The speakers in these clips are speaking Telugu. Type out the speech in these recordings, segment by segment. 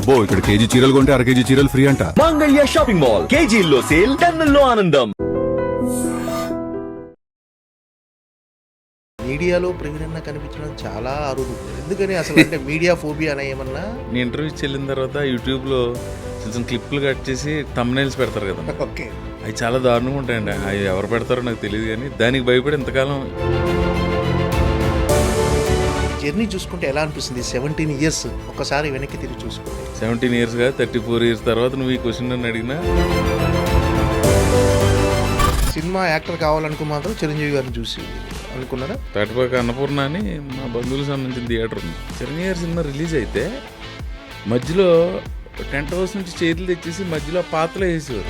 అబ్బో ఇక్కడ కేజీ చీరలు కొంటే అర కేజీ చీరలు ఫ్రీ అంట. మంగళ్య షాపింగ్ మాల్, కేజీల్లో సేల్, టన్నుల్లో ఆనందం. మీడియాలో ప్రవీణన్న కనిపించడం చాలా అరుదు. ఎందుకని అసలు అంటే మీడియా ఫోబియా అనే ఏమన్నా? నేను ఇంటర్వ్యూ వెళ్ళిన తర్వాత యూట్యూబ్లో కొంచెం క్లిప్లు కట్ చేసి థంబ్నైల్స్ పెడతారు కదా, ఓకే, అవి చాలా దారుణంగా ఉంటాయండి. అవి ఎవరు పెడతారో నాకు తెలియదు, కానీ దానికి భయపడి ఇంతకాలం. జర్నీ చూసుకుంటే ఎలా అనిపిస్తుంది? 17 years ఒకసారి వెనక్కి తిరిగి చూసుకుంటే. 17 years కాదు, 34 years తర్వాత నువ్వు ఈ క్వశ్చన్ నన్ను అడిగినా. సినిమా యాక్టర్ కావాలనుకో మాత్రం చిరంజీవి గారిని చూసి అనుకున్నారా? తాటిపాక అన్నపూర్ణ అని మా బంధువులకు సంబంధించిన థియేటర్ ఉంది. చిరంజీవి గారి సినిమా రిలీజ్ అయితే మధ్యలో టెంట్ హౌస్ నుంచి చేతులు తెచ్చేసి మధ్యలో పాత్రలు వేసేవారు.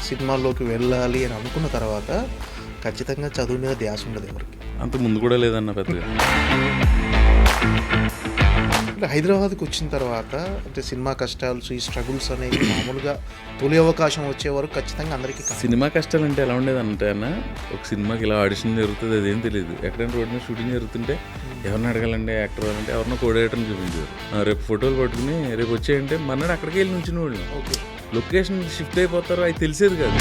సినిమాల్లోకి వెళ్ళాలి అని అనుకున్న తర్వాత ఖచ్చితంగా చదువు మీద ధ్యాస ఉండదు ఎవరికి. అంత ముందు కూడా లేదన్న పెద్దగా. అంటే హైదరాబాద్కి వచ్చిన తర్వాత అంటే సినిమా కష్టాలు, ఈ స్ట్రగుల్స్ అనేవి మామూలుగా తొలి అవకాశం వచ్చే వరకు ఖచ్చితంగా అందరికీ సినిమా కష్టాలు అంటే ఎలా ఉండేది అంటే అన్న, ఒక సినిమాకి ఇలా ఆడిషన్ జరుగుతుంది అదేం తెలియదు. ఎక్కడైనా రోడ్ మీద షూటింగ్ జరుగుతుంటే ఎవరిని అడగాలంటే యాక్టర్ వాళ్ళంటే ఎవరినో కోడేటర్ని చూపించారు. రేపు ఫోటోలు పట్టుకుని రేపు వచ్చేయంటే మన్నాడు అక్కడికి వెళ్ళి నుంచిన వాళ్ళు. ఓకే, లొకేషన్ షిఫ్ట్ అయిపోతారో అది తెలిసేది కాదు.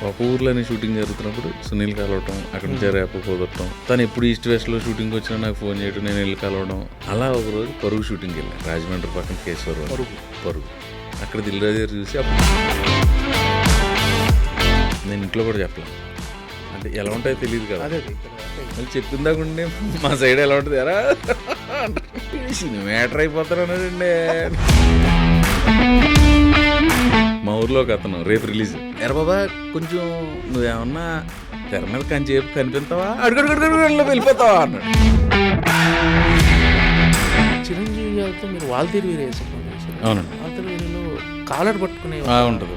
ఒక ఊర్లోనే షూటింగ్ జరుగుతున్నప్పుడు సునీల్ కలవటం, అక్కడి నుంచి రేపు కుదరటం, తను ఎప్పుడు ఈస్ట్ వెస్ట్లో షూటింగ్ వచ్చినా నాకు ఫోన్ చేయడం, నేను వెళ్ళి కలవడం. అలా ఒకరోజు పరుగు షూటింగ్కి వెళ్ళాను, రాజమండ్రి పక్కన కేశవరం పరుగు. అక్కడ దిల్రాజు గారు చూసి అప్పుడు నేను ఇంట్లో కూడా చెప్పలేను, అంటే ఎలా ఉంటాయో తెలియదు కదా. మళ్ళీ చెప్పిందాకుండే మా సైడ్ ఎలా ఉంటుంది ఎరా మ్యాటర్ అయిపోతారు అన్నాడండి. మా ఊర్లో ఒక అతను రేపు రిలీజ్, ఎరా బాబా కొంచెం నువ్వేమన్నా తెర మీద కంచేపు కనిపిస్తావా, అడుగడుగడుగడులో వెళ్ళిపోతావా అన్నాడు. చిరంజీవి గారితో మీరు వాల్తీరు వీరు వేసారు. అవునండి, వాల్తీరు వీరిలో కాలర్ పట్టుకునే ఉంటుంది.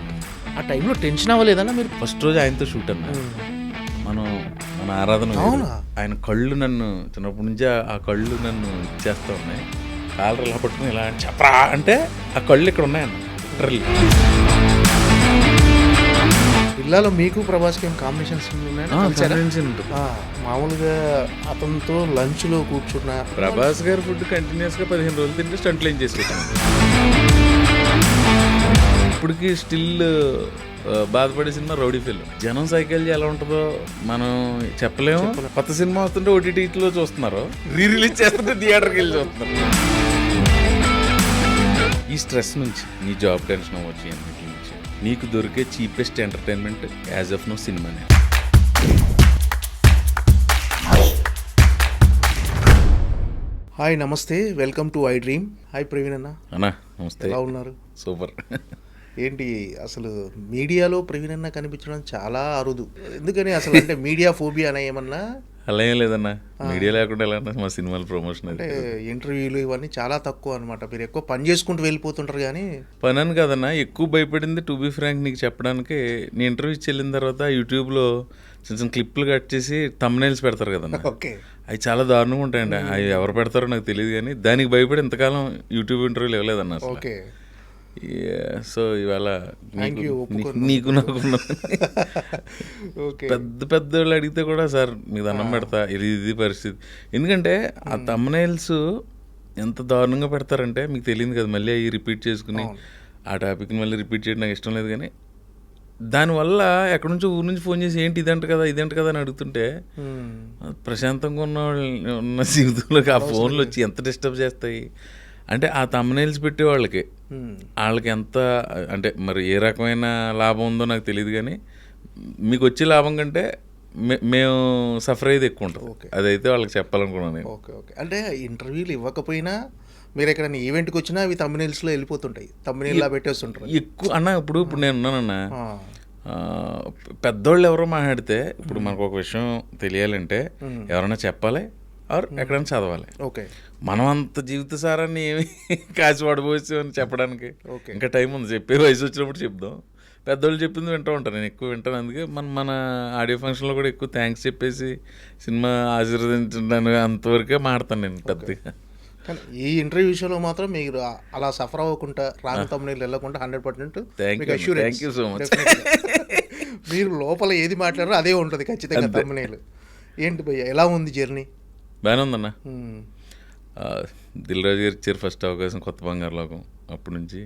ఆ టైంలో టెన్షన్ అవ్వలేదన్నా మీరు? ఫస్ట్ రోజు ఆయనతో షూట్ అన్నా, మన ఆరాధన. ఆయన కళ్ళు నన్ను చిన్నప్పటి నుంచి ఆ కళ్ళు నన్ను ఇచ్చేస్తూ ఉన్నాయి. కాలర్ ఇలా పట్టుకుని ఇలా చెప్పరా అంటే ఆ కళ్ళు ఇక్కడ ఉన్నాయన్న. పిల్లలో మీకు ప్రభాస్కి ఏం కాంబినేషన్స్ ఉంటుంది. మామూలుగా అతనితో లంచ్లో కూర్చున్న ప్రభాస్ గారి ఫుడ్ కంటిన్యూస్గా 15 రోజులు తింటే స్టంట్లు ఏం చేసుకుంటాను. ఇప్పటికి స్టిల్ బాధపడే సినిమా రౌడీ ఫిల్మ్. జనం సైకాలజీ ఎలా ఉంటుందో మనం చెప్పలేము. కొత్త సినిమా వస్తుంటే ఓటీటీలో చూస్తున్నారు, రిలీజ్ చేస్తుంటే థియేటర్కి వెళ్ళి చూస్తున్నారు. ఈ స్ట్రెస్ నుంచి, నీ జాబ్ టెన్షన్ అవ్వచ్చు, అన్నిటి నుంచి నీకు దొరికే cheapest entertainment as of now సినిమానే. హాయ్, నమస్తే, welcome to I dream. Hi Praveen అన్న. అన్నా నమస్తే, ఎలా ఉన్నారు? సూపర్. ఏంటి అసలు మీడియాలో ప్రవీణ్ అన్న కనిపించడం చాలా అరుదు. ఎందుకని అసలు అంటే మీడియా ఫోబియా అనే ఏమన్నా? అలా ఏం లేదన్నా, మీడియా లేకుండా ఎలా మా సినిమాల ప్రమోషన్ అంటే ఇంటర్వ్యూలు ఇవన్నీ చాలా తక్కువ అనమాట. మీరు ఎక్కువ పని చేసుకుంటూ వెళ్ళిపోతుంటారు. కానీ పని అని కదన్నా, ఎక్కువ భయపడింది టు బీ ఫ్రాంక్ నీకు చెప్పడానికి. నీ ఇంటర్వ్యూ వెళ్ళిన తర్వాత యూట్యూబ్లో కొంచెం క్లిప్లు కట్ చేసి థంబ్నైల్స్ పెడతారు కదన్నా, ఓకే, అవి చాలా దారుణంగా ఉంటాయండి. అవి ఎవరు పెడతారో నాకు తెలియదు, కానీ దానికి భయపడి ఇంతకాలం యూట్యూబ్ ఇంటర్వ్యూలు ఇవ్వలేదన్నా. ఓకే, సో ఇవాళ నీకు నాకు పెద్ద పెద్ద వాళ్ళు అడిగితే కూడా సార్ మీకు దండం పెడతా, ఇది పరిస్థితి. ఎందుకంటే ఆ థంబ్నైల్స్ ఎంత దారుణంగా పెడతారంటే మీకు తెలియదు కదా. మళ్ళీ అవి రిపీట్ చేసుకుని ఆ టాపిక్ని మళ్ళీ రిపీట్ చేయడం నాకు ఇష్టం లేదు. కానీ దానివల్ల ఎక్కడి నుంచో ఊరి నుంచి ఫోన్ చేసి ఏంటి ఇదంట కదా అని అడుగుతుంటే ప్రశాంతంగా ఉన్న జీవితంలోకి ఆ ఫోన్లు వచ్చి ఎంత డిస్టర్బ్ చేస్తాయి అంటే ఆ థంబ్నైల్స్ పెట్టే వాళ్ళకి ఎంత అంటే మరి ఏ రకమైన లాభం ఉందో నాకు తెలియదు. కానీ మీకు వచ్చే లాభం కంటే మేము సఫర్ అయ్యేది ఎక్కువ ఉంటుంది. అదైతే వాళ్ళకి చెప్పాలనుకున్నాను నేను. ఓకే ఓకే, అంటే ఇంటర్వ్యూలు ఇవ్వకపోయినా మీరు ఎక్కడైనా ఈవెంట్కి వచ్చినా అవి థంబ్నైల్స్లో వెళ్ళిపోతుంటాయి, థంబ్నైల్లా పెట్టేస్తుంటారు ఎక్కువ అన్న. ఇప్పుడు నేను ఉన్నానన్నా, పెద్దోళ్ళు ఎవరో మాట్లాడితే ఇప్పుడు మనకు ఒక విషయం తెలియాలంటే ఎవరైనా చెప్పాలి ఆర్ ఎక్కడైనా చదవాలి. ఓకే, మనం అంత జీవిత సారాన్ని ఏమి కాచి పడిపోవచ్చు అని చెప్పడానికి ఇంకా టైం ఉంది. చెప్పే వయసు వచ్చినప్పుడు చెప్దాం. పెద్దోళ్ళు చెప్పింది వింటూ ఉంటాను, నేను ఎక్కువ వింటాను. అందుకే మన ఆడియో ఫంక్షన్లో కూడా ఎక్కువ థ్యాంక్స్ చెప్పేసి సినిమా ఆశీర్వదించడానికి అంతవరకే మాడతాను నేను పెద్దగా. కానీ ఈ ఇంటర్వ్యూ విషయంలో మాత్రం మీరు అలా సఫర్ అవ్వకుండా, రాంగ్ థంబ్నైల్ వెళ్ళకుండా 100% థ్యాంక్ యూ సో మచ్. మీరు లోపల ఏది మాట్లాడారో అదే ఉంటుంది ఖచ్చితంగా థంబ్నైల్. ఏంటి భయ్య, ఎలా ఉంది జర్నీ? బాగానే ఉందన్న. మ్మ్. దిల్ రాజు గారు ఇచ్చారు ఫస్ట్ అవకాశం కొత్త బంగారు లోకం, అప్పటి నుంచి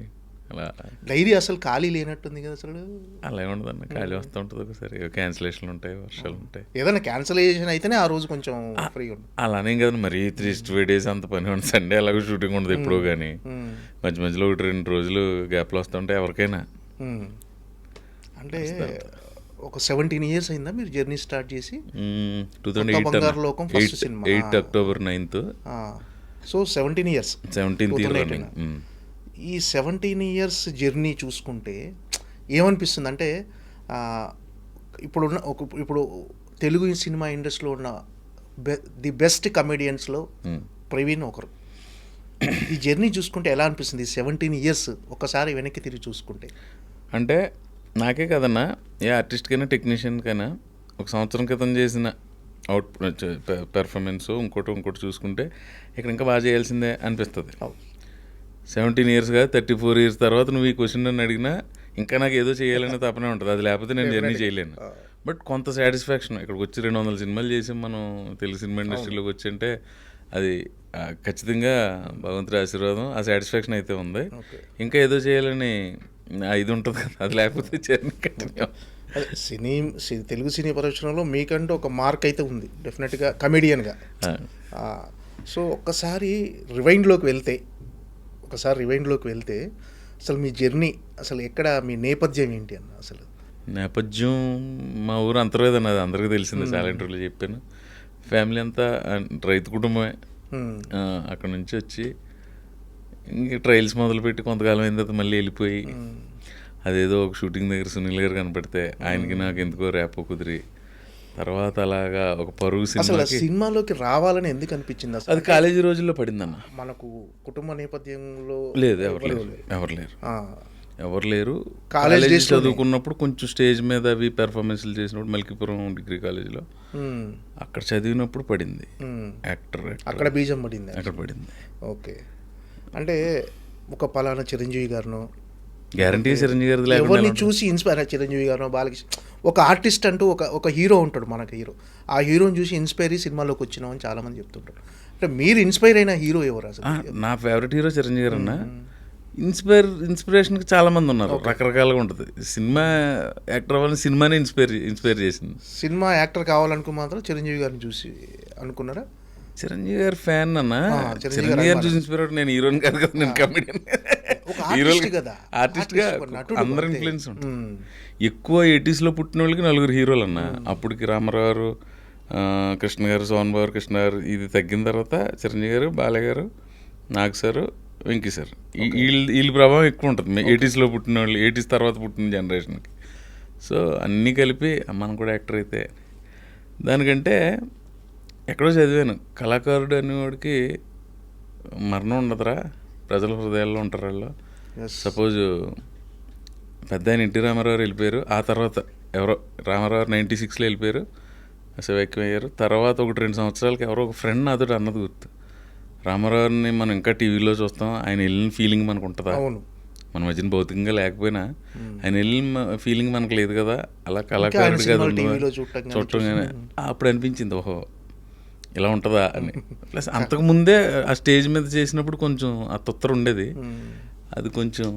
అలా డైరీ అసలు ఖాళీ లేనట్టుంది కదా అసలు. అలా ఏముండదన్న, ఖాళీ వస్తూ ఉంటుంది ఒకసారి, క్యాన్సిలేషన్లు ఉంటాయి, వర్షాలు ఉంటాయి. ఏదైనా క్యాన్సలేషన్ అయితేనే ఆ రోజు కొంచెం ఫ్రీ ఉంటుంది. అలానేం కదా మరి 365 days అంత పని ఉంటుంది. సండే అలాగే షూటింగ్ ఉండదు ఎప్పుడో కానీ, మధ్య మధ్యలో 1-2 రోజులు గ్యాప్లు వస్తుంటాయి ఎవరికైనా. మ్మ్. అంటే ఒక 17 years అయిందా మీరు జర్నీ స్టార్ట్ చేసి? 2008 బంగారు లోకం first cinema 8 October 9th. So 17 years 17th year 2008 running. ఈ 17 years జర్నీ చూసుకుంటే ఏమనిపిస్తుంది అంటే ఇప్పుడు తెలుగు సినిమా ఇండస్ట్రీలో ఉన్న ది బెస్ట్ కమెడియన్స్లో ప్రవీణ్ ఒకరు. ఈ జర్నీ చూసుకుంటే ఎలా అనిపిస్తుంది 17 years ఒక్కసారి వెనక్కి తిరిగి చూసుకుంటే? అంటే నాకే కదన్నా, ఏ ఆర్టిస్ట్కైనా టెక్నీషియన్కైనా ఒక సంవత్సరం క్రితం చేసిన పెర్ఫార్మెన్స్ ఇంకోటి చూసుకుంటే ఇక్కడ ఇంకా బాగా చేయాల్సిందే అనిపిస్తుంది. 17 years కాదు 34 years తర్వాత నువ్వు ఈ క్వశ్చన్ నన్ను అడిగినా ఇంకా నాకు ఏదో చేయాలనే తపనే ఉంటుంది. అది లేకపోతే నేను జర్నీ చేయలేను. బట్ కొంత సాటిస్ఫాక్షన్, ఇక్కడికి వచ్చి 200 సినిమాలు చేసాం మనం తెలుగు సినిమా ఇండస్ట్రీలోకి వచ్చి అంటే అది ఖచ్చితంగా భగవంతుడి ఆశీర్వాదం. ఆ సాటిస్ఫాక్షన్ అయితే ఉంది. ఇంకా ఏదో చేయాలని ఇది ఉంటుంది కదా, అది లేకపోతే జర్నీ కంటిన్యూ. తెలుగు సినీ పరిశ్రమలో మీకంటూ ఒక మార్క్ అయితే ఉంది డెఫినెట్గా కమెడియన్గా. సో ఒక్కసారి రివైండ్లోకి వెళ్తే అసలు మీ జర్నీ అసలు ఎక్కడ, మీ నేపథ్యం ఏంటి అన్న? అసలు నేపథ్యం మా ఊరు అంతర్వేదన్న, అది అందరికీ తెలిసిందే, చాలా ఇంటర్వ్యూలో చెప్పాను. ఫ్యామిలీ అంతా రైతు కుటుంబమే. అక్కడ నుంచి వచ్చి ఇంక ట్రయల్స్ మొదలుపెట్టి కొంతకాలం అయిన తర్వాత మళ్ళీ వెళ్ళిపోయి అదేదో ఒక షూటింగ్ దగ్గర సునీల్ గారు కనపడితే ఆయనకి నాకు ఎందుకో ర్యాపో కుదిరి తర్వాత అలాగా ఒక పరుగు సినిమాలోకి రావాలని ఎందుకు అనిపించింది అసలు? అది కాలేజీ రోజుల్లో పడిందన్న. మనకు కుటుంబ నేపథ్యంలో లేదు, ఎవరు లేరు. కాలేజీ చదువుకున్నప్పుడు కొంచెం స్టేజ్ మీద అవి పెర్ఫార్మెన్స్లు చేసినప్పుడు మల్కీపురం డిగ్రీ కాలేజీలో అక్కడ చదివినప్పుడు పడింది. యాక్టర్ అక్కడ బీజం పడింది. అక్కడ పడింది. ఓకే. అంటే ఒక పలానా చిరంజీవి గారినో గ్యారంటీ చిరంజీవి గారి ఎవరిని చూసి ఇన్స్పైర్ చిరంజీవి గారినో బాలకృష్ణ ఒక ఆర్టిస్ట్ అంటూ ఒక హీరో ఉంటాడు మనకు, హీరో. ఆ హీరోని చూసి ఇన్స్పైర్ అయ్యి సినిమాలోకి వచ్చినామని చాలామంది చెప్తుంటారు. అంటే మీరు ఇన్స్పైర్ అయిన హీరో ఎవరు అసలు? నా ఫేవరెట్ హీరో చిరంజీవి గారు అన్న. ఇన్స్పిరేషన్కి చాలామంది ఉన్నారు, రకరకాలుగా ఉంటుంది. సినిమా యాక్టర్ అవ్వాలని సినిమానే ఇన్స్పైర్ చేసింది. సినిమా యాక్టర్ కావాలనుకో మాత్రం చిరంజీవి గారిని చూసి అనుకున్నారా? చిరంజీవి గారి ఫ్యాన్ అన్న. చిరంజీవి గారు చూసి ఇన్స్పైర్ అవుతుంది. నేను హీరోని కాదు కదా, నేను కమెడియన్. ఆర్టిస్ట్గా అందరు ఇన్ఫ్లుయెన్స్ ఉంటుంది. ఎక్కువ 80s పుట్టిన వాళ్ళకి 4 హీరోలు అన్న. అప్పటికి రామారావు గారు, కృష్ణ గారు, సోహన్ బాబు, కృష్ణ గారు, ఇది తగ్గిన తర్వాత చిరంజీవి గారు, బాలయ్య గారు, నాగ్ సారు, వెంకీ సార్, వీళ్ళ ప్రభావం ఎక్కువ ఉంటుంది 80s పుట్టిన వాళ్ళు, 80s తర్వాత పుట్టిన జనరేషన్కి. సో అన్నీ కలిపి మనం కూడా యాక్టర్ అయితే దానికంటే ఎక్కడో చదివాను, కళాకారుడు అనేవాడికి మరణం ఉండదురా, ప్రజల హృదయాల్లో ఉంటారు వాళ్ళు. సపోజ్ పెద్ద ఆయన ఎన్టీ రామారావు వెళ్ళిపోయారు, ఆ తర్వాత ఎవరో రామారావు 96లో వెళ్ళిపోయారు, శివైక్యం అయ్యారు. తర్వాత 1-2 సంవత్సరాలకి ఎవరో ఒక ఫ్రెండ్ నాతో అన్నది గుర్తు, రామారావుని మనం ఇంకా టీవీలో చూస్తాం, ఆయన వెళ్ళిన ఫీలింగ్ మనకు ఉంటుందా? మన మధ్యన భౌతికంగా లేకపోయినా ఆయన వెళ్ళిన ఫీలింగ్ మనకు లేదు కదా, అలా కళాకారుడు కదా చూడటంగానే అప్పుడు అనిపించింది, ఓహో ఇలా ఉంటుందా అని. ప్లస్ అంతకుముందే ఆ స్టేజ్ మీద చేసినప్పుడు కొంచెం ఆ తొత్తర ఉండేది, అది కొంచెం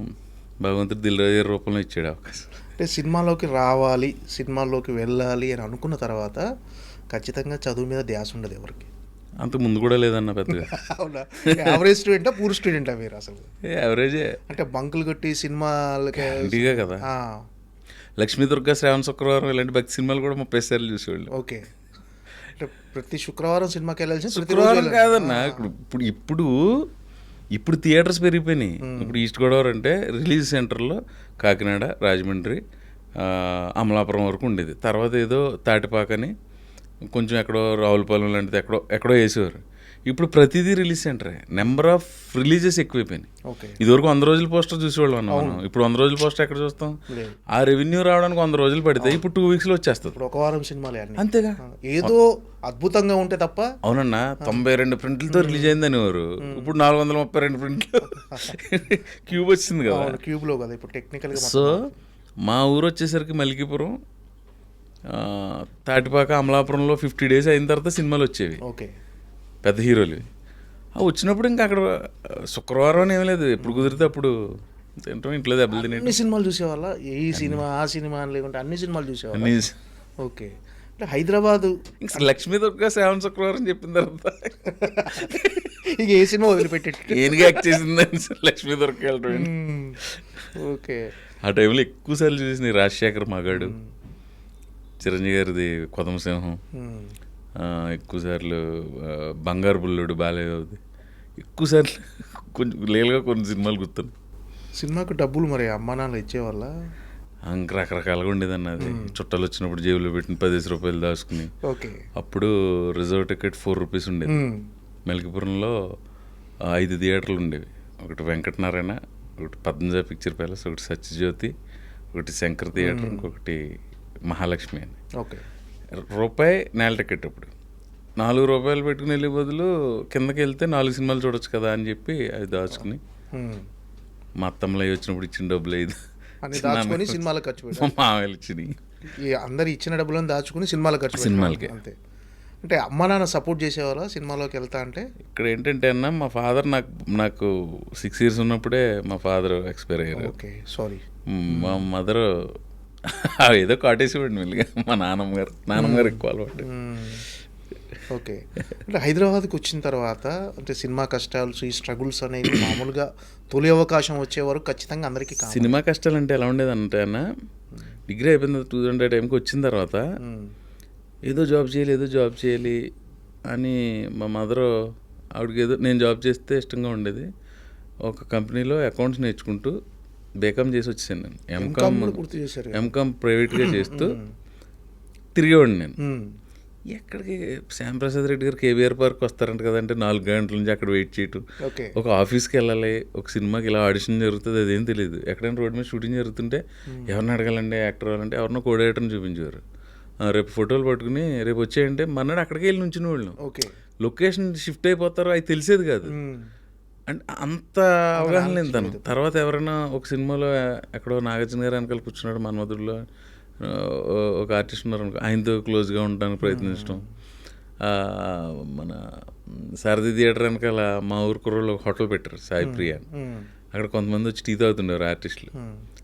భగవంతుడు దిల్ రాజు రూపంలో ఇచ్చాడు అవకాశం. అంటే సినిమాలోకి రావాలి, సినిమాల్లోకి వెళ్ళాలి అని అనుకున్న తర్వాత ఖచ్చితంగా చదువు మీద ధ్యాస ఉండదు ఎవరికి. అంతకు ముందు కూడా లేదన్న పెద్దగా. అవునా? యావరేజ్ స్టూడెంటా పూర్ స్టూడెంటా మీరు అసలు? యావరేజే. అంటే బంకులు కొట్టి సినిమాలకి ఇంటిగా కదా. లక్ష్మీ దుర్గా, శ్రావణ శుక్రవారం ఇలాంటి భక్తి సినిమాలు కూడా 30 సార్లు చూసేవాళ్ళు. ఓకే. అంటే ప్రతి శుక్రవారం సినిమాకి వెళ్ళాల్సి? శుక్రవారం కాదన్న, ఇప్పుడు థియేటర్స్ పెరిగిపోయినాయి. ఇప్పుడు ఈస్ట్ గోదావరి అంటే రిలీజ్ సెంటర్లో కాకినాడ, రాజమండ్రి, అమలాపురం వరకు ఉండేది. తర్వాత ఏదో తాటిపాకని కొంచెం ఎక్కడో రావులపాలెం లాంటిది ఎక్కడో వేసేవారు. ఇప్పుడు ప్రతిదీ రిలీజ్ సెంటరే. నెంబర్ ఆఫ్ రిలీజెస్ ఎక్కువైపోయినాయి. ఇదివరకు 100 రోజుల పోస్టర్ చూసేవాళ్ళు అన్నాం మనం, ఇప్పుడు 100 రోజుల పోస్టర్ ఎక్కడ చూస్తాం? ఆ రెవెన్యూ రావడానికి 100 రోజులు పడితే ఇప్పుడు 2 weeksలో వచ్చేస్తుంది. ఒక వారం సినిమాలు అంతేగా, ఏదో అద్భుతంగా ఉంటే తప్ప. అవునన్నా, 92 ప్రింట్లతో రిలీజ్ అయింది అనేవారు, ఇప్పుడు 432 ప్రింట్లు క్యూబ్ వచ్చింది కదా, క్యూబ్లో కదా ఇప్పుడు టెక్నికల్. సో మా ఊరు వచ్చేసరికి మల్కీపురం, తాటిపాక, అమలాపురంలో 50 days అయిన తర్వాత సినిమాలు వచ్చేవి. ఓకే. పెద్ద హీరోలు. వచ్చినప్పుడు ఇంకా అక్కడ శుక్రవారం అని ఏం లేదు, ఎప్పుడు కుదిరితే అప్పుడు తింటాం, ఇంట్లో దెబ్బలు తినే అన్ని సినిమాలు చూసేవాళ్ళ, ఈ సినిమా ఆ సినిమా అని లేకుంటే అన్ని సినిమాలు చూసేవాళ్ళ? అన్ని. ఓకే. అంటే హైదరాబాదు ఇంకా లక్ష్మీ దుర్గా శ్రావణ శుక్రవారం చెప్పిన తర్వాత ఇక ఏ సినిమా వదిలిపెట్టేట్టు. ఏనుగా యాక్ట్ చేసిందని లక్ష్మీ దుర్గా వెళ్ళడం. ఓకే. ఆ టైంలో ఎక్కువసార్లు చూసింది రాజశేఖర్ మగాడు, చిరంజీవి గారిది కొదమసింహం, ఎక్కువసార్లు బంగారు బుల్లుడు బాలయ్యది, ఎక్కువసార్లు కొంచెం లేలుగా కొన్ని సినిమాలు గుర్తున్నాయి. సినిమాకు డబ్బులు మరి అమ్మా నాన్న ఇచ్చేవాళ్ళ? ఇంక రకరకాలుగా ఉండేదన్న అది. చుట్టాలు వచ్చినప్పుడు జేబులో పెట్టిన 10 రూపాయలు దాచుకుని. ఓకే. అప్పుడు రిజర్వ్ టికెట్ 4 రూపీస్ ఉండేది. మెల్కిపురంలో 5 థియేటర్లు ఉండేవి. ఒకటి వెంకటనారాయణ, ఒకటి పద్మజ పిక్చర్ ప్యాలెస్, ఒకటి సత్యజ్యోతి, ఒకటి శంకర్ థియేటర్, ఇంకొకటి మహాలక్ష్మి అని. ఓకే. రూపాయి నేల టికెట్. అప్పుడు 4 రూపాయలు పెట్టుకుని వెళ్ళే బదులు కిందకి వెళ్తే 4 సినిమాలు చూడొచ్చు కదా అని చెప్పి అది దాచుకుని, మా అత్తమ్మలు అవి వచ్చినప్పుడు ఇచ్చిన డబ్బులు అన్ని దాచుకొని సినిమాలకు ఖర్చు పెట్టారు. మామూలు ఇచ్చినాయి. అందరు ఇచ్చిన డబ్బులను దాచుకుని సినిమాలకు ఖర్చు సినిమాలకి. అంతే. అంటే అమ్మ నాన్న సపోర్ట్ చేసేవారా సినిమాలోకి వెళ్తా అంటే? ఇక్కడ ఏంటంటే అన్న, మా ఫాదర్ నాకు 6 years ఉన్నప్పుడే మా ఫాదర్ ఎక్స్పైర్ అయ్యారు. Okay, sorry. మా మదర్ ఏదో కాటేసేవాడిని వెళ్ళి. మా నాన్నగారు ఎక్కువ అలవాటు. ఓకే. అంటే హైదరాబాద్కి వచ్చిన తర్వాత అంటే సినిమా కష్టాలు, ఈ స్ట్రగుల్స్ అనేవి మామూలుగా తొలి అవకాశం వచ్చే వరకు ఖచ్చితంగా అందరికీ కావాలి. సినిమా కష్టాలు అంటే ఎలా ఉండేది అంటే అన్న, డిగ్రీ అయిపోయింది 2000 టైంకి వచ్చిన తర్వాత ఏదో జాబ్ చేయాలి అని మా మదర్, ఆవిడకి ఏదో నేను జాబ్ చేస్తే ఇష్టంగా ఉండేది. ఒక కంపెనీలో అకౌంట్స్ నేర్చుకుంటూ బీకామ్ చేసి వచ్చేసాను నేను. ఎంకామ్ ప్రైవేట్గా చేస్తూ తిరిగేవాడిని నేను. ఎక్కడికి శ్యాంప్రసాద్ రెడ్డి గారు కేబీఆర్ పార్క్ వస్తారంట కదంటే 4 గంటల నుంచి అక్కడ వెయిట్ చేయటం, ఒక ఆఫీస్కి వెళ్ళాలి, ఒక సినిమాకి ఇలా ఆడిషన్ జరుగుతుంది, అదేం తెలియదు. ఎక్కడైనా రోడ్ మీద షూటింగ్ జరుగుతుంటే ఎవరిని అడగాలండి, యాక్టర్ అవ్వాలంటే ఎవరినో కోఆర్డినేటర్ని చూపించేవారు. రేపు ఫోటోలు పట్టుకుని రేపు వచ్చేయంటే మన్నాడు అక్కడికి వెళ్ళి నుంచిన వాళ్ళం. లొకేషన్ షిఫ్ట్ అయిపోతారో అది తెలిసేది కాదు. అంటే అంత అవగాహన లేదు తను. తర్వాత ఎవరైనా ఒక సినిమాలో ఎక్కడో నాగార్జున గారు వెనకాల కూర్చున్నాడు, మన్మధుడిలో ఒక ఆర్టిస్ట్ ఉన్నారు అనుకో, ఆయనతో క్లోజ్గా ఉండడానికి ప్రయత్నించడం. మన సారథి థియేటర్ వెనకాల మా ఊరు కుర్రోళ్ళు ఒక హోటల్ పెట్టారు, సాయి ప్రియ. అక్కడ కొంతమంది వచ్చి టీ తాగుతుండేవారు ఆర్టిస్టులు.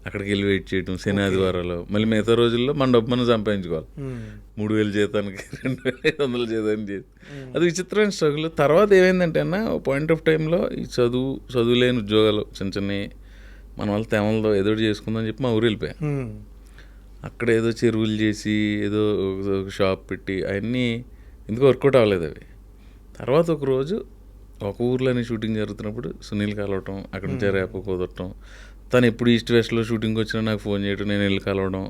అక్కడికి వెళ్ళి వెయిట్ చేయడం శని ఆదివారాలు. మళ్ళీ మిగతా రోజుల్లో మన డబ్బు మనం సంపాదించుకోవాలి. 3000 జీతానికి 2500 జీతానికి చేసి అది విచిత్రమైన స్ట్రగుల్. తర్వాత ఏమైందంటే అన్న, పాయింట్ ఆఫ్ టైంలో ఈ చదువు లేని ఉద్యోగాలు చిన్నవి మన వాళ్ళ తేమలతో ఏదో చేసుకుందని చెప్పి మా ఊరు వెళ్ళిపోయా. అక్కడ ఏదో చెరువులు చేసి ఏదో ఒక షాప్ పెట్టి అవన్నీ ఎందుకు వర్కౌట్ అవ్వలేదు అవి. తర్వాత ఒకరోజు ఒక ఊర్లోనే షూటింగ్ జరుగుతున్నప్పుడు సునీల్ కలవటం, అక్కడ నుంచి రేపు కుదరటం, తను ఎప్పుడు ఈస్ట్ వెస్ట్లో షూటింగ్కి వచ్చినా నాకు ఫోన్ చేయడం, నేను వెళ్ళి కలవడం.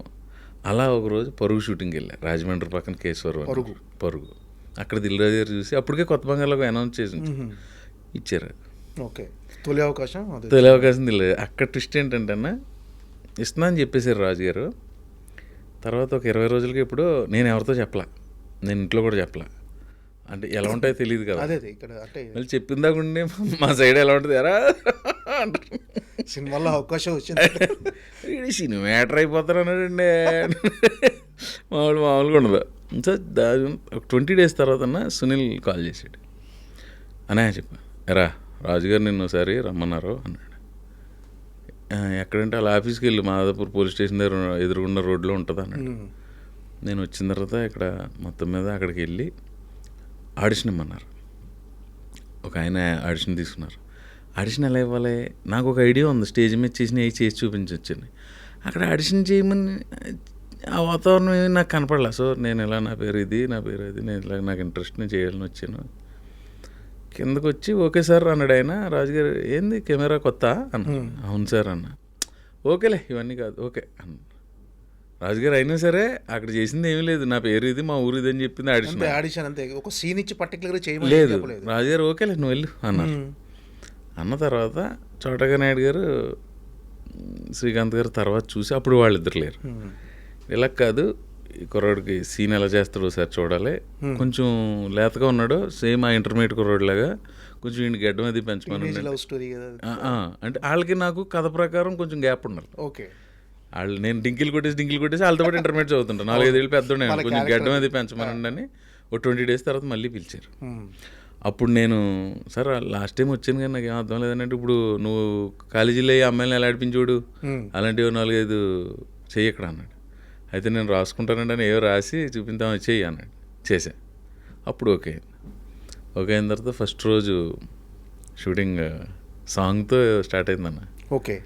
అలా ఒకరోజు పరుగు షూటింగ్కి వెళ్ళా, రాజమండ్రి పక్కన కేశవరం పరుగు. అక్కడ దిల్రాజు గారు చూసి అప్పటికే కొత్త బంగాళాకు అనౌన్స్ చేసి ఇచ్చారు. ఓకే, తొలి అవకాశం దిల్రాజు. అక్కడ ట్విస్ట్ ఏంటంటే అన్న, ఇస్తున్నా అని చెప్పేశారు రాజుగారు. తర్వాత ఒక 20 రోజులకి ఇప్పుడు నేను ఎవరితో చెప్పలా, నేను ఇంట్లో కూడా చెప్పలా. అంటే ఎలా ఉంటాయో తెలియదు కదా, మళ్ళీ చెప్పిందాక ఉండి మా సైడ్ ఎలా ఉంటుంది ఎరా సినిమాలో అవకాశం వచ్చింది, సినిమా మ్యాటర్ అయిపోతారు అన్నాడండి. మామూలుగా ఉండదు. సో ఒక 20 days తర్వాత సునీల్ కాల్ చేశాడు. అనే చెప్పా, ఎరా రాజుగారు నిన్ను ఒకసారి రమ్మన్నారు అన్నాడు. ఎక్కడంటే అలా ఆఫీస్కి వెళ్ళి మాదాపూర్ పోలీస్ స్టేషన్ దగ్గర ఎదురుగుండా రోడ్లో ఉంటుంది అన్నాడు. నేను వచ్చిన తర్వాత ఇక్కడ మొత్తం మీద అక్కడికి వెళ్ళి ఆడిషన్ ఇమ్మన్నారు. ఒక ఆయన ఆడిషన్ తీసుకున్నారు. ఆడిషన్ ఎలా ఇవ్వాలి, నాకు ఒక ఐడియా ఉంది, స్టేజ్ మీద చేసి చూపించవచ్చని. అక్కడ ఆడిషన్ చేయమని ఆ వాతావరణం ఏమి నాకు కనపడలే. సో నేను ఇలా నా పేరు ఇది, నేను ఇలా నాకు ఇంట్రెస్ట్, నేను చేయాలని వచ్చాను. కిందకు వచ్చి ఓకే సార్ అన్నాడు ఆయన. రాజుగారు ఏంది కెమెరా కొత్త అన్న. అవును సార్ అన్న. ఓకేలే ఇవన్నీ కాదు ఓకే అన్న. రాజుగారు అయినా సరే అక్కడ చేసింది ఏమీ లేదు, నా పేరు ఇది, మా ఊరు ఇది అని చెప్పింది. ఆడిషన్ అంతే, ఒక సీన్ ఇచ్చి పర్టికులర్గా లేదు. రాజుగారు ఓకేలే నువ్వు వెళ్ళు అన్నారు. అన్న తర్వాత చోటగా నాయుడు గారు, శ్రీకాంత్ గారు తర్వాత చూసి అప్పుడు వాళ్ళిద్దరు లేరు. ఇలా కాదు, ఈ కుర్రాడికి సీన్ ఎలా చేస్తాడో సార్ చూడాలి, కొంచెం లేతగా ఉన్నాడు, సేమ్ ఆ ఇంటర్మీడియట్ కుర్రాడిలాగా, కొంచెం ఇంటి గడ్డం అది పెంచుకొని అంటే వాళ్ళకి నాకు కథ ప్రకారం కొంచెం గ్యాప్ ఉండాలి. ఓకే, వాళ్ళు నేను డింకిల్ కొట్టేసి వాళ్ళతో పాటు ఇంటర్మీడియట్ చదువుతుంటాను, 4-5 ఏళ్ళు పెద్దోడే, కొంచెం గడ్డం అది పెంచమనండి అని. ఒక 20 days తర్వాత మళ్ళీ పిలిచారు. అప్పుడు నేను సార్ లాస్ట్ టైం వచ్చాను కానీ నాకు ఏం అర్థం లేదంటే ఇప్పుడు నువ్వు కాలేజీలో అయ్యి అమ్మాయిని ఎలా ఆడిపించోడు అలాంటివి 4-5 చెయ్యి ఇక్కడ అన్నాడు. అయితే నేను రాసుకుంటానండి అని ఏవో రాసి చూపించామని చెయ్యి అన్నాడు. చేశా. అప్పుడు ఓకే అయిన తర్వాత ఫస్ట్ రోజు షూటింగ్ సాంగ్తో స్టార్ట్ అయిందన్న. ఓకే.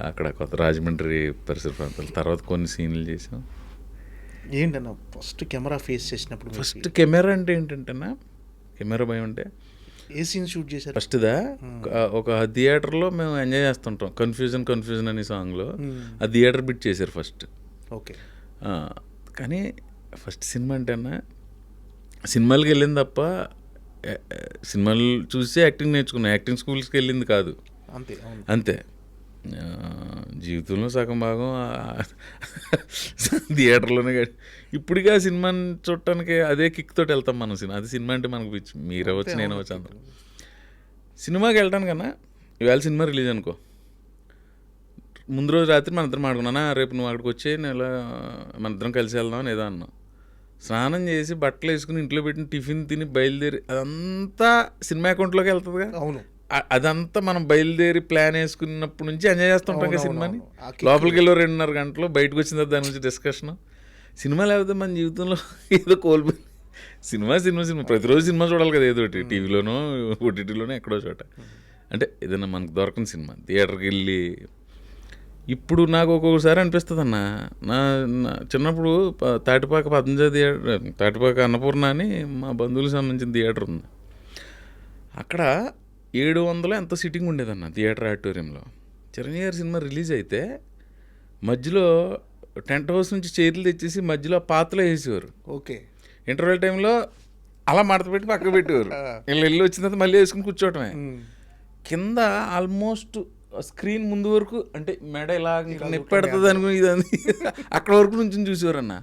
అక్కడ కొత్త రాజమండ్రి పరిసర ప్రాంతాలు. తర్వాత కొన్ని సీన్లు చేసాం. ఏంటన్నా ఫస్ట్ కెమెరా ఫేస్ చేసినప్పుడు ఫస్ట్ కెమెరా అంటే ఏంటంటేనా, కెమెరా భయం అంటే ఏ సీన్ షూట్ చేశారు? ఫస్ట్దా ఒక థియేటర్లో మేము ఎంజాయ్ చేస్తుంటాం. కన్ఫ్యూజన్ అనే సాంగ్లో ఆ థియేటర్ బిట్ చేశారు ఫస్ట్. ఓకే. కానీ ఫస్ట్ సినిమా అంటేనా సినిమాలకి వెళ్ళింది తప్ప సినిమాలు చూసి యాక్టింగ్ నేర్చుకున్నాం. యాక్టింగ్ స్కూల్స్కి వెళ్ళింది కాదు. అంతే. జీవితంలో సగం భాగం థియేటర్లోనే. ఇప్పటికీ ఆ సినిమాని చూడటానికి అదే కిక్ తోటి వెళ్తాం మనం. అది సినిమా అంటే మనకు పిచ్చి. మీరు అవ్వచ్చు, నేను అవ్వచ్చు, అందరం. సినిమాకి వెళ్ళటానికన్నా ఇవాళ సినిమా రిలీజ్ అనుకో, ముందు రోజు రాత్రి మన ఇద్దరం ఆడుకున్నానా, రేపు నువ్వు అక్కడికి వచ్చి నేను ఇలా మన ఇద్దరం కలిసి వెళ్దాం ఏదో అన్నాం. స్నానం చేసి బట్టలు వేసుకుని ఇంట్లో పెట్టిన టిఫిన్ తిని బయలుదేరి అదంతా సినిమా అకౌంట్లోకి వెళ్తుందిగా. అవును. అదంతా మనం బయలుదేరి ప్లాన్ వేసుకున్నప్పటి నుంచి ఎంజాయ్ చేస్తుంటాం కదా సినిమాని. లోపలికి వెళ్ళి 2.5 గంటలు, బయటకు వచ్చిన తర్వాత దాని గురించి డిస్కషన్. సినిమా లేకపోతే మన జీవితంలో ఏదో కోల్పోయి. సినిమా ప్రతిరోజు సినిమా చూడాలి కదా, ఏదో ఒకటి టీవీలోనో ఓటీటీలోనో ఎక్కడో చోట. అంటే ఏదైనా మనకు దొరకని సినిమా థియేటర్కి వెళ్ళి. ఇప్పుడు నాకు ఒక్కొక్కసారి అనిపిస్తుంది అన్న, నా చిన్నప్పుడు తాటిపాక తాటిపాక అన్నపూర్ణ అని మా బంధువులకు సంబంధించిన థియేటర్ ఉంది. అక్కడ 700 ఎంతో సిట్టింగ్ ఉండేదన్న థియేటర్ ఆడిటోరియంలో. చిరంజీవి గారి సినిమా రిలీజ్ అయితే మధ్యలో టెంట్ హౌస్ నుంచి చైర్లు తెచ్చేసి మధ్యలో పాతలో వేసేవారు. ఓకే. ఇంటర్వెల్ టైంలో అలా మడత పెట్టి పక్కకు పెట్టేవారు. వెళ్ళి వచ్చిన తర్వాత మళ్ళీ వేసుకుని కూర్చోవటమే. కింద ఆల్మోస్ట్ స్క్రీన్ ముందు వరకు అంటే మెడ ఇలా నిప్పెడుతుంది అనుకుని ఇదని అక్కడ వరకు నుంచి చూసేవారు అన్న.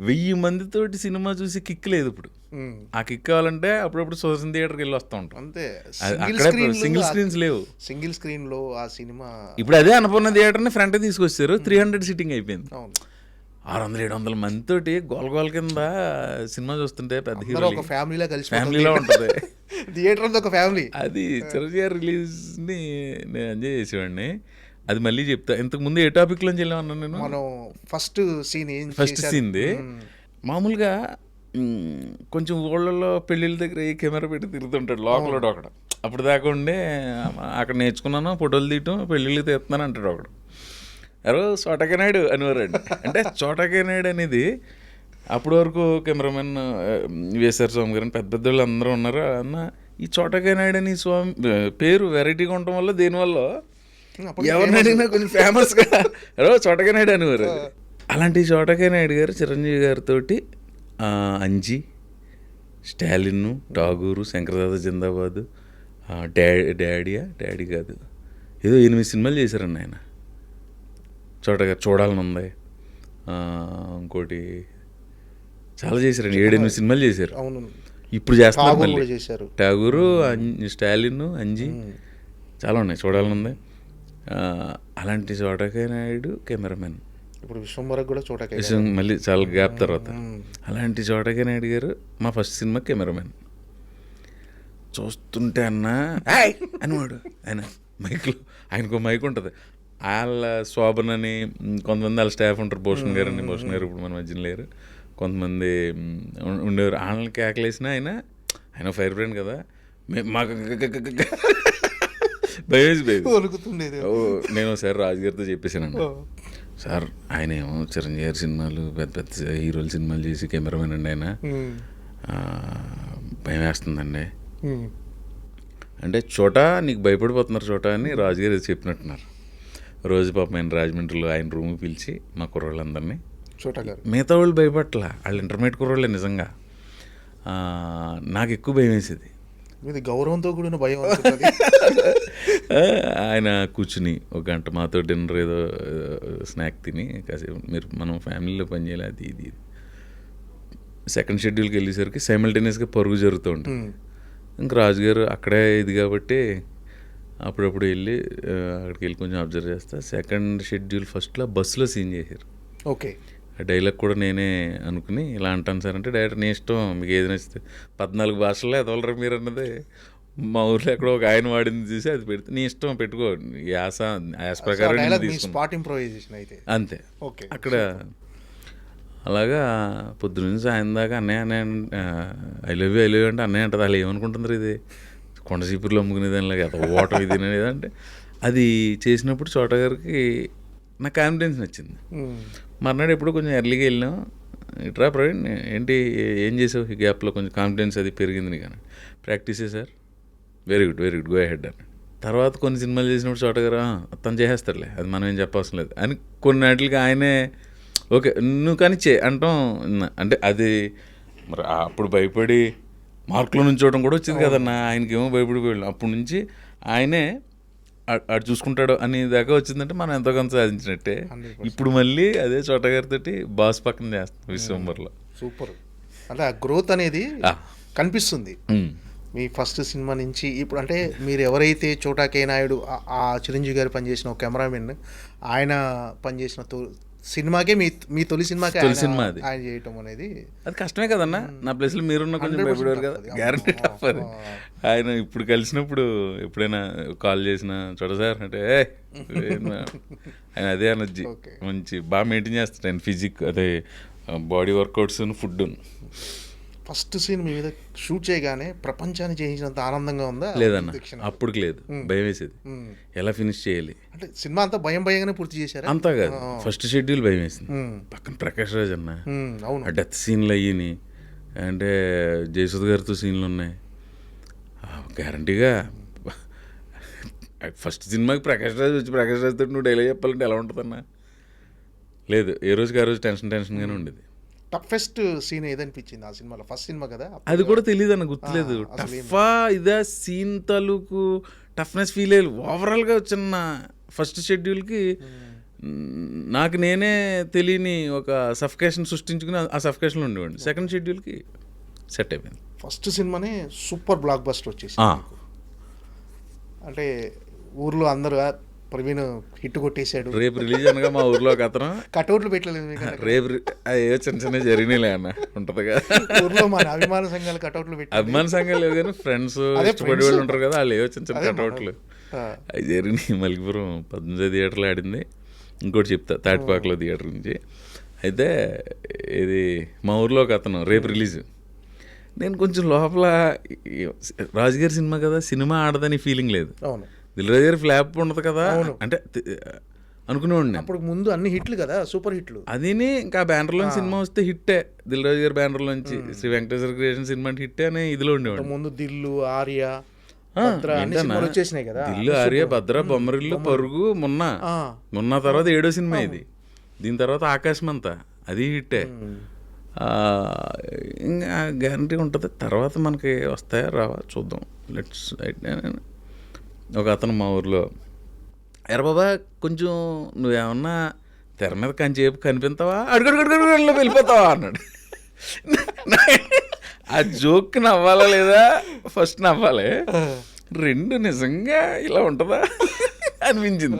1000 మందితోటి సినిమా చూసి కిక్ లేదు ఇప్పుడు. ఆ కిక్ కావాలంటే అప్పుడప్పుడు సోషల్ థియేటర్కి వెళ్ళి వస్తూ ఉంటాం. అంతే. అక్కడే సింగిల్ స్క్రీన్స్ లేవు. సింగిల్ స్క్రీన్ లో ఆ సినిమా ఇప్పుడు అదే అన్నపూర్ణ థియేటర్ని ఫ్రంట్ తీసుకొచ్చారు. 300 సీటింగ్ అయిపోయింది. 600-700 మందితోటి గోల కింద సినిమా చూస్తుంటే పెద్ద హీరో ఒక ఫ్యామిలీలో కలిసి ఫ్యామిలీలో ఉంటుంది థియేటర్ అంతా ఒక ఫ్యామిలీ. అది చిరంజీవి రిలీజ్ని నేను ఎంజాయ్ చేసేవాడిని. అది మళ్ళీ చెప్తా. ఇంతకు ముందు ఏ టాపిక్లో వెళ్ళామన్నా నేను? మనం ఫస్ట్ సీన్ది మామూలుగా కొంచెం ఊళ్ళలో పెళ్ళిళ్ళ దగ్గర ఏ కెమెరా పెట్టి తిరుగుతుంటాడు లోకల్ ఒకడు. అప్పుడు దాకా ఉండే అక్కడ నేర్చుకున్నాను ఫోటోలు తీయటం, పెళ్ళిళ్ళకి తీస్తున్నాను అంటాడు ఒకడు. ఎవరో చోటకేనాయుడు అనేవారండి. అంటే చోటకేనాయుడు అనేది అప్పటి వరకు కెమెరామెన్ వేసారు స్వామి గారు, పెద్ద పెద్దవాళ్ళు అందరూ ఉన్నారు అన్న. ఈ చోటకేనాయుడు అని స్వామి పేరు వెరైటీగా ఉండటం వల్ల దేనివల్ల ఎవరిని అడిగినా కొంచెం ఫేమస్గా ఎవరో చోటకేనాయుడు అనేవారు. అలాంటి చోటకేనాయుడు గారు చిరంజీవి గారితో అంజీ, స్టాలిన్, ఠాగూరు, శంకరదాద జిందాబాద్, డాడీ కాదు ఏదో 8 సినిమాలు చేశారండి ఆయన. చోటగా చూడాలని ఉంది, ఇంకోటి చాలా చేశారండి. 7-8 సినిమాలు చేశారు. ఇప్పుడు చేస్తున్నారు మళ్ళీ. ఠాగూరు, స్టాలిన్, అంజీ చాలా ఉన్నాయి, చూడాలని ఉంది. అలాంటి చోటకేనాయుడు కెమెరామెన్. ఇప్పుడు విశ్వంబరకు కూడా మళ్ళీ చాలా గ్యాప్ తర్వాత. అలాంటి చోటకేనాయుడు గారు మా ఫస్ట్ సినిమా కెమెరామెన్. చూస్తుంటే అన్న అనేవాడు ఆయన మైక్లో. ఆయనకు మైక్ ఉంటుంది. వాళ్ళ శోభన్ అని కొంతమంది వాళ్ళ స్టాఫ్ ఉంటారు. భూషణ్ గారు ఇప్పుడు మన మధ్యన లేరు. కొంతమంది ఉండేవారు. వాళ్ళని కేకలేసిన ఆయన ఫైర్ బ్రాండ్ కదా, మాకు నేను ఒకసారి రాజుగారితో చెప్పేసాను, సార్ ఆయన ఏమో చిరంజీవి గారి సినిమాలు పెద్ద పెద్ద హీరోల సినిమాలు చేసి కెమెరామెన్ అండి ఆయన, భయం వేస్తుందండి అంటే. చోట నీకు భయపడిపోతున్నారు చోట అని రాజుగారు చెప్పినట్టున్నారు. రోజు పాపం ఆయన రాజమండ్రిలో ఆయన రూమ్కి పిలిచి మా కుర్రోళ్ళందరినీ, మిగతా వాళ్ళు భయపడలా, వాళ్ళు ఇంటర్మీడియట్ కుర్రోళ్ళే నిజంగా. నాకు ఎక్కువ భయం వేసేది. గౌరవంతో కూడిన భయం. ఆయన కూర్చుని 1 గంట మాతో డిన్నర్ ఏదో స్నాక్ తిని కాసేపు మనం ఫ్యామిలీలో పనిచేయాలి అది ఇది. సెకండ్ షెడ్యూల్కి వెళ్ళేసరికి సైమల్టేనియస్గా పరుగు జరుగుతూ ఉంటుంది. ఇంకా రాజుగారు అక్కడే ఇది కాబట్టి అప్పుడప్పుడు వెళ్ళి అక్కడికి వెళ్ళి కొంచెం అబ్జర్వ్ చేస్తా. సెకండ్ షెడ్యూల్ ఫస్ట్లో బస్సులో సీన్ చేశారు. ఓకే. ఆ డైలాగ్ కూడా నేనే అనుకుని ఇలా అంటాను సార్ అంటే డైరెక్టర్ నీ ఇష్టం మీకు ఏది నచ్చితే 14 భాషల్లో ఎదవలరా మీరు అన్నది మా ఊర్లో ఎక్కడో ఒక ఆయన వాడింది చూసి అది పెడితే నీ ఇష్టం పెట్టుకో యాస ప్రకారం నేను తీసుకున్నా. స్పాట్ ఇంప్రూవైజేషన్ అయితే అంతే. ఓకే. అక్కడ అలాగా పొద్దున్న సాయం దాకా అన్నయ్య ఐ లవ్ యూ అంటే అన్నయ్య అంటది అలా ఏమనుకుంటున్నారు ఇది కొండచీపుర్లో అమ్ముకునేదానిలాగా ఓటం ఇది అంటే అది చేసినప్పుడు చోట గారికి నాకు కాన్ఫిడెన్స్ నచ్చింది. మర్నాడు ఎప్పుడు కొంచెం ఎర్లీగా వెళ్ళినాం ఇట్రా ప్రవీణ్ ఏంటి ఏం చేసావు ఈ గ్యాప్లో కొంచెం కాన్ఫిడెన్స్ అది పెరిగింది నీకు అని. ప్రాక్టీసే sir. Very good go ahead అని. తర్వాత కొన్ని సినిమాలు చేసినప్పుడు చోట గారు తను చేసేస్తారులే అది మనం ఏం చెప్పవసరం లేదు అని కొన్నిటికి ఆయనే ఓకే నువ్వు కానీ అంటాం. అంటే అది మరి అప్పుడు భయపడి మార్కులో నుంచోవడం కూడా వచ్చింది కదన్నా ఆయనకేమో భయపడిపోయాడు. అప్పటి నుంచి ఆయనే అటు చూసుకుంటాడు అని దాకా వచ్చిందంటే మనం ఎంతో కొంత సాధించినట్టే. ఇప్పుడు మళ్ళీ అదే చోట గారితో బాస్ పక్కన చేస్తాం విశ్వంబర్లో. సూపర్. అంటే ఆ గ్రోత్ అనేది కనిపిస్తుంది మీ ఫస్ట్ సినిమా నుంచి ఇప్పుడు. అంటే మీరు ఎవరైతే చోటా కే నాయుడు ఆ చిరంజీవి గారు పనిచేసిన ఒక కెమెరామెన్ ఆయన పనిచేసిన సినిమాకే మీ తొలి సినిమాకే సినిమా అది ఆయన చేయటం అనేది అది కష్టమే కదన్నా. నా ప్లేస్లో మీరున్న కొంచెం భయపడేవారు కదా. గ్యారంటీ టఫ్ అది. ఆయన ఇప్పుడు కలిసినప్పుడు ఎప్పుడైనా కాల్ చేసిన చోట సార్ అంటే ఆయన అదే ఎనర్జీ మంచి బాగా మెయింటైన్ చేస్తాడు ఆయన ఫిజిక్ అదే body workouts food. First scene మీ మీద షూట్ చేయగానే ప్రపంచాన్ని చేయించినంత ఆనందంగా ఉందా? లేదన్న అప్పటికి లేదు, భయం వేసేది ఎలా ఫినిష్ చేయాలి అంటే. సినిమా అంతా భయంగానే పూర్తి చేశారు అంతా కాదు. ఫస్ట్ షెడ్యూల్ భయం వేసింది. పక్కన ప్రకాష్ రాజ్ అన్న ఆ డెత్ సీన్లు అయ్యి అంటే జయసుధ్ గారితో సీన్లు ఉన్నాయి గ్యారంటీగా. ఫస్ట్ సినిమాకి ప్రకాష్ రాజ్ వచ్చి ప్రకాష్ రాజ్ తోటి నువ్వు డైలాగ్ చెప్పాలంటే ఎలా ఉంటుందన్నా? లేదు, ఏ రోజుకి ఆ రోజు టెన్షన్గానే ఉండేది. టఫెస్ట్ సీన్ ఏదనిపించింది ఆ సినిమాలో? ఫస్ట్ సినిమా కదా, అది కూడా తెలియదు అన్న, గుర్తులేదు. టఫా ఇదా సీన్ తాలూకు టఫ్నెస్ ఫీల్ అయ్యి ఓవరాల్గా వచ్చిన ఫస్ట్ షెడ్యూల్కి నాకు నేనే తెలియని ఒక సఫికేషన్ సృష్టించుకుని ఆ సఫికేషన్లో ఉండేవాడిని. సెకండ్ షెడ్యూల్కి సెట్ అయిపోయింది. ఫస్ట్ సినిమానే సూపర్ బ్లాక్ బస్టర్ వచ్చేసి. అంటే ఊర్లో అందరూ ప్రవీణ్ హిట్ కొట్టేశాడు. రేపు రిలీజ్ అనగా మా ఊర్లో ఒక అతను కటౌట్లు పెట్టలేదు. రేపు ఏవో చిన్న జరిగినాయిలే అన్న ఉంటుంది కదా ఊర్లో మన అభిమాన సంఘాలు కటౌట్లు పెట్టి. అభిమాన సంఘాలు లేవు కానీ ఫ్రెండ్స్ ఇష్టపడే వాళ్ళు ఉంటారు కదా, వాళ్ళు ఏవో చిన్న కటౌట్లు అవి జరిగినాయి. మల్కిపురం 18 థియేటర్లో ఆడింది. ఇంకోటి చెప్తా తాటిపాకలో థియేటర్ నుంచి. అయితే ఇది మా ఊర్లో ఒక అతను రేపు రిలీజ్. నేను కొంచెం లోపల రాజుగారి సినిమా కదా, సినిమా ఆడదని ఫీలింగ్ లేదు. అవును, దిల్రాజు గారి ఫ్లాప్ ఉండదు కదా అంటే అనుకునేవాడిని. అప్పుడు ముందు అన్ని హిట్లు కదా, సూపర్ హిట్లు. అదిని ఇంకా బ్యానర్లో సినిమా వస్తే హిట్టే. దిల్రాజు గారి బ్యానర్లోంచి శ్రీ వెంకటేశ్వర క్రియేషన్ సినిమా అంటే హిట్టే అని ఇదిలో ఉండేవాడు. ముందు దిల్లు, ఆర్య, దిల్లు, ఆర్య, భద్ర, బొమ్మరిల్లు, పరుగు, మొన్న తర్వాత 7వ సినిమా ఇది. దీని తర్వాత ఆకాశమంతా అది హిట్టే. ఇంకా గ్యారంటీ ఉంటుంది. తర్వాత మనకి వస్తాయా రావా చూద్దాం. లెట్స్ ఒక అతను మా ఊర్లో ఎరా బాబా కొంచెం నువ్వేమన్నా తెర మీద కంచేపు కనిపిస్తావా, అడుగడుగడుగడులో వెళ్ళిపోతావా అన్నాడు. ఆ జోక్ నవ్వాలా లేదా? ఫస్ట్ నవ్వాలి, రెండు నిజంగా ఇలా ఉంటుందా అనిపించింది.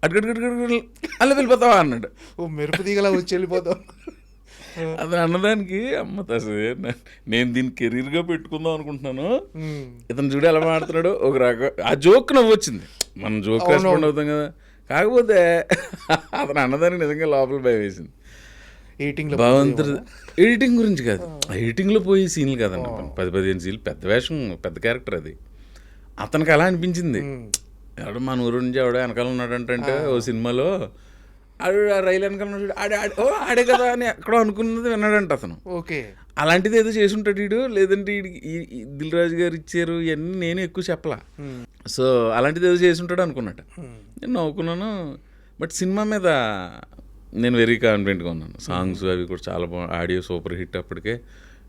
అడుగడుగడుగడు అలా వెళ్ళిపోతావా అన్నాడు. ఓ మెరుపు దిగలా వచ్చి వెళ్ళిపోతావు. అది అన్నదానికి అమ్మ తసే నేను దీన్ని కెరీర్గా పెట్టుకుందాం అనుకుంటున్నాను. ఇతను చూడు ఎలా మాడుతున్నాడు. ఒక రకం ఆ జోక్ నవ్వు వచ్చింది, మనం జోక్ రెస్పాండ్ అవుతాం కదా. కాకపోతే అతను అన్నదానికి నిజంగా లోపల భయం వేసింది. భగవంతుడు ఎడిటింగ్ గురించి కాదు, ఎడిటింగ్లో పోయి సీన్లు కదన్న 10-15 సీన్లు, పెద్ద వేషం, పెద్ద క్యారెక్టర్. అది అతనికి అలా అనిపించింది. ఎవడో మన ఊరు నుంచి ఎవడో వెనకాల ఉన్నాడంటే ఓ సినిమాలో ఆడు రైలు వెనకాల ఆడే కదా అని ఎక్కడో అనుకున్నది విన్నాడంట అతను. ఓకే, అలాంటిది ఏదో చేసి ఉంటాడు వీడు. లేదంటే దిల్ రాజు గారు ఇచ్చారు ఇవన్నీ నేను ఎక్కువ చెప్పలా. సో అలాంటిది ఏదో చేసి ఉంటాడు అనుకున్నట్టు నేను నవ్వుకున్నాను. బట్ సినిమా మీద నేను వెరీ కాన్ఫిడెంట్గా ఉన్నాను. సాంగ్స్ అవి కూడా చాలా ఆడియో సూపర్ హిట్. అప్పటికే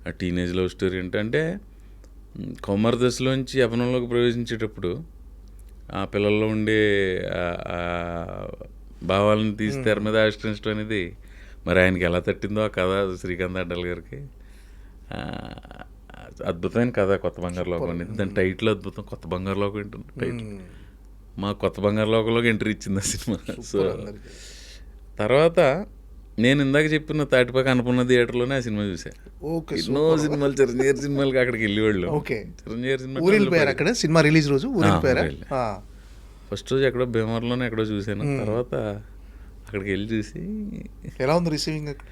ఆ టీనేజ్ లవ్ స్టోరీ ఏంటంటే కౌమార దశలోంచి యవ్వనంలోకి ప్రవేశించేటప్పుడు ఆ పిల్లల్లో ఉండే భావాలను తీసి తెర మీద ఆవిష్కరించడం అనేది మరి ఆయనకి ఎలా తట్టిందో ఆ కథ శ్రీకాంత్ అడ్డల్ గారికి. అద్భుతమైన కథ కొత్త బంగారు లోకం అనేది. దాని టైటిల్ అద్భుతం, కొత్త బంగారు లోకం ఏంటంటే టైటిల్. మా కొత్త బంగారు లోకంలోకి ఎంట్రీ ఇచ్చింది ఆ సినిమా. సో తర్వాత నేను ఇందాక చెప్పిన తాటిపాక అనుకున్న థియేటర్లోనే ఆ సినిమా చూసాను. ఓకే, ఎన్నో సినిమాలు చిరంజీవి గారి సినిమాలకి అక్కడికి వెళ్ళేవాళ్ళు. ఓకే. చిరంజీవి గారి సినిమా ఊరు వెళ్ళిపోయారు అక్కడ సినిమా రిలీజ్ రోజు ఊరు వెళ్ళిపోయారా? ఫస్ట్ రోజు ఎక్కడో భీమవరంలోనే ఎక్కడో చూశాను. తర్వాత అక్కడికి వెళ్ళి చూసి ఎలా ఉంది రిసీవింగ్?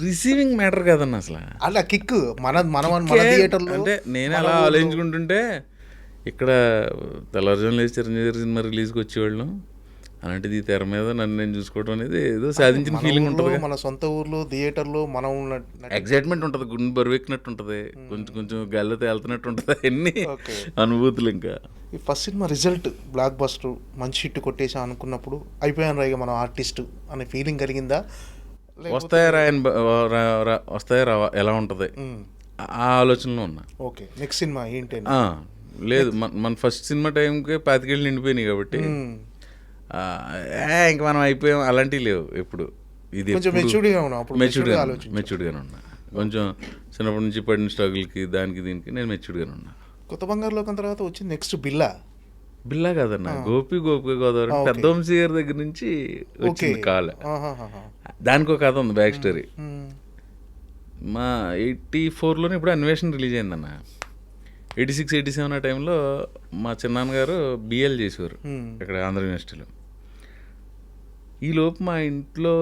రిసీవింగ్ మ్యాటర్ కాదన్న అసలు. అలా కిక్ మన థియేటర్లో అంటే నేను అలా ఆలోచించుకుంటుంటే ఇక్కడ తెల్లవారుజాము లేచి చిరంజీవి గారి సినిమా రిలీజ్కి వచ్చేవాళ్ళం. అలాంటిది ఈ తెర మీద నన్ను నేను చూసుకోవడం అనేది ఏదో సాధించిన ఫీలింగ్ ఉంటుంది. మన సొంత ఊర్లో థియేటర్లో మనం ఎగ్జైట్మెంట్ ఉంటుంది, గుండె బరువెక్కినట్టు ఉంటుంది, కొంచెం కొంచెం గాల్లో తేలుతున్నట్టు ఉంటుంది, అన్ని అనుభూతులు. ఇంకా ఈ first cinema result block buster మంచి హిట్ కొట్టేసా అనుకున్నప్పుడు అయిపోయాను రైగా మనం ఆర్టిస్ట్ అనే ఫీలింగ్ కలిగిందా? వస్తాయా రావా ఎలా ఉంటుంది ఆ ఆలోచనలో ఉన్నా. ఓకే, నెక్స్ట్ సినిమా ఏంటి? లేదు, మన ఫస్ట్ సినిమా టైంకి 25 ఏళ్ళు నిండిపోయినాయి కాబట్టి ఇంక మనం అయిపోయాం అలాంటివి లేవు. ఎప్పుడు ఇది మెచ్యూర్డ్గానే ఉన్నా. కొంచెం చిన్నప్పటి నుంచి పడిన స్ట్రగుల్కి దానికి దీనికి నేను మెచ్యూర్డ్గానే ఉన్నా. కొత్త బంగారు లోకం తర్వాత వచ్చింది నెక్స్ట్ బిల్లా కాదన్న, గోపిక గోదావరి పెద్ద వంశీ గారి దగ్గర నుంచి వచ్చింది కాల్. దానికి ఒక కథ ఉంది, బ్యాక్ స్టోరీ. మా 84లోనే ఇప్పుడు అన్వేషణ రిలీజ్ అయిందన్న. 86, 87 ఆ టైంలో మా చిన్నాన్నగారు బిఎల్ చేసేవారు ఇక్కడ ఆంధ్ర యూనివర్సిటీలో. ఈలోపు మా ఇంట్లో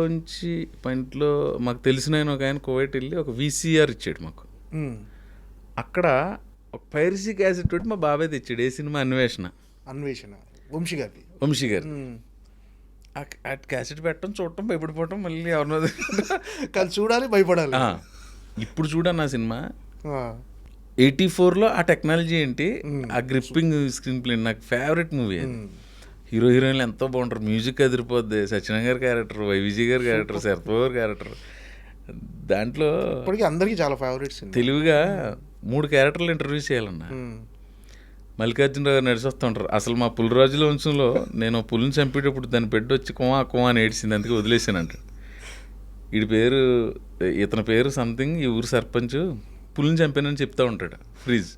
మాకు తెలిసిన ఒక ఆయన కువైట్ వెళ్ళి ఒక VCR ఇచ్చాడు మాకు. అక్కడ ఒక పైరసీ క్యాసెట్ తోటి మా బాబాయ్ తెచ్చాడు. ఏ సినిమా? అన్వేషణ వంశీ గారి. ఆ క్యాసెట్ పెట్టడం, చూడటం, భయపడిపోవటం, మళ్ళీ ఎవరినో చూడాలి, భయపడాలి. ఇప్పుడు చూడన్న ఆ సినిమా 84లో ఆ టెక్నాలజీ ఏంటి, ఆ గ్రిప్పింగ్ స్క్రీన్ ప్లే నాకు ఫేవరెట్ మూవీ అది. హీరో హీరోయిన్లు ఎంతో బాగుంటారు, మ్యూజిక్ అదిరిపోద్ది, సత్యనారాయణ గారి క్యారెక్టర్, విజయ్ గారి క్యారెక్టర్, శరత్ గారి క్యారెక్టర్. దాంట్లో అందరికీ చాలా ఫేవరెట్స్. తెలివిగా 3 క్యారెక్టర్లు ఇంటర్వ్యూ చేయాలన్నా. మల్లికార్జునరావు గారు నడిచి వస్తూ ఉంటారు. అసలు మా పులిరాజుల వంశంలో నేను పులిని చంపేటప్పుడు దాన్ని పెట్టి వచ్చి కుమా అని ఏడ్చింది, అందుకే వదిలేసాను అంటాడు. ఇతని పేరు సంథింగ్, ఈ ఊరు సర్పంచ్, పులిని చంపానని చెప్తూ ఉంటాడు. ఫ్రీజ్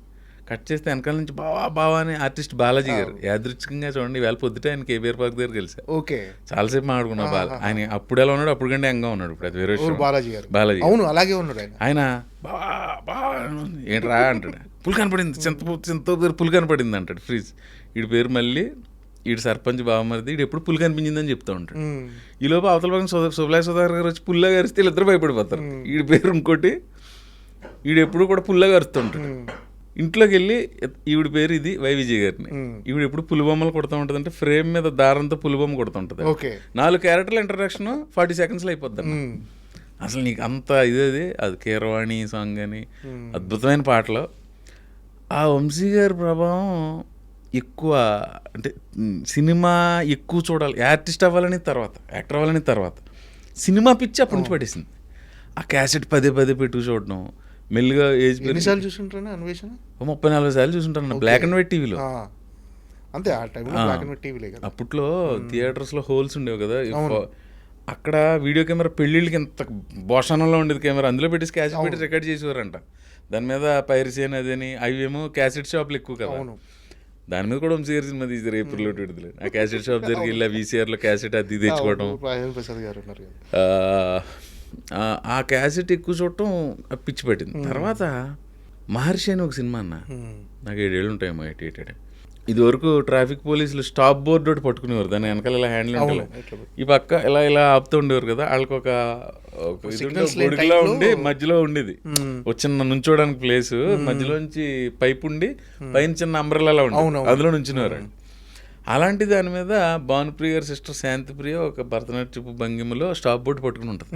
కట్ చేస్తే వెనకాల నుంచి బావా అని ఆర్టిస్ట్ బాలాజీ గారు. యాదృచ్ఛికంగా చూడండి, ఈవేళ పొద్దుటే ఆయన కేబీఆర్ పార్క్ దగ్గర కలిసా. ఓకే, చాలాసేపు మాట్లాడుకున్నా. ఆయన అప్పుడు ఎలా ఉన్నాడు, అప్పుడు కంటే యంగా ఉన్నాడు. ఇప్పుడు అది వేరే విషయం. బాలాజీ అవును, అలాగే ఉన్నాడు ఆయన. బావా ఏంట్రా అంటాడు. పులి కనపడింది, చింత పులి కనపడింది అంటాడు ఫ్రీజ్. వీడి పేరు మళ్ళీ వీడు సర్పంచ్ బావమరిది, వీడు ఎప్పుడు పులి కనిపించిందని చెప్తా ఉంటాడు. ఈ లోపు అవతల పక్కన సుబ్లాయ్ సుధాకర్ గారు వచ్చి పుల్లా గరిస్తే వీళ్ళిద్దరు భయపడిపోతారు. వీడి పేరు ఇంకోటి, వీడు ఎప్పుడు కూడా పుల్లా గరుస్తుంటాడు. ఇంట్లోకి వెళ్ళి ఈవిడ పేరు ఇది విజయ్ గారిని, ఈవిడ ఎప్పుడు పులిబొమ్మలు కొడుతూ ఉంటుంది. అంటే ఫ్రేమ్ మీద దారంతో పులిబొమ్మ కొడుతుంటది. 4 క్యారెక్టర్ల ఇంట్రడక్షన్ 40 సెకండ్స్లో అయిపోద్ది. అసలు నీకు అంత ఇదేది అది కీరవాణి సాంగ్ అని అద్భుతమైన పాటలు. ఆ వంశీ గారి ప్రభావం ఎక్కువ. అంటే సినిమా ఎక్కువ చూడాలి, ఆర్టిస్ట్ అవ్వాలని తర్వాత, యాక్టర్ అవ్వాలని తర్వాత సినిమా పిచ్చి అప్పటి నుంచి పట్టేసింది. ఆ క్యాసెట్ పదే పెట్టుకు చూడడం, మెల్లిగా ఏజ్ ఎన్నిసార్లు చూసుంటాను అన్వేషణ? 34 సార్లు చూసుంటాను బ్లాక్ అండ్ వైట్ టీవీలో. అంతే, ఆ టైంలో బ్లాక్ అండ్ వైట్ టీవీలే కదా. అప్పట్లో థియేటర్స్లో హోల్స్ ఉండేవి కదా. అక్కడ వీడియో కెమెరా పెళ్ళిళ్ళకి ఎంత భోషణంలో ఉండేది కెమెరా, అందులో పెట్టేసి క్యాసెట్ పెట్టి రికార్డ్ చేసేవారంట. దాని మీద పైరసీ అనేది అని, అవేమో క్యాసెట్ షాప్లు ఎక్కువ కదా. దాని మీద కూడా వంశీ గారి సినిమా తీసారు ఏప్రిల్లో విడుదల. ఆ క్యాసెట్ షాప్ దగ్గరికి వెళ్ళి VCRలో క్యాసెట్ అది తెచ్చుకోవడం, ఆ క్యాసెట్ ఎక్కువ చూడటం పిచ్చి పట్టింది. తర్వాత మహర్షి అని ఒక సినిమా అన్న, నాకు 7 ఏళ్ళు ఉంటాయేమో, 88. ఇది వరకు ట్రాఫిక్ పోలీసులు స్టాప్ బోర్డు ఒకటి పట్టుకునేవారు, దాని వెనకాల ఇలా హ్యాండిల్ ఉంటుంది, ఈ పక్క ఇలా ఆపుతూ ఉండేవారు కదా. వాళ్ళకి ఒక గొడుగులా ఉండి మధ్యలో ఉండేది ఒక చిన్న నుంచోడానికి ప్లేస్, మధ్యలోంచి పైప్ ఉండి పైన చిన్న అంబ్రెల్లా ఉండి అందులో నుంచునేవారు. అలాంటి దాని మీద భానుప్రియ గారి సిస్టర్ శాంతిప్రియ ఒక భరతనాట్యపు భంగిమలో స్టాప్ బోర్డు పట్టుకుని ఉంటుంది.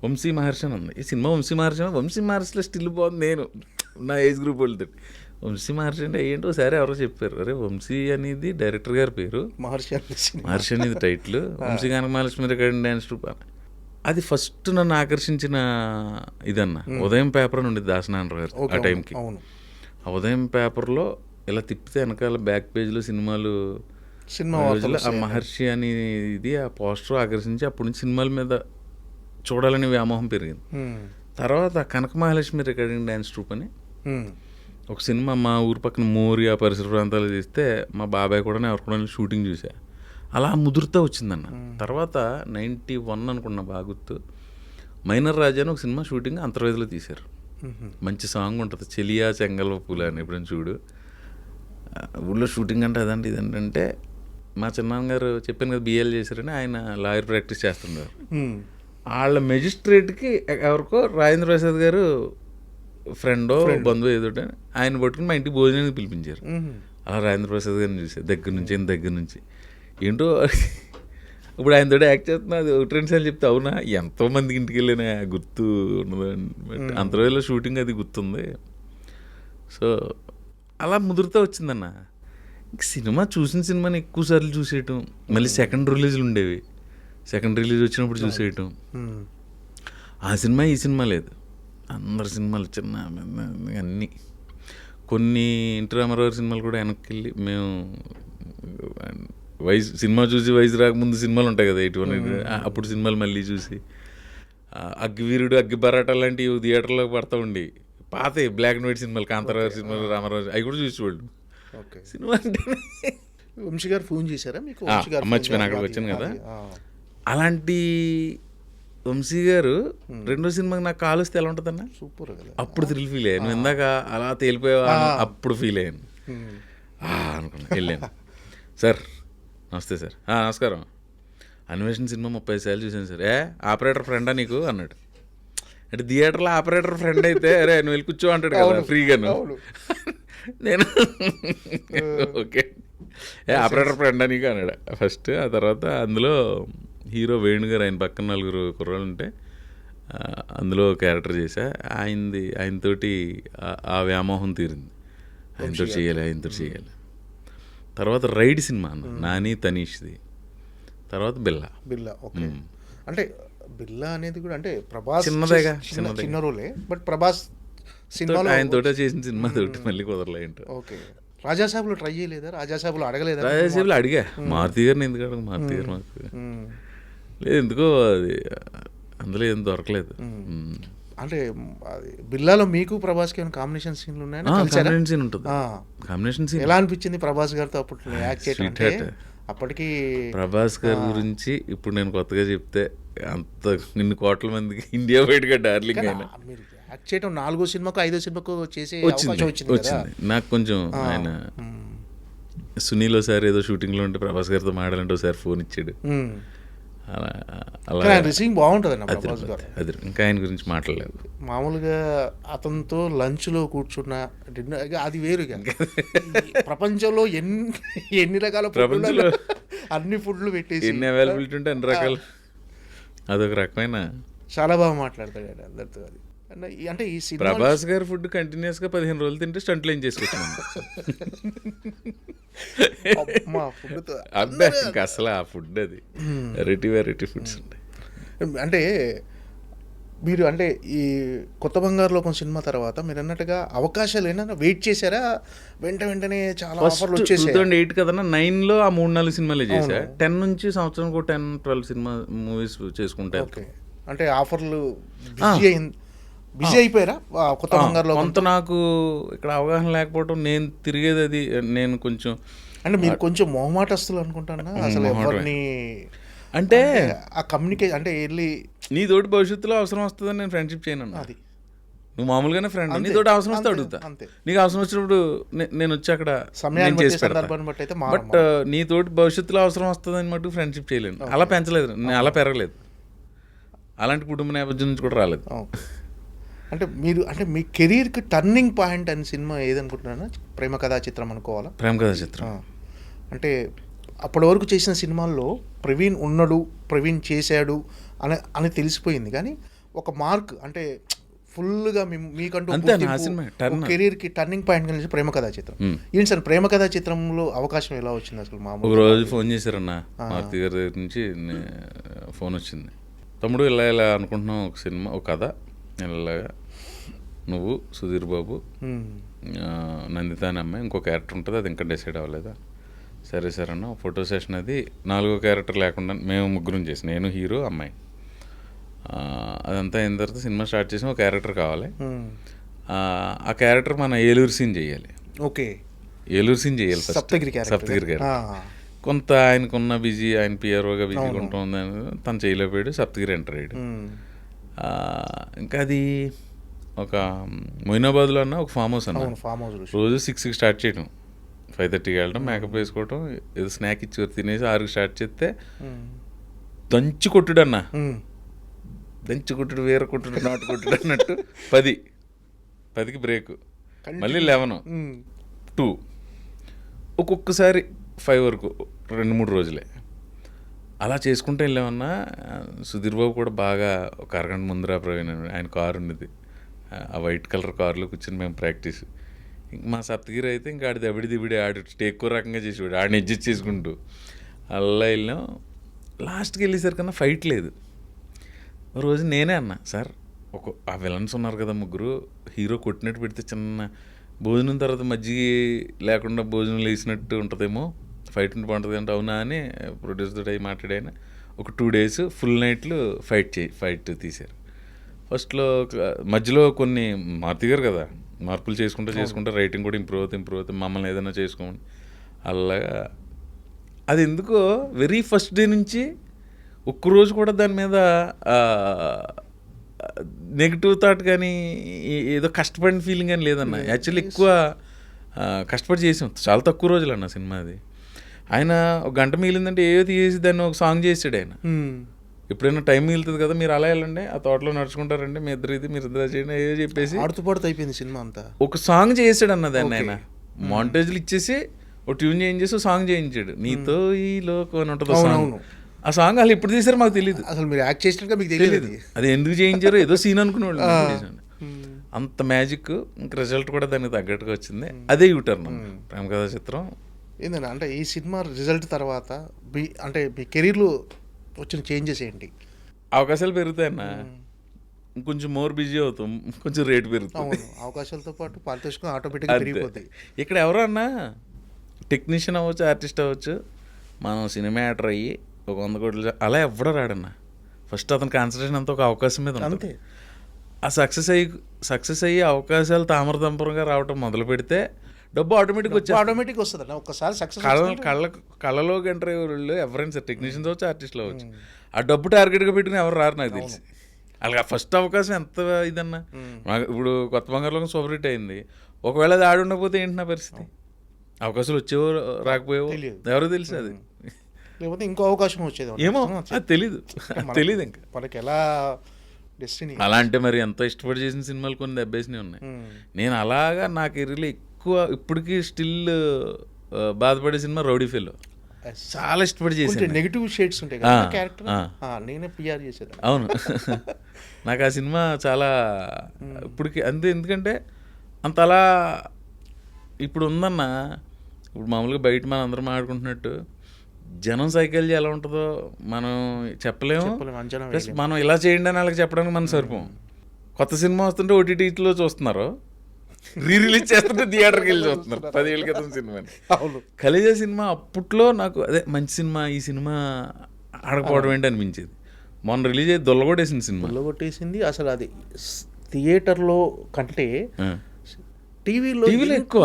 వంశీ మహర్షి అని ఉంది ఈ సినిమా. వంశీ మహర్షిలో స్టిల్ బాగుంది. నేను నా ఏజ్ గ్రూప్ వెళ్తాడు వంశీ మహర్షి అంటే ఏంటో సరే ఎవరో చెప్పారు, అరే వంశీ అనేది డైరెక్టర్ గారి పేరు, మహర్షి అనేది టైటిల్, వంశీ కనక మహాలక్ష్మి రికార్డింగ్ డ్యాన్స్ ట్రూప్. అది ఫస్ట్ నన్ను ఆకర్షించిన ఇదన్న. ఉదయం పేపర్ అని ఉండేది దాసనారాయణ గారు ఆ టైంకి. ఆ ఉదయం పేపర్లో ఇలా తిప్పితే వెనకాల బ్యాక్ పేజ్లో సినిమా ఆ మహర్షి అని ఇది ఆ పోస్టర్ ఆకర్షించి అప్పటి నుంచి సినిమాల మీద చూడాలని వ్యామోహం పెరిగింది. తర్వాత కనక మహాలక్ష్మి రికార్డింగ్ డ్యాన్స్ ట్రూప్ అని ఒక సినిమా మా ఊరు పక్కన మోరి ఆ పరిసర ప్రాంతాలు తీస్తే మా బాబాయ్ కూడా ఎవరు కూడా షూటింగ్ చూసా. అలా ముదురుతా వచ్చిందన్న. తర్వాత 91 అనుకున్న బాగా గుర్తు, మైనర్ రాజా అని ఒక సినిమా షూటింగ్ అంతర్వేదిలో తీశారు. మంచి సాంగ్ ఉంటుంది, చెలియా చెంగల్వ పూల అని, ఎప్పుడైనా చూడు. ఊళ్ళో షూటింగ్ అంటే అదండి ఇదంటే, మా చిన్నాన్నగారు చెప్పాను కదా బిఏలు చేశారని, ఆయన లాయర్ ప్రాక్టీస్ చేస్తున్నారు. వాళ్ళ మెజిస్ట్రేట్కి ఎవరికో రాజేంద్ర ప్రసాద్ గారు ఫ్రెండో బంధువు ఏదో ఆయన పట్టుకుని మా ఇంటికి భోజనానికి పిలిపించారు. అలా రాజేంద్ర ప్రసాద్ గారిని చూసే దగ్గర నుంచి ఏంటో ఇప్పుడు ఆయనతో యాక్ట్ చేస్తున్నా, అది ఒకటి రెండు సార్లు చెప్తే అవునా ఎంతోమందికి ఇంటికి వెళ్ళినా గుర్తు ఉన్నదని. బట్ అంతర్వేదిలో షూటింగ్ అది గుర్తుంది. సో అలా ముదురుతూ వచ్చిందన్న. సినిమా చూసిన సినిమాని ఎక్కువసార్లు చూసేయటం, మళ్ళీ సెకండ్ రిలీజ్లు ఉండేవి, సెకండ్ రిలీజ్ వచ్చినప్పుడు చూసేయటం. ఆ సినిమా ఈ సినిమా లేదు, అందరి సినిమాలు చిన్న అన్నీ. కొన్ని ఎన్టీ రామారావు సినిమాలు కూడా వెనక్కి వెళ్ళి మేము సినిమా చూసి వయసు రాకముందు సినిమాలు ఉంటాయి కదా 81, అప్పుడు సినిమాలు మళ్ళీ చూసి, అగ్గివీరుడు, అగ్గి బరాటా లాంటివి థియేటర్లోకి పడతా ఉండి, పాత బ్లాక్ అండ్ వైట్ సినిమాలు, కాంతారావు సినిమాలు, రామారావు అవి కూడా చూసేవాళ్ళు. సినిమా అంటే వంశీ గారు ఫోన్ చేశారా మీకు? మర్చిపోయిన అక్కడికి వచ్చాను కదా. అలాంటి వంశీ గారు రెండో సినిమాకి నాకు కాల్ వస్తే ఎలా ఉంటుందన్న, సూపర్ కదా. అప్పుడు థ్రిల్ ఫీల్ అయ్యాను. ఇందాక అలా తేలిపోయావా అప్పుడు ఫీల్ అయ్యాను. అనుకున్నా, వెళ్ళాను. సార్ నమస్తే సార్. నమస్కారం. అన్వేషణ సినిమా 30 సార్లు చూశాను సార్. ఆపరేటర్ ఫ్రెండా నీకు అన్నాడు. అంటే థియేటర్లో ఆపరేటర్ ఫ్రెండ్ అయితే అరే నువ్వు వెళ్ళి కూర్చో అంటాడు కదా ఫ్రీగాను. నేను ఓకే ఆపరేటర్ ఫ్రెండా నీకు అన్నాడు ఫస్ట్. ఆ తర్వాత అందులో హీరో వేణుగారు, ఆయన పక్కన 4 కుర్రాళ్ళు ఉంటే అందులో క్యారెక్టర్ చేశా. ఆయనతోటి ఆ వ్యామోహం తీరింది, ఆయనతో చేయాలి. తర్వాత రైడ్ సినిమా అన్న, నాని తనీష్ది. తర్వాత బిల్లా. ఓకే. అంటే బిల్లా అనేది కూడా అంటే ప్రభాస్ చిన్నదేగా, చిన్న రోలే, బట్ ప్రభాస్ సినిమాలో ఆయనతోట చేసిన సినిమా తోటి మళ్ళీ కుదరలే ఏంటో. ఓకే. రాజాసాబులో ట్రై చేయలేదా? రాజాసాబులో అడగలేదా? రాజాసాబులో అడిగా, మారుతి గారిని ఎందుకు అడగ, మారుతి గారు మాకు లేదు ఎందుకో అది అందులో ఏం దొరకలేదు. అంటే బిల్లాలో మీకు ప్రభాస్కి ఏమైనా కాంబినేషన్ సీన్లు ఉన్నాయా? కాంబినేషన్ సీన్ ఉంటుంది. కాంబినేషన్ సీన్ ఎలా అనిపించింది ప్రభాస్ గారితో అప్పట్లో యాక్ట్ చేయడం? అప్పటికి ప్రభాస్ గారి గురించి ఇప్పుడు నేను కొత్తగా చెప్తే అంత ఇన్ని కోట్ల మందికి ఇండియా వైడ్గా డార్లింగ్ అయినా. మీరు యాక్ట్ చేయడం 4వ సినిమాకు 5వ సినిమాకు చేసే అవకాశం వచ్చింది. నాకు కొంచెం ఆయన సునీల్ ఒకసారి ఏదో షూటింగ్లో ఉంటే ప్రభాస్ గారితో మాట్లాడంటే ఒకసారి ఫోన్ ఇచ్చాడు. అలా రిసీవింగ్ బాగుంటుంది ప్రభాస్ గారు. అది ఇంకా ఆయన గురించి మాట్లాడలేదు. మామూలుగా అతనితో లంచ్లో కూర్చున్న డిన్నర్ అది వేరుగా. ప్రపంచంలో ఎన్ని రకాల ప్రపంచంలో అన్ని ఫుడ్లు పెట్టేసి ఎన్ని అవైలబిలిటీ ఉంటే అన్ని రకాలు, అదొక రకమైన చాలా బాగా మాట్లాడతాడు ఆయన అందరితో. అది అంటే ఈ సినిమా ప్రభాస్ గారి ఫుడ్ కంటిన్యూస్గా 15 రోజులు తింటే స్టంట్లు ఏం చేసుకొచ్చాను అబ్బే. ఇంకా అసలు ఆ ఫుడ్ అది వెరైటీ ఫుడ్స్ ఉంటాయి. అంటే మీరు అంటే ఈ కొత్త బంగారు లోకం సినిమా తర్వాత మీరు అన్నట్టుగా అవకాశాలు ఏమైనా వెయిట్ చేశారా? వెంటనే చాలా ఆఫర్లు వచ్చేసాయి. 2008 కదన్నా, 9లో ఆ 3-4 సినిమాలే చేశా. 10 నుంచి సంవత్సరానికి 10-12 సినిమా మూవీస్ చేసుకుంటా. అంటే ఆఫర్లు బిజీ అయిపోయారా కొత్త బంగారు లోకం? కొంత నాకు ఇక్కడ అవగాహన లేకపోవడం, నేను తిరిగేది అది, నేను కొంచెం అంటే మీరు కొంచెం మొహమాటస్తులు అనుకుంటానా అసలు ఎవరిని అంటే ఆ కమ్యూనికేషన్ అంటే వెళ్ళి నీతోటి భవిష్యత్తులో అవసరం వస్తుందని నేను ఫ్రెండ్షిప్ చేయను. అది నువ్వు మామూలుగానే ఫ్రెండ్, నీతోటి అవసరం వస్తే అడుగుతా. నీకు అవసరం వచ్చినప్పుడు నేను వచ్చి అక్కడ సమయాన్ని చేసి పెడతా. బట్ నీతోటి భవిష్యత్తులో అవసరం వస్తుందని మటుకు ఫ్రెండ్షిప్ చేయలేను. అలా పెంచలేదు, నేను అలా పెరగలేదు, అలాంటి కుటుంబ నేపథ్యం నుంచి కూడా రాలేదు. అంటే మీరు అంటే మీ కెరీర్కి టర్నింగ్ పాయింట్ అని సినిమా ఏదనుకుంటున్నారా? ప్రేమ కథా చిత్రం అనుకోవాలా? ప్రేమ కథా చిత్రం అంటే అప్పటి వరకు చేసిన సినిమాల్లో ప్రవీణ్ ఉన్నాడు, ప్రవీణ్ చేశాడు అని తెలిసిపోయింది. కానీ ఒక మార్క్ అంటే ఫుల్గా మీకంటూ కెరీర్కి టర్నింగ్ పాయింట్ కలిసి ప్రేమ కథా చిత్రం. ఏంటి సార్ ప్రేమ కథా చిత్రంలో అవకాశం ఎలా వచ్చింది అసలు? మామూలు ఒక రోజు ఫోన్ చేశారన్న, మారుతి గారి దగ్గర నుంచి ఫోన్ వచ్చింది. తమ్ముడు ఇలా అనుకుంటున్నాం ఒక సినిమా, ఒక కథ, ఇలాగా నువ్వు, సుధీర్ బాబు, నందిత అనే అమ్మాయి, ఇంకో క్యారెక్టర్ ఉంటుంది, అది ఇంకా డిసైడ్ అవ్వలేదా? సరే సార్ అన్న. ఫోటో సెషన్ అది 4వ క్యారెక్టర్ లేకుండా మేము ముగ్గురం చేసి, నేను, హీరో, అమ్మాయి. అదంతా అయిన తర్వాత సినిమా స్టార్ట్ చేసి ఒక క్యారెక్టర్ కావాలి. ఆ క్యారెక్టర్ మన ఏలూరు సీన్ చేయాలి. ఓకే, ఏలూరు సీన్ చేయాలి. సప్తగిరి క్యారెక్టర్. కొంత ఆయనకున్న బిజీ, ఆయన పిఆర్ఓగా బిజీగా ఉంటుందని తను చేయలేకపోయాడు. సప్తగిరి ఎంటర్ అయ్యాడు. ఇంకా అది ఒక మొయినాబాద్లో అన్న ఒక ఫామ్ హౌస్ అన్న. ఫామ్ హౌస్ రోజు 6కి స్టార్ట్ చేయడం, 5:30కి వెళ్ళడం, మేకప్ వేసుకోవడం, ఏదో స్నాక్ ఇచ్చి తినేసి 6కి స్టార్ట్ చేస్తే దంచి కొట్టుడు అన్న. దంచి కొట్టుడు, వేర కొట్టుడు, నాటు కొట్టుడు అన్నట్టు 10కి బ్రేక్, మళ్ళీ 11, 2, ఒక్కొక్కసారి 5 వరకు 2-3 రోజులే అలా చేసుకుంటూ వెళ్ళామన్నా. సుధీర్ బాబు కూడా బాగా ఒక అరగంట ముందర ప్రవీణ్ ఆయన కారు ఉండేది, ఆ వైట్ కలర్ కారులో కూర్చొని మేము ప్రాక్టీస్. ఇంక మా సప్తగిరి అయితే ఇంకా ఆడి దబిడి ఆడు ఎక్కువ రకంగా చేసేవాడు, ఆడిని అడ్జస్ట్ చేసుకుంటూ అలా వెళ్ళాం. లాస్ట్కి వెళ్ళేసరికన్నా ఫైట్ లేదు. రోజు నేనే అన్నా, సార్ ఆ విలన్స్ ఉన్నారు కదా ముగ్గురు, హీరో కొట్టినట్టు పెడితే చిన్న భోజనం తర్వాత మజ్జిగ లేకుండా భోజనం లేచినట్టు ఉంటుందేమో, ఫైట్ ఉంటే బాగుంటుంది అంటే అవునా అని ప్రొడ్యూసర్ అయ్యి మాట్లాడాయన. ఒక 2 days ఫుల్ నైట్లు ఫైట్ తీశారు. ఫస్ట్లో మధ్యలో కొన్ని మార్తిగారు కదా, మార్పులు చేసుకుంటూ రైటింగ్ కూడా ఇంప్రూవ్ అవుతుంది, మమ్మల్ని ఏదైనా చేసుకోమని. అలాగా అది ఎందుకో వెరీ ఫస్ట్ డే నుంచి ఒక్కరోజు కూడా దాని మీద నెగిటివ్ థాట్ కానీ ఏదో కష్టపడిన ఫీలింగ్ అని లేదన్న. యాక్చువల్లీ ఎక్కువ కష్టపడి చేసాం, చాలా తక్కువ రోజులు అన్న సినిమా అది. ఆయన ఒక గంట మిగిలిందంటే ఏదో తీసి దాన్ని ఒక సాంగ్ చేసాడు ఆయన. ఎప్పుడైనా టైం మిగులుతుంది కదా, మీరు అలా వెళ్ళండి, ఆ తోటలో నడుచుకుంటారండి, మీ ఇద్దరు ఇది మీరు ఇద్దరు చేయండి ఏదో చెప్పేసి ఆడుతూ అయిపోయింది సినిమా అంతా. ఒక సాంగ్ చేసాడు అన్న దాన్ని ఆయన. మాంటేజ్లు ఇచ్చేసి ఒక ట్యూన్ చేయించేసి సాంగ్ చేయించాడు, నీతో ఈ లోకం అని ఉంటుంది సాంగ్. ఆ సాంగ్ వాళ్ళు ఎప్పుడు తీసారో మాకు తెలియదు, అసలు మీరు యాక్ట్ చేసినట్టుగా మీకు తెలియదు. అది ఎందుకు చేయించారో ఏదో సీన్ అనుకునేవాళ్ళు. అంత మ్యాజిక్. ఇంకా రిజల్ట్ కూడా దానికి తగ్గట్టుగా వచ్చింది. అదే యూటర్న్ ప్రేమ కథా చిత్రం. ఏంటంటే అంటే ఈ సినిమా రిజల్ట్ తర్వాత అంటే మీ కెరీర్లో వచ్చిన చేంజెస్ ఏంటి? అవకాశాలు పెరుగుతాయన్న, కొంచెం మోర్ బిజీ అవుతాం, కొంచెం రేటు పెరుగుతుంది. అవకాశాలతో పాటు పారితోషికం ఆటోమేటిక్గా పెరిగిపోతాయి. ఇక్కడ ఎవరో అన్న టెక్నీషియన్ అవ్వచ్చు, ఆర్టిస్ట్ అవ్వచ్చు, మనం సినిమా యాక్టర్ అయ్యి ఒక 100 కోట్లు అలా ఎవడో రాడన్న. ఫస్ట్ అతని కాన్సన్ట్రేషన్ అంతా ఒక అవకాశం మీద ఉంటుంది. ఆ సక్సెస్ అయ్యి అవకాశాలు తామరతంపరంగా రావటం మొదలు పెడితే డబ్బు ఆటోమేటిక్ వస్తుంది అన్న. ఒక్కసారి సక్సెస్ కళ్ళలోకి ఎంటర్ అయ్యే వాళ్ళు ఎవరైనా సార్, టెక్నీషియన్స్ అవచ్చు, ఆర్టిస్టులు అవ్వచ్చు, ఆ డబ్బు టార్గెట్గా పెట్టుకుని ఎవరు రారు నాకు తెలిసి. అలాగే ఫస్ట్ అవకాశం ఎంత ఇదన్నా. ఇప్పుడు కొత్త బంగారులోకం సూపర్ హిట్ అయింది, ఒకవేళ అది ఆడి ఉండకపోతే ఏంటి నా పరిస్థితి? అవకాశాలు వచ్చేవో రాకపోయేవో ఎవరో తెలుసు. అది లేకపోతే ఇంకో అవకాశం వచ్చేది ఏమో అది తెలీదు ఇంకా మనకి ఎలా డెస్టినీ. అలా అంటే మరి ఎంతో ఇష్టపడి చేసిన సినిమాలు కొన్ని దెబ్బేసినవి ఉన్నాయి. నేను అలాగా నా కెరీర్లో ఎక్కువ ఇప్పటికీ స్టిల్ బాధపడే సినిమా రౌడీ ఫెలో. చాలా ఇష్టపడి చేసాను. నెగిటివ్ షేడ్స్ ఉంటాయి కదా క్యారెక్టర్, నేనే పిఆర్ చేసేది. అవును, నాకు ఆ సినిమా చాలా ఇప్పటికి అంతే. ఎందుకంటే అంత అలా ఇప్పుడు ఉందన్న. ఇప్పుడు మామూలుగా బయట మనం అందరం ఆడుకుంటున్నట్టు జనం సైకాలజీ ఎలా ఉంటుందో మనం చెప్పలేము. ప్లస్ మనం ఇలా చేయండి అని వాళ్ళకి చెప్పడానికి మనం సరిపోం. కొత్త సినిమా వస్తుంటే ఓటీటీలో చూస్తున్నారు, రిలీజ్ చేస్తుంటే థియేటర్కి వెళ్ళి చూస్తున్నారు. 10 ఏళ్ళ క్రితం సినిమాని. ఖలేజా సినిమా అప్పట్లో నాకు అదే మంచి సినిమా, ఈ సినిమా ఆడకపోవడం ఏంటి అనిపించేది. మొన్న రిలీజ్ అయ్యి దొల్లగొట్టేసింది సినిమా. దొల్లగొట్టేసింది అసలు. అది థియేటర్లో కంటే టీవీలో ఎక్కువ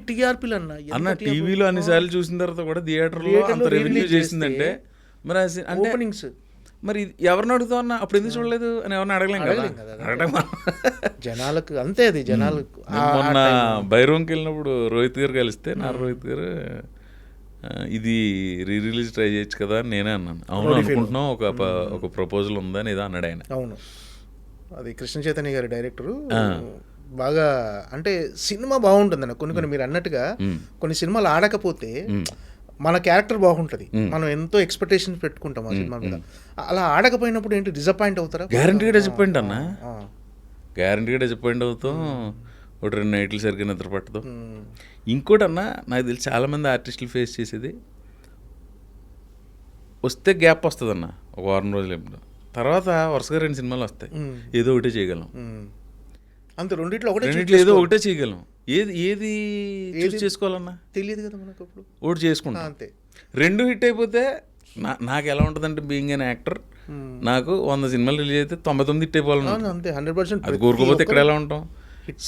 టీఆర్పీలు అన్న. టీవీలో అన్నిసార్లు చూసిన తర్వాత కూడా థియేటర్లో అంత రెవెన్యూ చేసిందంటే మరి అంటే మరి ఎవరిని అడుగుతావు అన్న, అప్పుడు ఎందుకు చూడలేదు అని ఎవరిని అడగలేం కదా జనాలకు. అంతే అది జనాలకు. మొన్న బైరోంకి వెళ్ళినప్పుడు రోహిత్ గారు కలిస్తే రోహిత్ గారు ఇది రిలీజ్ ట్రై చేయొచ్చు కదా అని నేనే అన్నాను. అవును అనుకుంటున్నాం, ఒక ప్రపోజల్ ఉందని ఏదో అన్నాడు ఆయన. అవును, అది కృష్ణ చైతన్య గారి డైరెక్టరు. బాగా అంటే సినిమా బాగుంటుందన్న. కొన్ని మీరు అన్నట్టుగా కొన్ని సినిమాలు ఆడకపోతే మన క్యారెక్టర్ బాగుంటుంది, మనం ఎంతో ఎక్స్పెక్టేషన్స్ పెట్టుకుంటాం ఆ సినిమా మీద. అలా ఆడకపోయినప్పుడు ఏంటి డిసప్పాయింట్ అవుతారా? గ్యారంటీగా డిసప్పాయింట్ అన్న, గ్యారంటీగా డిసప్పాయింట్ అవుతాం. ఒక 2 నైట్లు సరిగ్గా నిద్ర పట్టదు. ఇంకోటి అన్న, నాకు తెలిసి చాలామంది ఆర్టిస్టులు ఫేస్ చేసేది, వస్తే గ్యాప్ వస్తుంది అన్న ఒక 1 రోజులు, ఎప్పుడు తర్వాత వరుసగా 2 సినిమాలు వస్తాయి, ఏదో ఒకటే చేయగలం. అంతే, రెండిట్లో ఏదో ఒకటే చేయగలం. ఏది చూస్ చేసుకోవాలన్నా తెలియదు కదా మనకు. అప్పుడు ఒకటి చేసుకుంటాం అంతే. 2 హిట్ అయిపోతే నాకు ఎలా ఉంటుందంటే, బీయింగ్ అన్ యాక్టర్, నాకు 100 సినిమాలు రిలీజ్ అయితే 99 హిట్ అయిపోవాలన్నా. అంతే, 100%. అది కోరుకోపోతే ఇక్కడ ఎలా ఉంటాం?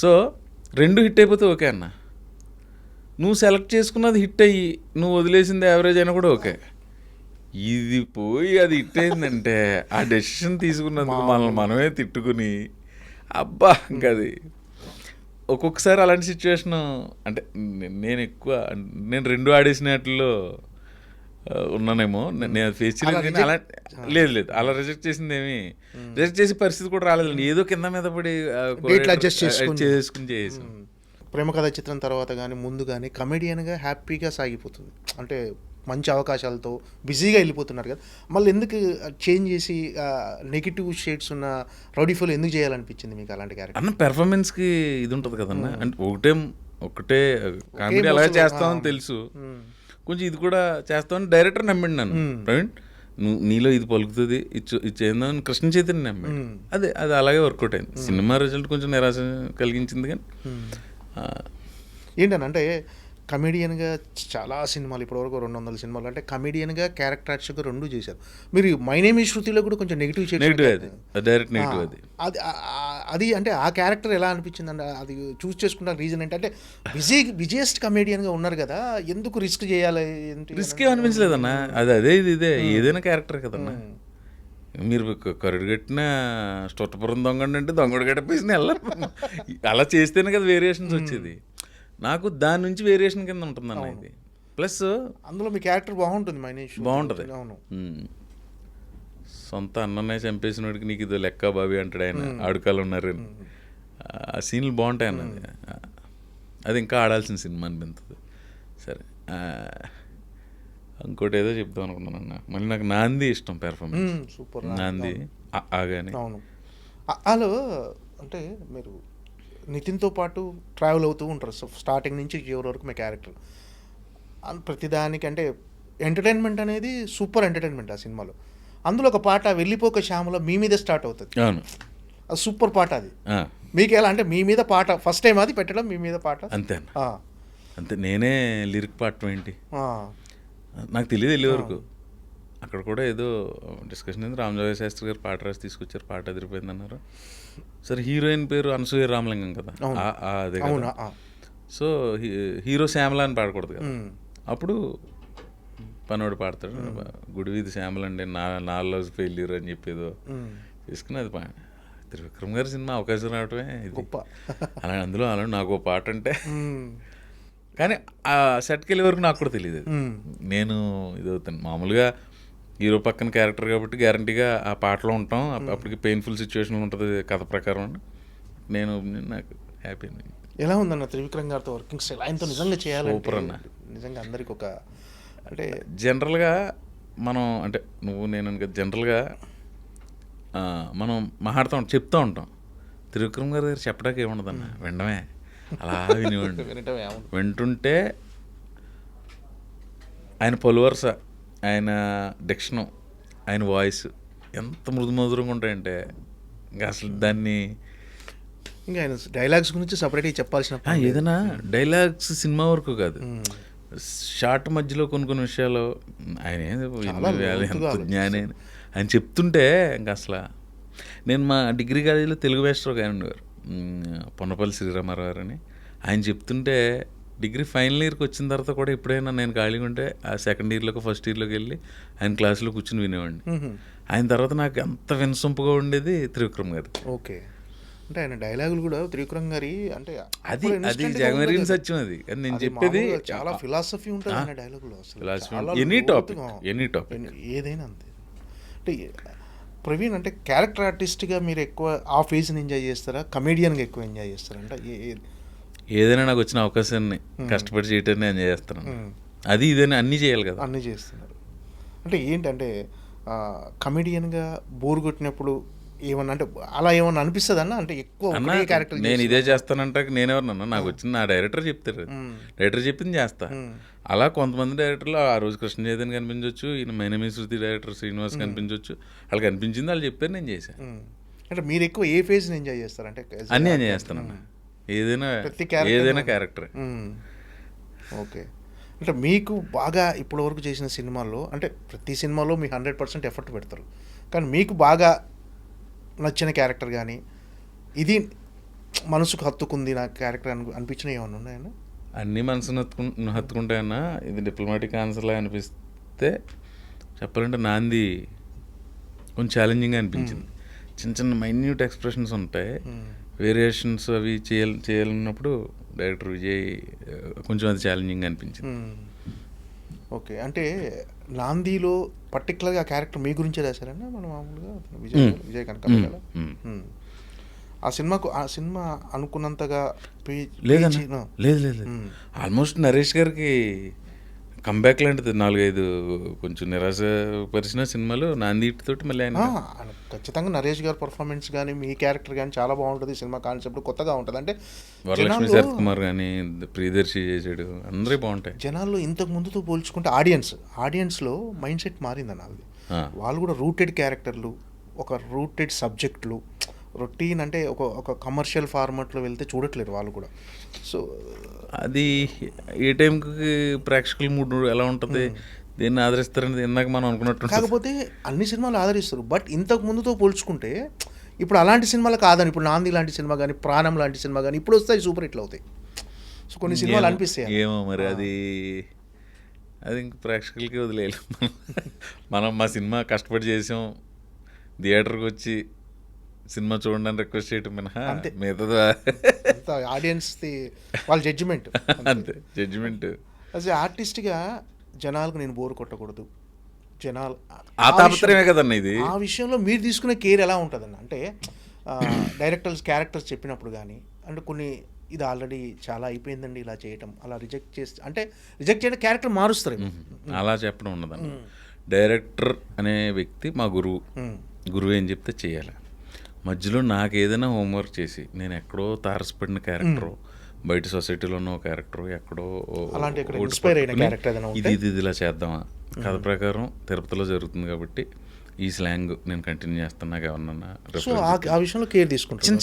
సో 2 హిట్ అయిపోతే ఓకే అన్న. నువ్వు సెలెక్ట్ చేసుకున్నది హిట్ అయ్యి నువ్వు వదిలేసింది యావరేజ్ అయినా కూడా ఓకే. ఇది పోయి అది హిట్ అయిందంటే ఆ డెసిషన్ తీసుకున్నందుకు మనల్ని మనమే తిట్టుకుని అబ్బా ఇంకా అది ఒక్కొక్కసారి అలాంటి సిచ్యువేషన్ అంటే నేను ఎక్కువ నేను 2 ఆడేసినట్లో ఉన్నానేమో నేను ఫేస్ చేయలేదు కానీ అలా లేదు అలా రిజెక్ట్ చేసింది ఏమి రిజెక్ట్ చేసే పరిస్థితి కూడా రాలేదండి. ఏదో కింద మీద పడి అడ్జస్ట్ చేసుకుని చేసాం. ప్రేమ కథ చిత్రం తర్వాత కానీ ముందు కానీ కమెడియన్గా హ్యాపీగా సాగిపోతుంది, అంటే మంచి అవకాశాలతో బిజీగా వెళ్ళిపోతున్నారు కదా. మళ్ళీ ఎందుకు చేంజ్ చేసి నెగిటివ్ షేడ్స్ ఉన్న రౌడీ ఫోల్ ఎందుకు చేయాలనిపించింది మీకు అలాంటి క్యారెక్టర్? అన్న పెర్ఫార్మెన్స్కి ఇది ఉంటుంది కదన్న, అంటే ఒకటే కామెడీ అలా చేస్తామని తెలుసు, కొంచెం ఇది కూడా చేస్తామని డైరెక్టర్ నమ్మిండి నన్ను. ప్రవీణ్ నువ్వు నీలో ఇది పలుకుతుంది ఇది చేద్దామని కృష్ణ చైతన్య నమ్మాడు. అది అలాగే వర్కౌట్ అయింది. సినిమా రిజల్ట్ కొంచెం నిరాశ కలిగించింది కానీ ఏంటంటే కమెడియన్గా చాలా సినిమాలు ఇప్పటివరకు 200 సినిమాలు, అంటే కమెడియన్గా క్యారెక్టర్ ఆర్టిస్ట్గా 2 చేశారు. మీరు మై నేమ్ ఈజ్ శృతిలో కూడా కొంచెం నెగిటివ్ డైరెక్ట్ నెగిటివ్ అది అంటే ఆ క్యారెక్టర్ ఎలా అనిపించింది అంటే అది చూస్ చేసుకున్న రీజన్ ఏంటంటే బిజియెస్ట్ కమెడియన్గా ఉన్నారు కదా, ఎందుకు రిస్క్ చేయాలి? రిస్క్ ఏం అనిపించలేదన్నా, అదే ఇదే ఏదైనా క్యారెక్టర్ కదన్నా. మీరు కరుడు కట్టిన స్టొట్టపురం దొంగ అంటే దొంగడు గట్టపేసిన వెళ్ళరు, అలా చేస్తేనే కదా వేరియేషన్స్ వచ్చేది. నాకు దాని నుంచి వేరియేషన్ కింద ఉంటుంది అన్న ఇది. ప్లస్ అందులో మీ క్యారెక్టర్ బాగుంటుంది, బాగుంటుంది. సొంత అన్ననే చంపేసినోడికి నీకు ఇదో లెక్క బాబీ అంటాడు ఆయన, ఆడుకాలు ఉన్నారు. ఆ సీన్లు బాగుంటాయి అన్నది. అది ఇంకా ఆడాల్సిన సినిమా అనిపించదు. సరే ఇంకోటి ఏదో చెప్దాం అనుకున్నాను అన్న, మళ్ళీ నాకు నాంది ఇష్టం పెర్ఫార్మెన్స్. సూపర్ నాంది ఆగానే. అవును హలో, అంటే మీరు నితిన్తో పాటు ట్రావెల్ అవుతూ ఉంటారు స్టార్టింగ్ నుంచి చివరి వరకు మీ క్యారెక్టర్. ప్రతిదానికి అంటే ఎంటర్టైన్మెంట్ అనేది సూపర్ ఎంటర్టైన్మెంట్ ఆ సినిమాలో. అందులో ఒక పాట వెళ్ళిపోక శ్యామలో మీ మీద స్టార్ట్ అవుతుంది. అవును, అది సూపర్ పాట. అది మీకు ఎలా అంటే మీ మీద పాట ఫస్ట్ టైం అది పెట్టడం, మీ మీద పాట అంతే అంతే. నేనే లిరిక్ పాడటం ఏంటి నాకు తెలియదు వెళ్ళే వరకు. అక్కడ కూడా ఏదో డిస్కషన్ అయింది, రామజోగ శాస్త్రి గారు పాట రాసి తీసుకొచ్చారు, పాట అదిరిపోయింది అన్నారు. సరే హీరోయిన్ పేరు అనసూయ రామలింగం కదా, అదే కదా. సో హీరో శ్యామల అని పాడకూడదు కదా. అప్పుడు పనోడు పాడతాడు, గుడి వీధి శ్యామల అండి నా లవ్ ఫెయిల్యూర్ అని చెప్పేదో తీసుకుని అది త్రివిక్రమ్ గారి సినిమా అవకాశం రావటమే ఇది. అలా అందులో అలా నాకు ఓ పాట అంటే కానీ ఆ సెట్కి వెళ్ళే వరకు నాకు కూడా తెలియదు. నేను ఇది అవుతాను మామూలుగా హీరో పక్కన క్యారెక్టర్ కాబట్టి గ్యారంటీగా ఆ పాటలో ఉంటాం. అప్పటికి పెయిన్ఫుల్ సిచ్యువేషన్ ఉంటుంది కథ ప్రకారం. నేను నాకు హ్యాపీ. ఎలా ఉందన్న త్రివిక్రమ్ గారితో వర్కింగ్స్? ఆయనతో నిజంగా చేయాలి, సూపర్ అన్న. నిజంగా అందరికి ఒక అంటే జనరల్గా మనం అంటే నువ్వు నేను జనరల్గా మనం మాట్లాడుతూ చెప్తూ ఉంటాం. త్రివిక్రమ్ గారి దగ్గర చెప్పడానికి ఏముండదన్న, వినడమే. అలా వినివ్వండి, వింటుంటే ఆయన పలువరుస, ఆయన డిక్షను, ఆయన వాయిస్ ఎంత మృదుమధురంగా ఉంటాయంటే ఇంకా అసలు దాన్ని ఇంకా ఆయన డైలాగ్స్ గురించి సపరేట్గా చెప్పాల్సిన ఏదైనా డైలాగ్స్ సినిమా వరకు కాదు, షార్ట్ మధ్యలో కొన్ని విషయాలు ఆయన ఎంత జ్ఞానే ఆయన చెప్తుంటే ఇంకా అసలు. నేను మా డిగ్రీ కాలేజీలో తెలుగు మాస్టర్ ఒక ఆయన ఉండేవారు, పొన్నపల్లి శ్రీరామారావు గారు అని. ఆయన చెప్తుంటే డిగ్రీ ఫైనల్ ఇయర్కి వచ్చిన తర్వాత కూడా ఎప్పుడైనా నేను ఖాళీగా ఉంటే ఆ సెకండ్ ఇయర్లోకి ఫస్ట్ ఇయర్లోకి వెళ్ళి ఆయన క్లాసులో కూర్చుని వినేవాడిని. ఆయన తర్వాత నాకు ఎంత వినసొంపుగా ఉండేది త్రివిక్రమ్ గారు. ఓకే, అంటే ఆయన డైలాగులు కూడా త్రివిక్రమ్ గారి అంటే అది జగమెరిగిన సత్యం. అది నేను చెప్పేది చాలా ఫిలాసఫీ ఉంటుంది ఆయన డైలాగులు. ఎనీ టాపిక్ ఏదైనా అంతే. అంటే ప్రవీణ్ అంటే క్యారెక్టర్ ఆర్టిస్ట్గా మీరు ఎక్కువ ఆ ఫేజ్ని ఎంజాయ్ చేస్తారా, కమెడియన్గా ఎక్కువ ఎంజాయ్ చేస్తారా? అంటే ఏదైనా నాకు వచ్చిన అవకాశాన్ని కష్టపడి చేయటాన్ని ఎంజాయ్ చేస్తున్నాను. అది ఇదైనా అన్నీ చేయాలి కదా, అన్నీ చేస్తున్నారు. అంటే ఏంటంటే కమెడియన్గా బోర్ కొట్టినప్పుడు ఏమన్నా అంటే అలా ఏమన్నా అనిపిస్తుంది అన్న? అంటే ఎక్కువ క్యారెక్టర్ నేను ఇదే చేస్తానంటే నేనెవరన్నా, నాకు వచ్చిన నా డైరెక్టర్ చెప్తారు, డైరెక్టర్ చెప్పింది చేస్తా. అలా కొంతమంది డైరెక్టర్లు ఆ రోజు కృష్ణ చైతన్య కనిపించవచ్చు, ఈయన my name is Shruti director Srinivas కనిపించవచ్చు, వాళ్ళకి కనిపించింది వాళ్ళు చెప్పారు, నేను చేశాను. అంటే మీరు ఎక్కువ ఏ ఫేజ్ని ఎంజాయ్ చేస్తారంటే? అన్నీ ఎంజాయ్ చేస్తానన్నా, ఏదైనా క్యారెక్టర్. ఓకే, అంటే మీకు బాగా ఇప్పటివరకు చేసిన సినిమాల్లో అంటే ప్రతి సినిమాలో మీ 100% ఎఫర్ట్ పెడతారు, కానీ మీకు బాగా నచ్చిన క్యారెక్టర్ కానీ ఇది మనసుకు హత్తుకుంది నా క్యారెక్టర్ అనిపించిన ఏమన్నా ఉన్నాయన్నా? అన్నీ మనసును హత్తుకుంటాయన్నా ఇది డిప్లొమాటిక్ ఆన్సర్లా అనిపిస్తే చెప్పాలంటే నాంది కొంచెం ఛాలెంజింగ్గా అనిపించింది. చిన్న చిన్న మైన్యూట్ ఎక్స్ప్రెషన్స్ ఉంటాయి, వేరియేషన్స్ అవి చేయాలన్నప్పుడు డైరెక్టర్ విజయ్ కొంచెం అది ఛాలెంజింగ్గా అనిపించింది. ఓకే, అంటే నాందీలో పర్టికులర్గా ఆ క్యారెక్టర్ మీ గురించే రాశారన్నా మనం మామూలుగా విజయ్ కనకాల ఆ సినిమా అనుకున్నంతగా లేదన్నా, లేదు ఆల్మోస్ట్ నరేష్ గారికి కంబ్యాక్ లాంటిది. 4-5 కొంచెం నిరాశపరిచిన సినిమాలు నాందితోటి మళ్ళీ ఆయన ఖచ్చితంగా నరేష్ గారి పర్ఫార్మెన్స్ కానీ మీ క్యారెక్టర్ కానీ చాలా బాగుంటుంది. సినిమా కాన్సెప్ట్ కొత్తగా ఉంటుంది. అంటే వరలక్ష్మి శరత్ కుమార్ కానీ ప్రియదర్శి చేసాడు, అందరూ బాగుంటాయి. జనాల్లో ఇంతకు ముందుతో పోల్చుకుంటే ఆడియన్స్లో మైండ్ సెట్ మారిందన్న. అది వాళ్ళు కూడా రూటెడ్ క్యారెక్టర్లు, ఒక రూటెడ్ సబ్జెక్టులు, రొటీన్ అంటే ఒక కమర్షియల్ ఫార్మాట్లో వెళ్తే చూడట్లేరు వాళ్ళు కూడా. సో అది ఏ టైంకి ప్రేక్షకుల మూడ్ ఎలా ఉంటుంది, దీన్ని ఆదరిస్తారని ఇందాక మనం అనుకున్నట్టు. కాకపోతే అన్ని సినిమాలు ఆదరిస్తారు, బట్ ఇంతకు ముందుతో పోల్చుకుంటే ఇప్పుడు అలాంటి సినిమాలు కాదని. ఇప్పుడు నాంది లాంటి సినిమా కానీ, ప్రాణం లాంటి సినిమా కానీ ఇప్పుడు వస్తాయి, సూపర్ హిట్లు అవుతాయి. సో కొన్ని సినిమాలు అనిపిస్తాయి. ఏమో మరి అది ఇంక ప్రేక్షకులకి వదిలేయాలి. మనం మా సినిమా కష్టపడి చేసాం, థియేటర్కి వచ్చి సినిమా చూడండి రిక్వెస్ట్ చేయటం మినహా మిగతా ఆడియన్స్ వాళ్ళ జడ్జిమెంట్ అంతే. జడ్జిమెంట్ యాజ్ ఏ ఆర్టిస్ట్గా జనాలకు నేను బోర్ కొట్టకూడదు, జనాలు ఆ తాపత్రయమే కదన్న ఇది. ఆ విషయంలో మీరు తీసుకునే కేర్ ఎలా ఉంటుందన్న? అంటే క్యారెక్టర్స్ చెప్పినప్పుడు కానీ, అంటే కొన్ని ఇది ఆల్రెడీ చాలా అయిపోయిందండి ఇలా చేయటం, అలా రిజెక్ట్ చేయడం క్యారెక్టర్ మారుస్తారు. అలా చెప్పడం ఉన్నదన్న. డైరెక్టర్ అనే వ్యక్తి మా గురువు ఏం చెప్తే చేయాలి. మధ్యలో నాకు ఏదైనా హోంవర్క్ చేసి నేను ఎక్కడో తారసపడిన క్యారెక్టరు, బయట సొసైటీలో ఉన్న క్యారెక్టరు, ఎక్కడో ఇది ఇలా చేద్దామా, కథ ప్రకారం తిరుపతిలో జరుగుతుంది కాబట్టి ఈ స్లాంగ్ నేను కంటిన్యూ చేస్తాను, నాకు ఎవరన్నా ఆ విషయంలో కేర్ తీసుకుంటాను. చిన్న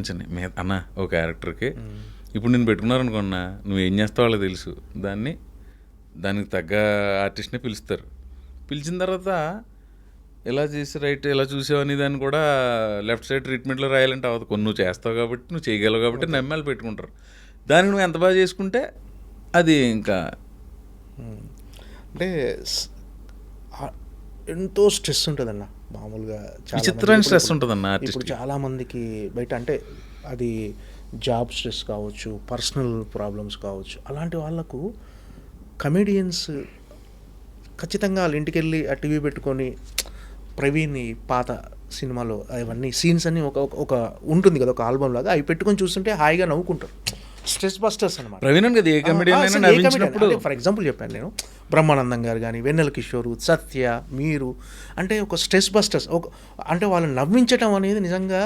చిన్న అన్న ఓ క్యారెక్టర్కి ఇప్పుడు నేను పెట్టుకున్నారనుకున్నా, నువ్వేం చేస్తావు వాళ్ళకి తెలుసు, దానికి తగ్గ ఆర్టిస్ట్ని పిలుస్తారు. పిలిచిన తర్వాత ఎలా చేసి రైట్ ఎలా చూసావని దాన్ని కూడా లెఫ్ట్ సైడ్ ట్రీట్మెంట్లో రాయాలంటే అవ్వదు. కొన్ని నువ్వు చేస్తావు కాబట్టి, నువ్వు చేయగలవు కాబట్టి నమ్మాలి పెట్టుకుంటారు. దాన్ని నువ్వు ఎంత బాగా చేసుకుంటే అది ఇంకా అంటే ఎంతో స్ట్రెస్ ఉంటుందన్న. మామూలుగా విచిత్రమైన స్ట్రెస్ ఉంటుందన్న ఇప్పుడు చాలామందికి బయట. అంటే అది జాబ్ స్ట్రెస్ కావచ్చు, పర్సనల్ ప్రాబ్లమ్స్ కావచ్చు. అలాంటి వాళ్ళకు కమెడియన్స్ ఖచ్చితంగా వాళ్ళ ఇంటికి వెళ్ళి ఆ టీవీ పెట్టుకొని ప్రవీణ్ పాత సినిమాలో అవన్నీ సీన్స్ అన్ని ఒక ఉంటుంది కదా, ఒక ఆల్బమ్ లాగా, అవి పెట్టుకొని చూస్తుంటే హాయిగా నవ్వుకుంటారు. స్ట్రెస్ బస్టర్స్ అనమాట. ప్రవీణ్ కదా ఏ కమెడియన్. ఫర్ ఎగ్జాంపుల్ చెప్పాను నేను, బ్రహ్మానందం గారు కానీ, వెన్నెల కిషోర్, సత్య, మీరు అంటే ఒక స్ట్రెస్ బస్టర్స్. అంటే వాళ్ళని నవ్వించడం అనేది నిజంగా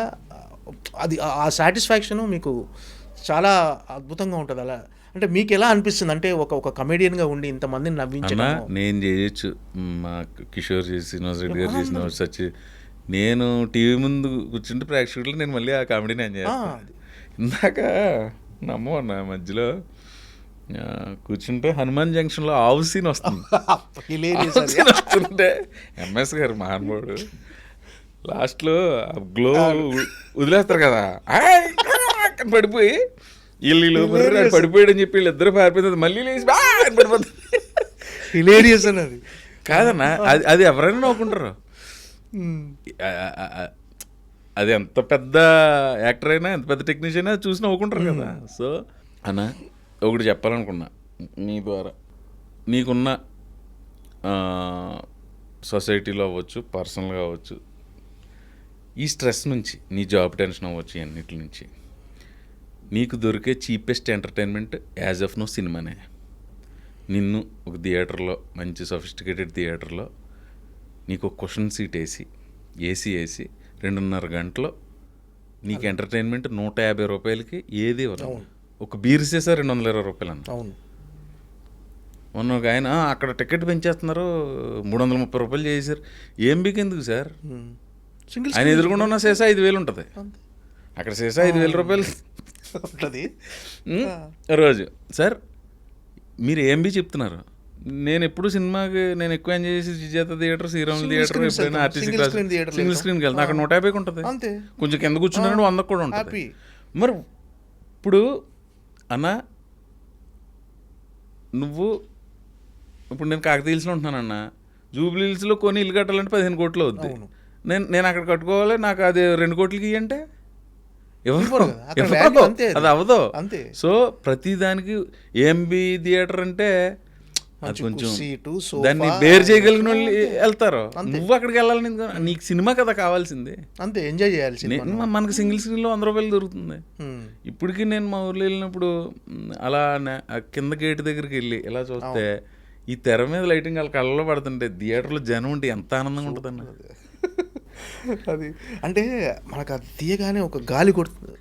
అది ఆ సాటిస్ఫాక్షను మీకు చాలా అద్భుతంగా ఉంటుంది. అలా అంటే మీకు ఎలా అనిపిస్తుంది? అంటే ఒక కమెడియన్గా ఉండి ఇంతమందిని నవ్వించడం. నేను చేయొచ్చు, మా కిషోర్ చేసి, శ్రీనివాస్ రెడ్డి గారు చేసిన సచ్చి, నేను టీవీ ముందు కూర్చుంటే ప్రేక్షకులు నేను మళ్ళీ ఆ కామెడీని ఎంజాయ్ చేస్తాను. ఇందాక నమ్మన్న మధ్యలో కూర్చుంటే హనుమాన్ జంక్షన్లో ఆవు సీన్ వస్తుంటే ఎంఎస్ గారు మహానుభావుడు లాస్ట్లో గ్లో వదిలేస్తారు కదా, పడిపోయి వీళ్ళు పడిపోయాడని చెప్పి వీళ్ళిద్దరు పారిపోతుంది, మళ్ళీ లేచి పడిపోతుంది. హిలేరియస్ అన్నది కాదన్నా, అది ఎవరైనా నవ్వుకుంటారు. అది ఎంత పెద్ద యాక్టర్ అయినా, ఎంత పెద్ద టెక్నీషియన్ అయినా చూసి నవ్వుకుంటారు కదా. సో అన్న ఒకటి చెప్పాలనుకున్నా నీ ద్వారా, నీకున్న సొసైటీలో అవ్వచ్చు, పర్సనల్గా అవ్వచ్చు, ఈ స్ట్రెస్ నుంచి, నీ జాబ్ టెన్షన్ అవ్వచ్చు, అన్నిటి నుంచి నీకు దొరికే cheapest entertainment as of now సినిమానే. నిన్ను ఒక థియేటర్లో, మంచి సొఫిస్టికేటెడ్ థియేటర్లో నీకు ఒక క్వశ్చన్ సీట్ వేసి, ఏసీ వేసి 2.5 గంటలో నీకు ఎంటర్టైన్మెంట్ 150 రూపాయలకి ఏది ఇవ్వదు. ఒక బీర్ చేసా 220 రూపాయలు అన్న. అవును, మొన్న ఒక ఆయన అక్కడ టికెట్ పెంచేస్తున్నారు, 330 రూపాయలు చేశారు. ఏం బికెందుకు సార్? ఆయన ఎదురుకుండా ఉన్న సీసా 5,000 ఉంటుంది, అక్కడ సీసా 5,000 రూపాయలు ఉంటుంది రోజు. సార్ మీరు ఏం చెప్తున్నారు? నేను ఎప్పుడు సినిమాకి నేను ఎక్కువ ఎంజాయ్ చేసి విజేత థియేటర్, శ్రీరాములు థియేటర్, ఎప్పుడైనా ఆర్టీసీ క్లాస్ సింగిల్ స్క్రీన్కి వెళ్తాను. అక్కడ 150 ఉంటుంది, కొంచెం కింద కూర్చున్నారంటే 100 కూడా ఉంటుంది. మరి ఇప్పుడు అన్న నువ్వు ఇప్పుడు నేను కాకతీయుల్స్లో ఉంటున్నానన్న, జూబ్లీ హిల్స్లో కొని ఇల్లు కట్టాలంటే 15 కోట్లు అవుద్ది. నేను అక్కడ కట్టుకోవాలి, నాకు అది 2 కోట్లకి ఇవ్వంటే ఇవ్వరు కదా. అక్కడ value అంతే అది అవ్వదు. అంతే. సో ప్రతిదానికి ఏఎంబి థియేటర్ అంటే అది కొంచెం సీటు, సోఫా, దాన్ని బేర్ చేయగలిగిన వాళ్ళు అంతే. వెళ్తారు. అంతే. నువ్వు అక్కడికి వెళ్ళాలని నీకు సినిమా కదా కావాల్సింది. అంతే ఎంజాయ్ చేయాల్సింది. మనకి సింగిల్ స్క్రీన్లో 100 రూపాయలు దొరుకుతుంది. ఇప్పటికీ నేను మా ఊర్లో వెళ్ళినప్పుడు అలా ఆ కింద గేట్ దగ్గరికి వెళ్ళి ఇలా చూస్తే ఈ తెర మీద లైటింగ్ వాళ్ళ కళ్ళలో పడుతుంటే థియేటర్లో జనం ఉంటే ఎంత ఆనందంగా ఉంటుందన్న. అది అంటే మనకు అది తీయగానే ఒక గాలి కొడుతుంది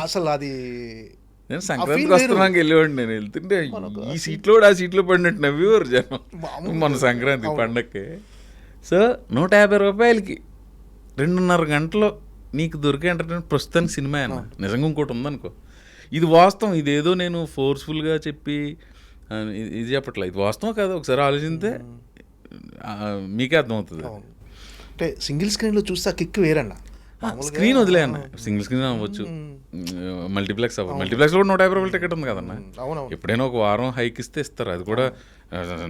అసలు. అది నేను సంక్రాంతికి వస్తున్నాక వెళ్ళేవాడిని. నేను వెళ్తుంటే ఈ సీట్లో ఆ సీట్లో పడినట్టు నవ్వేవారు జనం మన సంక్రాంతి పండగకి. సో 150 రూపాయలకి 2.5 గంటలో నీకు దొరికే ఎంటర్టైన్మెంట్ ప్రస్తుతానికి సినిమా అన్న. నిజంగా ఇంకోటి ఉందనుకో, ఇది వాస్తవం. ఇదేదో నేను ఫోర్స్ఫుల్గా చెప్పి ఇది చెప్పట్లే, ఇది వాస్తవం కాదు. ఒకసారి ఆలోచిస్తే మీకే అర్థమవుతుంది. అంటే సింగిల్ స్క్రీన్లో చూస్తే ఆ కిక్ వేరన్న. స్క్రీన్ వదిలే అన్న, సింగిల్ స్క్రీన్ అవ్వచ్చు, మల్టీప్లెక్స్ అవ్వచ్చు. మల్టీప్లెక్స్లో కూడా 150 రూపాయలు టికెట్ ఉంది కదన్న. ఎప్పుడైనా ఒక వారం హైక్ ఇస్తే ఇస్తారు, అది కూడా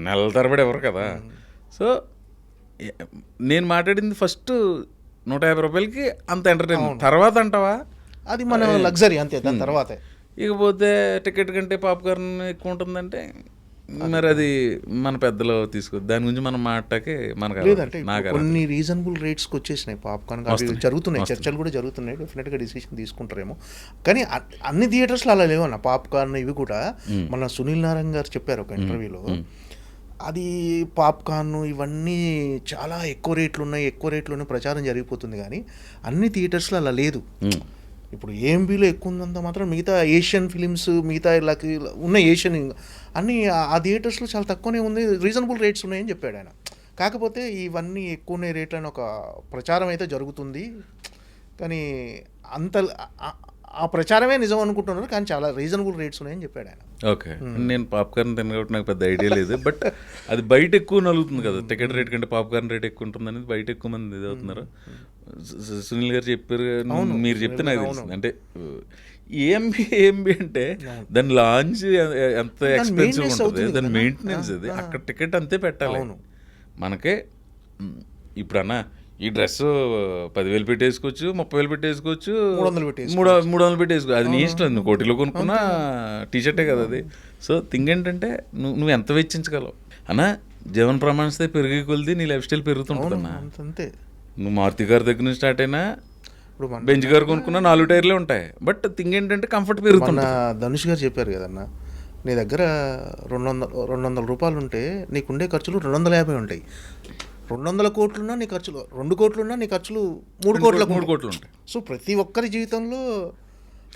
నెలల తరబడి ఎవరు కదా. సో నేను మాట్లాడింది ఫస్ట్ 150 రూపాయలకి అంత ఎంటర్టైన్మెంట్. తర్వాత అంటావా అది మన లగ్జరీ అంతే. దాని తర్వాత ఇకపోతే టికెట్ కంటే పాప్కార్న్ ఎక్కువ ఉంటుందంటే మరి అది మన పెద్దలు తీసుకో, దాని గురించి మనం మాటకి మనకు లేదంటే కొన్ని రీజనబుల్ రేట్స్కి వచ్చేసినాయి పాప్కార్న్. జరుగుతున్నాయి, చర్చలు కూడా జరుగుతున్నాయి. డెఫినెట్గా డిసిషన్ తీసుకుంటారేమో. కానీ అన్ని థియేటర్స్లో అలా లేవన్న పాప్కార్న్. ఇవి కూడా మన సునీల్ నారాయణ గారు చెప్పారు ఒక ఇంటర్వ్యూలో, అది పాప్కార్న్ ఇవన్నీ చాలా ఎక్కువ రేట్లు ఉన్నాయి, ఎక్కువ రేట్లోనే ప్రచారం జరిగిపోతుంది. కానీ అన్ని థియేటర్స్లో అలా లేదు. ఇప్పుడు ఏఎంబీలో ఎక్కువ ఉందంత మాత్రం మిగతా ఏషియన్ ఫిలిమ్స్, మిగతా ఇలా ఉన్న ఏషియన్ అన్నీ ఆ థియేటర్స్లో చాలా తక్కువనే ఉంది, రీజనబుల్ రేట్స్ ఉన్నాయని చెప్పాడు ఆయన. కాకపోతే ఇవన్నీ ఎక్కువనే రేట్లు అని ఒక ప్రచారం అయితే జరుగుతుంది. కానీ అంత ఆ ప్రచారమే నిజం అనుకుంటున్నారు, కానీ చాలా రీజనబుల్ రేట్స్ ఉన్నాయని చెప్పాడు ఆయన. ఓకే, నేను పాప్కార్న్ తిన కాబట్టి నాకు పెద్ద ఐడియా లేదు. బట్ అది బయట ఎక్కువ నలుగుతుంది కదా, టికెట్ రేట్ కంటే పాప్కార్న్ రేట్ ఎక్కువ ఉంటుంది అనేది బయట ఎక్కువ మంది ఇది అవుతున్నారు. సునీల్ గారు చెప్పారు, మీరు చెప్తే నాకు తెలిసింది. అంటే ఏఎంబి అంటే దాని లాంచ్ ఎంత ఎక్స్పెన్సివ్ ఉంటుంది, దాని మెయింటెనెన్స్, అది అక్కడ టికెట్ అంతే పెట్టాలి. మనకే ఇప్పుడు అన్న ఈ డ్రెస్ 10,000 పెట్టేసుకోవచ్చు, 30,000 పెట్టేసుకోవచ్చు, 300 పెట్టేసుకో, అది నీ ఇష్టం. నువ్వు కోటిలో కొనుక్కున్నా టీషర్టే కదా అది. సో థింగ్ ఏంటంటే నువ్వు ఎంత వెచ్చించగలవు అన్న. జీవన ప్రమాణస్తే పెరిగే కొలిది నీ లైఫ్ స్టైల్ పెరుగుతుంటుంది అన్న. అంతే. నువ్వు మారుతి గారి దగ్గర నుంచి స్టార్ట్ అయినా ఇప్పుడు బెంచ్ గారు కొనుక్కున్నా 4 టైర్లే ఉంటాయి. బట్ థింగ్ ఏంటంటే కంఫర్ట్ పెరుగుతుంది. ధనుష్ గారు చెప్పారు కదన్న, నీ దగ్గర 200 రూపాయలు ఉంటే నీకుండే ఖర్చులు 250 ఉంటాయి. 200 కోట్లున్నా నీ ఖర్చులు 2 కోట్లున్నా నీ ఖర్చులు 3 కోట్లు ఉంటాయి. సో ప్రతి ఒక్కరి జీవితంలో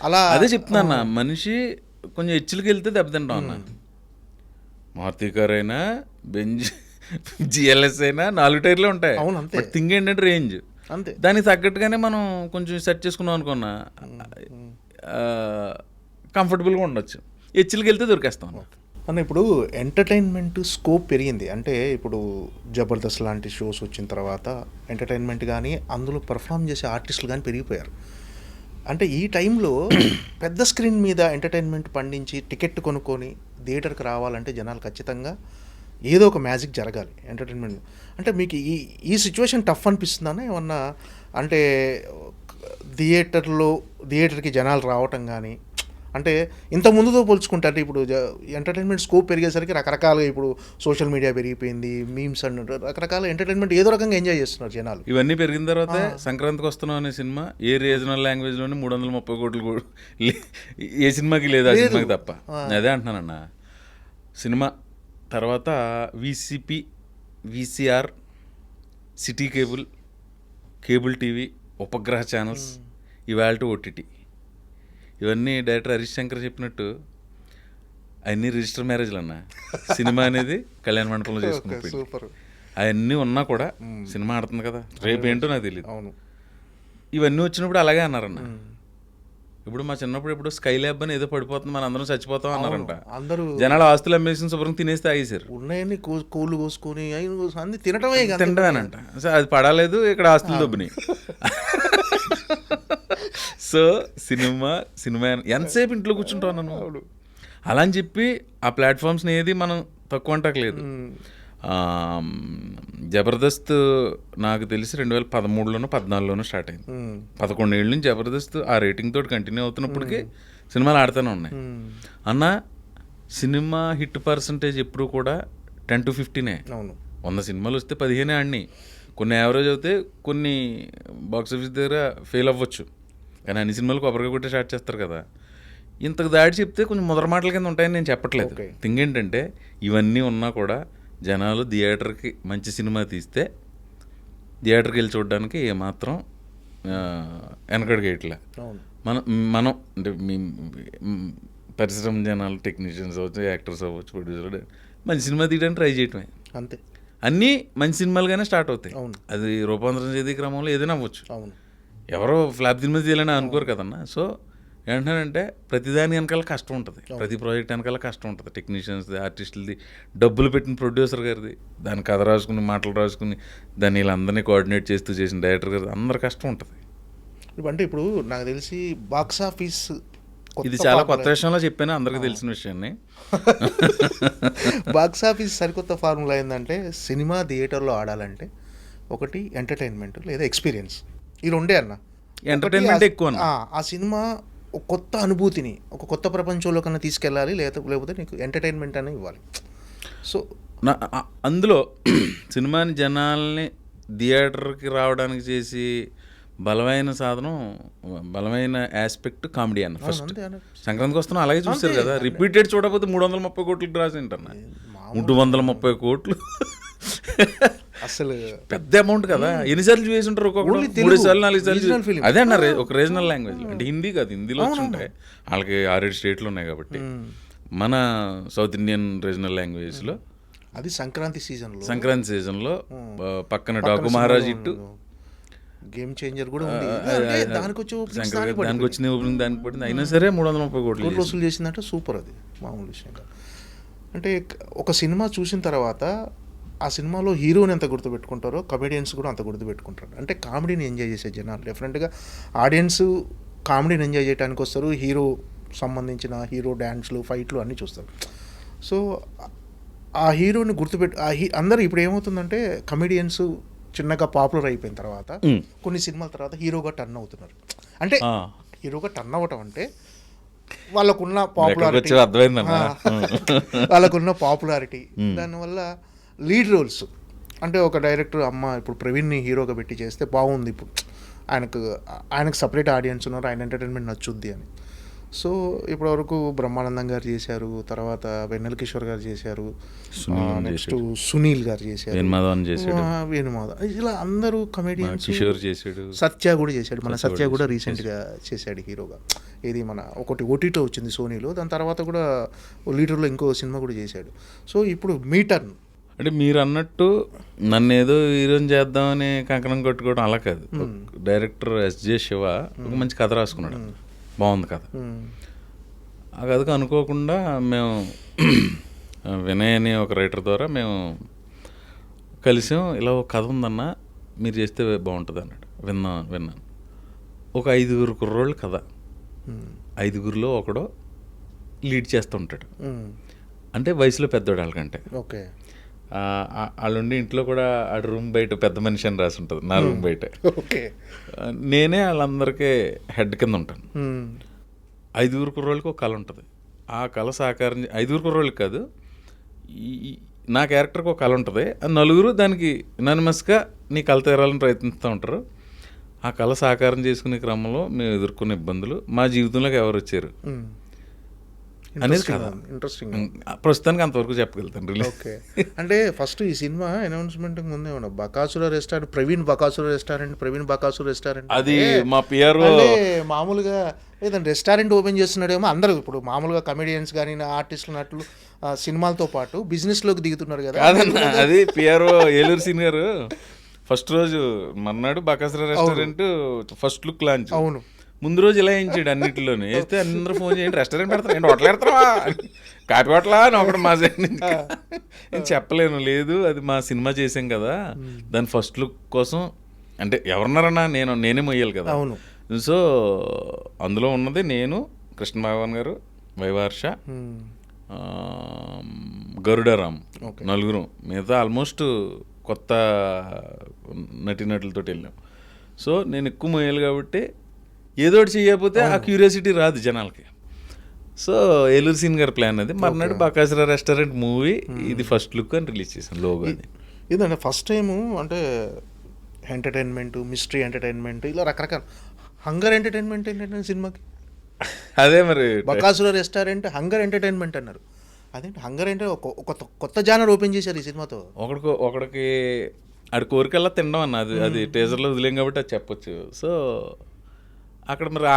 అలా అదే చెప్తున్నా. మనిషి కొంచెం హెచ్చులకి వెళ్తే దెబ్బతింటాం అన్న. మారుతి కార్ అయినా బెంజ్ జిఎల్ఎస్ అయినా 4 టైర్లే ఉంటాయి. బట్ థింగ్ ఏంటంటే రేంజ్ అంతే. దానికి తగ్గట్టుగానే మనం కొంచెం సెట్ చేసుకున్నాం అనుకున్నా కంఫర్టబుల్గా ఉండొచ్చు. హెచ్చులకి వెళ్తే దొరికేస్తాం అన్న. ఇప్పుడు ఎంటర్టైన్మెంట్ స్కోప్ పెరిగింది. అంటే ఇప్పుడు జబర్దస్త్ లాంటి షోస్ వచ్చిన తర్వాత ఎంటర్టైన్మెంట్ కానీ అందులో పర్ఫామ్ చేసే ఆర్టిస్టులు కానీ పెరిగిపోయారు. అంటే ఈ టైంలో పెద్ద స్క్రీన్ మీద ఎంటర్టైన్మెంట్ పండించి టికెట్ కొనుక్కొని థియేటర్కి రావాలంటే జనాలు ఖచ్చితంగా ఏదో ఒక మ్యాజిక్ జరగాలి ఎంటర్టైన్మెంట్. అంటే మీకు ఈ సిచ్యువేషన్ టఫ్ అనిపిస్తుందన్నా ఏమన్నా? అంటే థియేటర్కి జనాలు రావటం కానీ, అంటే ఇంత ముందుతో పోల్చుకుంటే అంటే ఇప్పుడు ఎంటర్టైన్మెంట్ స్కోప్ పెరిగేసరికి రకరకాలుగా ఇప్పుడు సోషల్ మీడియా పెరిగిపోయింది, మీమ్స్ అన్నట్టు రకరకాల ఎంటర్టైన్మెంట్ ఏదో రకంగా ఎంజాయ్ చేస్తున్నారు జనాలు. ఇవన్నీ పెరిగిన తర్వాత సంక్రాంతికి వస్తున్నాం అనే సినిమా ఏ రీజనల్ లాంగ్వేజ్లోనే 330 కోట్లు ఏ సినిమాకి లేదు, ఆ సినిమాకి తప్ప. అదే అంటున్నానన్న. సినిమా తర్వాత VCP, VCR, city cable TV, ఉపగ్రహ ఛానల్స్, ఇవాల్టి ఓటీటీ, ఇవన్నీ డైరెక్టర్ హరీష్ శంకర్ చెప్పినట్టు అన్నీ రిజిస్టర్ మ్యారేజ్లు అన్న. సినిమా అనేది కళ్యాణ మండపంలో చేసుకున్నప్పుడు అవన్నీ ఉన్నా కూడా సినిమా ఆడుతుంది కదా, రేపు ఏంటో నాకు తెలియదు. ఇవన్నీ వచ్చినప్పుడు అలాగే అన్నారన్న. ఇప్పుడు మా చిన్నప్పుడు ఇప్పుడు స్కై ల్యాబ్ అని ఏదో పడిపోతుంది, మన అందరం చచ్చిపోతాం అన్నారంట. అందరూ జనాలు ఆస్తులు అమ్మేసిన శుభ్రం తినేస్తే ఆగేశారు. ఉన్నాయని కోళ్ళు కోసుకొని అన్ని తినడమేనంట. అది పడలేదు, ఇక్కడ ఆస్తులు దొబ్బినాయి. సో సినిమా ఎంతసేపు ఇంట్లో కూర్చుంటావు నన్ను. అలా అని చెప్పి ఆ ప్లాట్ఫామ్స్ని ఏది మనం తక్కువ అంటలేదు. జబర్దస్త్ నాకు తెలిసి 2013లోనో 14లోనో స్టార్ట్ అయింది. 11 ఏళ్ళ నుంచి జబర్దస్త్ ఆ రేటింగ్ తోటి కంటిన్యూ అవుతున్నప్పటికీ సినిమాలు ఆడుతూనే ఉన్నాయి. అన్న సినిమా హిట్ పర్సంటేజ్ ఎప్పుడు కూడా 10 to 15. అవును, 100 సినిమాలు వస్తే 15 ఆడినాయి. కొన్ని యావరేజ్ అవుతే కొన్ని బాక్స్ ఆఫీస్ దగ్గర ఫెయిల్ అవ్వచ్చు, కానీ అన్ని సినిమాలు కొబ్బరిగా కొట్టే స్టార్ట్ చేస్తారు కదా. ఇంతకు దాడి చెప్తే కొంచెం ముదర మాటల కింద ఉంటాయని నేను చెప్పట్లేదు. థింగ్ ఏంటంటే ఇవన్నీ ఉన్నా కూడా జనాలు థియేటర్కి మంచి సినిమా తీస్తే థియేటర్కి వెళ్ళి చూడడానికి ఏమాత్రం వెనకడిగేయట్లే. మనం అంటే పరిశ్రమ జనాలు, టెక్నీషియన్స్ అవ్వచ్చు, యాక్టర్స్ అవ్వచ్చు, ప్రొడ్యూసర్ మంచి సినిమా తీయడానికి ట్రై చేయటమే అంతే. అన్నీ మంచి సినిమాలుగానే స్టార్ట్ అవుతాయి. అది రూపాంతరం చేసే క్రమంలో ఏదైనా అవ్వచ్చు. ఎవరో ఫ్లాప్ సినిమా తీయాలని అనుకోరు కదన్నా. సో ఏంటంటే ప్రతిదాని వెనకాల కష్టం ఉంటుంది, ప్రతి ప్రాజెక్ట్ వెనకాల కష్టం ఉంటుంది. టెక్నీషియన్స్ది, ఆర్టిస్టులది, డబ్బులు పెట్టిన ప్రొడ్యూసర్ గారిది, దాని కథ రాసుకుని మాటలు రాసుకుని దాన్ని వీళ్ళందరినీ కోఆర్డినేట్ చేస్తూ చేసిన డైరెక్టర్ గారిది, అందరి కష్టం ఉంటుంది. అంటే ఇప్పుడు నాకు తెలిసి బాక్స్ ఆఫీస్ ఇది చాలా కొత్త విషయంలో చెప్పాను, అందరికీ తెలిసిన విషయాన్ని. బాక్స్ ఆఫీస్ సరికొత్త ఫార్ములా ఏంటంటే సినిమా థియేటర్లో ఆడాలంటే ఒకటి ఎంటర్టైన్మెంట్ లేదా ఎక్స్పీరియన్స్, ఈ రెండే అన్న. ఎంటర్టైన్మెంట్ ఎక్కువ. ఆ సినిమా ఒక కొత్త అనుభూతిని, ఒక కొత్త ప్రపంచంలో కన్నా తీసుకెళ్ళాలి, లేకపోతే నీకు ఎంటర్టైన్మెంట్ అనేది ఇవ్వాలి. సో అందులో సినిమాని జనాల్ని థియేటర్కి రావడానికి చేసి బలమైన సాధనం, బలమైన ఆస్పెక్ట్ కామెడీ అన్న. ఫస్ట్ సంక్రాంతికి వస్తున్నాం అలాగే చూస్తారు కదా. రిపీటెడ్ చూడకపోతే 330 కోట్లకి డ్రాస్ ఏంటన్నా, 330 కోట్లు అసలు పెద్ద అమౌంట్ కదా. ఎన్నిసార్లు చూసి ఉంటారు, ఒక్కొక్కరు 3 సార్లు 4 సార్లు. అదే అన్నారు ఒక రీజనల్ లాంగ్వేజ్ అంటే హిందీ కాదు, హిందీలో వచ్చి ఉంటాయి. వాళ్ళకి 6-7 స్టేట్లు ఉన్నాయి కాబట్టి. మన సౌత్ ఇండియన్ రీజనల్ లాంగ్వేజ్లో అది సంక్రాంతి సీజన్లో పక్కన డాకు మహారాజ్ ఇట్టు గేమ్ చేంజర్ కూడా ఉంది. దానికి వచ్చిన ఓపెనింగ్ దానికి పడింది. అయినా సరే 330 కోట్లు వసూలు చేసిందంటే సూపర్. అది మామూలు విషయం కాదు. అంటే ఒక సినిమా చూసిన తర్వాత ఆ సినిమాలో హీరోని ఎంత గుర్తుపెట్టుకుంటారో కమెడియన్స్ కూడా అంత గుర్తుపెట్టుకుంటారు. అంటే కామెడీని ఎంజాయ్ చేసే జనాలు డెఫినెట్గా ఆడియన్స్ కామెడీని ఎంజాయ్ చేయడానికి వస్తారు. హీరో సంబంధించిన హీరో డ్యాన్స్లు, ఫైట్లు అన్నీ చూస్తారు. సో ఆ హీరోని అందరూ ఇప్పుడు ఏమవుతుందంటే కమెడియన్స్ చిన్నగా పాపులర్ అయిపోయిన తర్వాత కొన్ని సినిమాల తర్వాత హీరోగా టర్న్ అవుతున్నారు. అంటే హీరోగా టర్న్ అవ్వటం అంటే వాళ్ళకున్న పాపులారిటీ దానివల్ల లీడ్ రోల్స్. అంటే ఒక డైరెక్టర్ ఇప్పుడు ప్రవీణ్ని హీరోగా పెట్టి చేస్తే బాగుంది, ఇప్పుడు ఆయనకు సపరేట్ ఆడియన్స్ ఉన్నారు, ఆయన ఎంటర్టైన్మెంట్ నచ్చుద్ది అని. సో ఇప్పటివరకు బ్రహ్మానందం గారు చేశారు, తర్వాత వెన్నెల కిషోర్ గారు చేశారు, నెక్స్ట్ సునీల్ గారు చేశారు, వేణుమాధవ్, ఇలా అందరూ కమెడియన్స్. సత్య కూడా చేశాడు, మన సత్య కూడా రీసెంట్గా చేశాడు హీరోగా. ఇది మన ఒకటి ఓటీటీలో వచ్చింది సోనీలో, దాని తర్వాత కూడా లీడర్లో ఇంకో సినిమా కూడా చేశాడు. సో ఇప్పుడు మీ టర్న్. అంటే మీరు అన్నట్టు నన్ను ఏదో హీరోని చేద్దామని కంకణం కొట్టుకోవడం అలా కాదు. డైరెక్టర్ ఎస్జే శివ ఒక మంచి కథ రాసుకున్నాడు, బాగుంది కథ. ఆ కథకు అనుకోకుండా మేము వినయ్ అని ఒక రైటర్ ద్వారా మేము కలిసాం. ఇలా ఒక కథ ఉందన్న, మీరు చేస్తే బాగుంటుంది అన్నాడు. విన్నాను. ఒక 5 కుర్రోళ్ళ కథ, 5గురిలో ఒకడో లీడ్ చేస్తుంటాడు. అంటే వయసులో పెద్దోడు వాళ్ళకంటే. ఓకే. వాళ్ళుండి ఇంట్లో కూడా ఆ రూమ్ బయట పెద్ద మనిషి అని రాసి ఉంటుంది, నా రూమ్ బయట. నేనే వాళ్ళందరికీ హెడ్ కింద ఉంటాను. 5 కుర్రోళ్ళకి ఒక కళ ఉంటుంది. ఆ కళ సాకారం 5 కుర్రోళ్ళకి కాదు, నా క్యారెక్టర్కి ఒక కళ ఉంటుంది. 4 దానికి యునానిమస్గా నీ కళ తీరాలని ప్రయత్నిస్తూ ఉంటారు. ఆ కళ సాకారం చేసుకునే క్రమంలో మేము ఎదుర్కొన్న ఇబ్బందులు, మా జీవితంలోకి ఎవరు వచ్చారు అనేది కదా. ఇంట్రెస్టింగ్. ప్రస్తుతానికి అంతవరకు చెప్పగలుగుతాను. ఓకే. అంటే ఫస్ట్ ఈ సినిమా అనౌన్స్మెంట్ ముందే బకాసుర రెస్టారెంట్, ప్రవీణ్ బకాసుర రెస్టారెంట్ అది మా పిఆర్ మామూలుగా లేదంటే రెస్టారెంట్ ఓపెన్ చేస్తున్నాడేమో. అందరూ ఇప్పుడు మామూలుగా కమెడియన్స్ కానీ ఆర్టిస్టులు నటులు సినిమాలతో పాటు బిజినెస్లోకి దిగుతున్నారు కదా. అది పిఆర్ ఏలూరు సీన్ గారు ఫస్ట్ రోజు మర్నాడు Bakasura restaurant first look launch. అవును. ముందు రోజు ఇలా వేయించాడు అన్నింటిలోనే. వేస్తే అందరూ ఫోన్ చేయండి, రెస్టారెంట్ పెడతారు ఏంటి, హోటల్ పెడతావా, కాపీ హోటలా అని ఒకటి మా సైడ్ నుంచి. నేను చెప్పలేను, లేదు అది మా సినిమా చేసాం కదా, దాని ఫస్ట్ లుక్ కోసం అంటే ఎవరున్నారన్నా నేనే మొయ్యాలి కదా. అవును. సో అందులో ఉన్నది నేను, కృష్ణ భగవాన్ గారు, వైవార్ష, గరుడరామ్, నలుగురు. మిగతా ఆల్మోస్ట్ కొత్త నటీనటులతో వెళ్ళాం. సో నేను ఎక్కువ మోయాలి కాబట్టి ఏదో ఒకటి చేయకపోతే ఆ క్యూరియాసిటీ రాదు జనాలకి. సో ఏలూరు సీన్ గారి ప్లాన్ అది. మర్నాడు బకాసుర రెస్టారెంట్ మూవీ ఇది ఫస్ట్ లుక్ అని రిలీజ్ చేశాను, లోగో అది. ఇదండి ఫస్ట్ టైము అంటే ఎంటర్టైన్మెంట్, మిస్టరీ ఎంటర్టైన్మెంట్, ఇలా రకరకాల. హంగర్ ఎంటర్టైన్మెంట్ ఏంటంటే సినిమాకి అదే మరి బకాసుర రెస్టారెంట్ హంగర్ ఎంటర్టైన్మెంట్ అన్నారు. అదేంటి హంగర్ అంటే ఒక కొత్త జానర్ ఓపెన్ చేశారు ఈ సినిమాతో. ఒకడికి ఆడి కోరికల్లా తినడం అన్న, అది టేజర్లో వదిలేం కాబట్టి అది చెప్పొచ్చు. సో అక్కడ మరి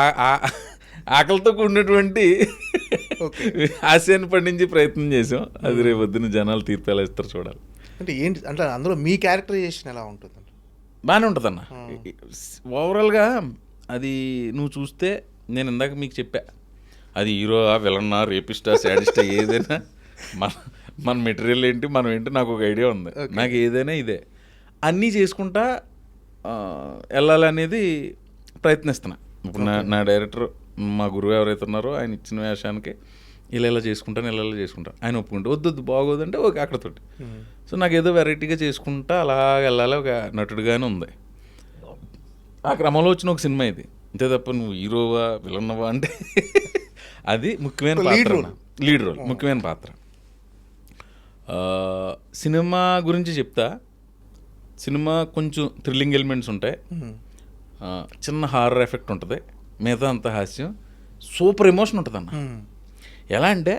ఆకలితో కూడినటువంటి హాస్యాన్ని పండించి ప్రయత్నం చేసాం. అది రేపు పొద్దున్న జనాలు తీర్పు ఎలా ఇస్తారు చూడాలి. అంటే ఏంటి అంటే అందులో మీ క్యారెక్టరైజేషన్ ఎలా ఉంటుంది? బాగానే ఉంటుంది అన్న. ఓవరాల్గా అది నువ్వు చూస్తే, నేను ఇందాక మీకు చెప్పా, అది హీరో విలన్నా రేపిస్టా సాడిస్టా ఏదైనా మన మెటీరియల్ ఏంటి మనం ఏంటి నాకు ఒక ఐడియా ఉంది. నాకు ఏదైనా ఇదే అన్నీ చేసుకుంటా వెళ్ళాలనేది ప్రయత్నిస్తున్నా. ఇప్పుడు నా డైరెక్టర్, మా గురువు ఎవరైతే ఉన్నారో ఆయన ఇచ్చిన వేషానికి ఇలా చేసుకుంటాను, ఇలా చేసుకుంటాను. ఆయన ఒప్పుకుంటే వద్దు బాగోదంటే ఓకే అక్కడతోటి. సో నాకు ఏదో వెరైటీగా చేసుకుంటా అలా వెళ్ళాలి ఒక నటుడుగానే ఉంది. ఆ క్రమంలో వచ్చిన ఒక సినిమా ఇది. అంతే తప్ప నువ్వు హీరోవా విలన్నవా అంటే అది ముఖ్యమైన పాత్ర, లీడ్ రోల్, ముఖ్యమైన పాత్ర. సినిమా గురించి చెప్తా. సినిమా కొంచెం థ్రిల్లింగ్ ఎలిమెంట్స్ ఉంటాయి, చిన్న హారర్ ఎఫెక్ట్ ఉంటుంది, మిగతా అంత హాస్యం, సూపర్ ఎమోషన్ ఉంటుంది అన్న. ఎలా అంటే